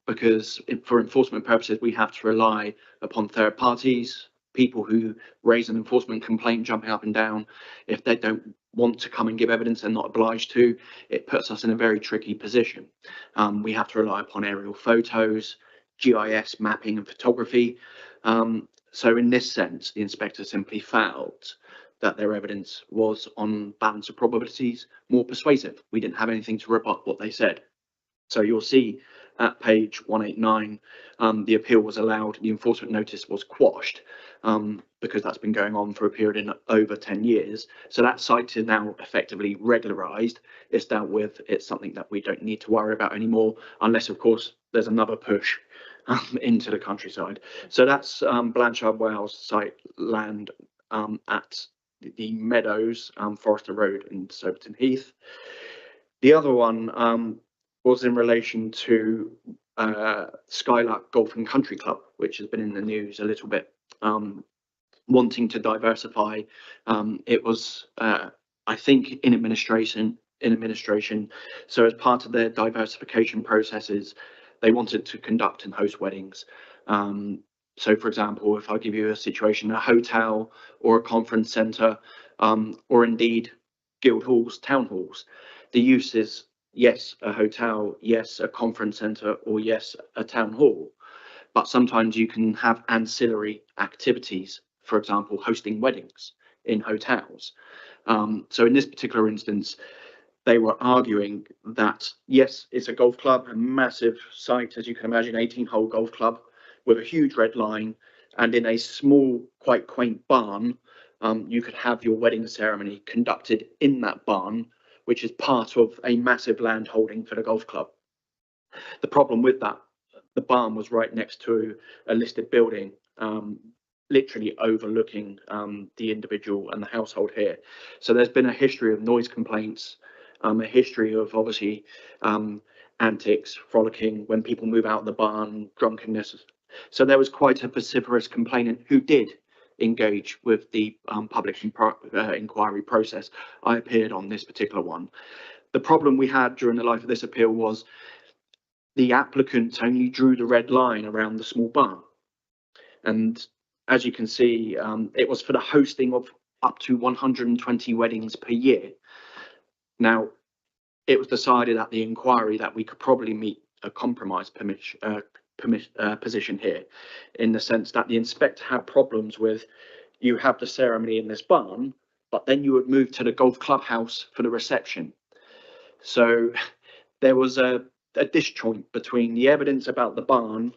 because for enforcement purposes, we have to rely upon third parties, people who raise an enforcement complaint jumping up and down. If they don't want to come and give evidence and not obliged to, it puts us in a very tricky position. We have to rely upon aerial photos, GIS mapping and photography. So in this sense, the inspector simply felt that their evidence was, on balance of probabilities, more persuasive. We didn't have anything to rebut what they said. So you'll see at page 189, the appeal was allowed, the enforcement notice was quashed, because that's been going on for a period in over 10 years. So that site is now effectively regularised. It's dealt with. It's something that we don't need to worry about anymore, unless, of course, there's another push into the countryside. So that's Blanchard Wales site land at the Meadows, Forester Road in Soberton Heath. The other one was in relation to Skylark Golf and Country Club, which has been in the news a little bit, wanting to diversify. It was, I think, in administration. So as part of their diversification processes, they wanted to conduct and host weddings. So, for example, if I give you a situation, a hotel or a conference centre, or indeed guild halls, town halls, the use is yes, a hotel, yes, a conference centre, or yes, a town hall. But sometimes you can have ancillary activities, for example, hosting weddings in hotels. So in this particular instance, they were arguing that, yes, it's a golf club, a massive site, as you can imagine, 18-hole golf club with a huge red line, and in a small, quite quaint barn, you could have your wedding ceremony conducted in that barn, which is part of a massive land holding for the golf club. The problem with that, the barn was right next to a listed building, literally overlooking the individual and the household here. So there's been a history of noise complaints, a history of obviously antics, frolicking when people move out of the barn, drunkenness. So there was quite a vociferous complainant who did engage with the public inquiry process. I appeared on this particular one. The problem we had during the life of this appeal was the applicant only drew the red line around the small barn. And as you can see, it was for the hosting of up to 120 weddings per year. Now, it was decided at the inquiry that we could probably meet a compromise position here, in the sense that the inspector had problems with, you have the ceremony in this barn, but then you would move to the golf clubhouse for the reception. So there was a disjoint between the evidence about the barn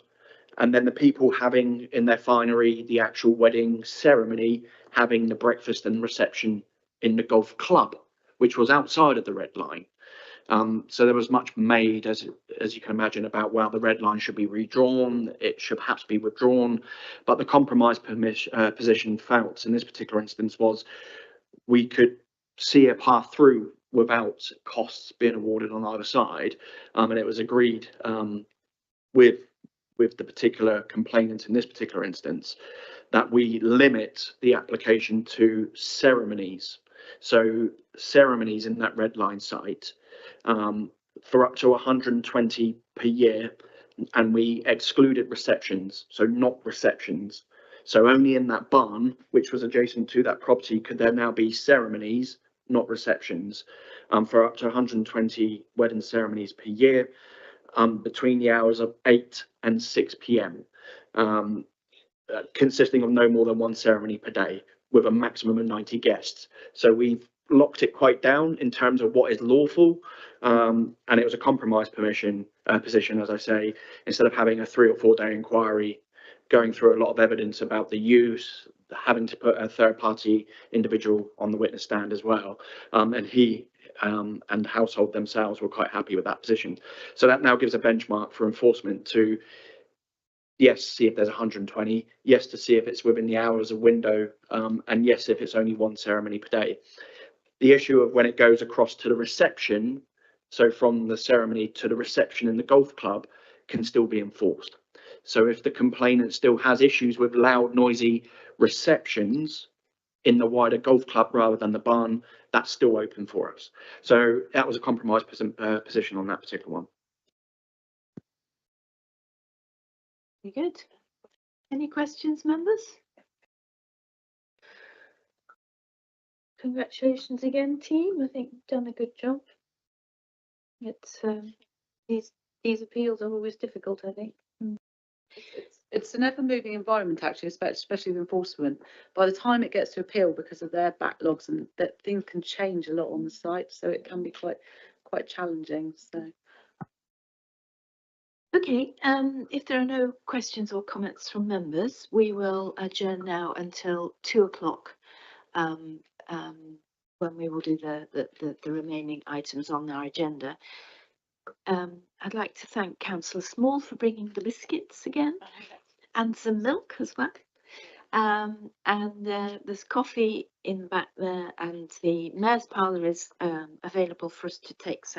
and then the people having in their finery the actual wedding ceremony, having the breakfast and reception in the golf club, which was outside of the red line. So there was much made, as you can imagine, about, well, the red line should be redrawn, it should perhaps be withdrawn. But the compromise position felt in this particular instance was we could see a path through without costs being awarded on either side. And it was agreed with the particular complainant in this particular instance that we limit the application to ceremonies. So ceremonies in that red line site for up to 120 per year, and we excluded receptions, so not receptions. So only in that barn, which was adjacent to that property, could there now be ceremonies, not receptions. for up to 120 wedding ceremonies per year, between the hours of 8 and 6 p.m. Consisting of no more than one ceremony per day, with a maximum of 90 guests. So we've locked it quite down in terms of what is lawful, and it was a compromise position, as I say, instead of having a 3 or 4 day inquiry, going through a lot of evidence about the use, having to put a third party individual on the witness stand as well, and he and the household themselves were quite happy with that position. So that now gives a benchmark for enforcement to, yes, see if there's 120, yes, to see if it's within the hours of window, and yes, if it's only one ceremony per day. The issue of when it goes across to the reception, so from the ceremony to the reception in the golf club, can still be enforced. So if the complainant still has issues with loud, noisy receptions in the wider golf club rather than the barn, that's still open for us. So that was a compromise position on that particular one. Very good. Any questions, members? Congratulations again, team. I think you've done a good job. It's these appeals are always difficult, I think. It's an ever-moving environment, actually, especially with enforcement. By the time it gets to appeal, because of their backlogs and that things can change a lot on the site, so it can be quite challenging. So. Okay, if there are no questions or comments from members, we will adjourn now until 2 o'clock, when we will do the remaining items on our agenda. I'd like to thank Councillor Small for bringing the biscuits again, and some milk as well. And there's coffee in the back there, and the mayor's parlour is available for us to take some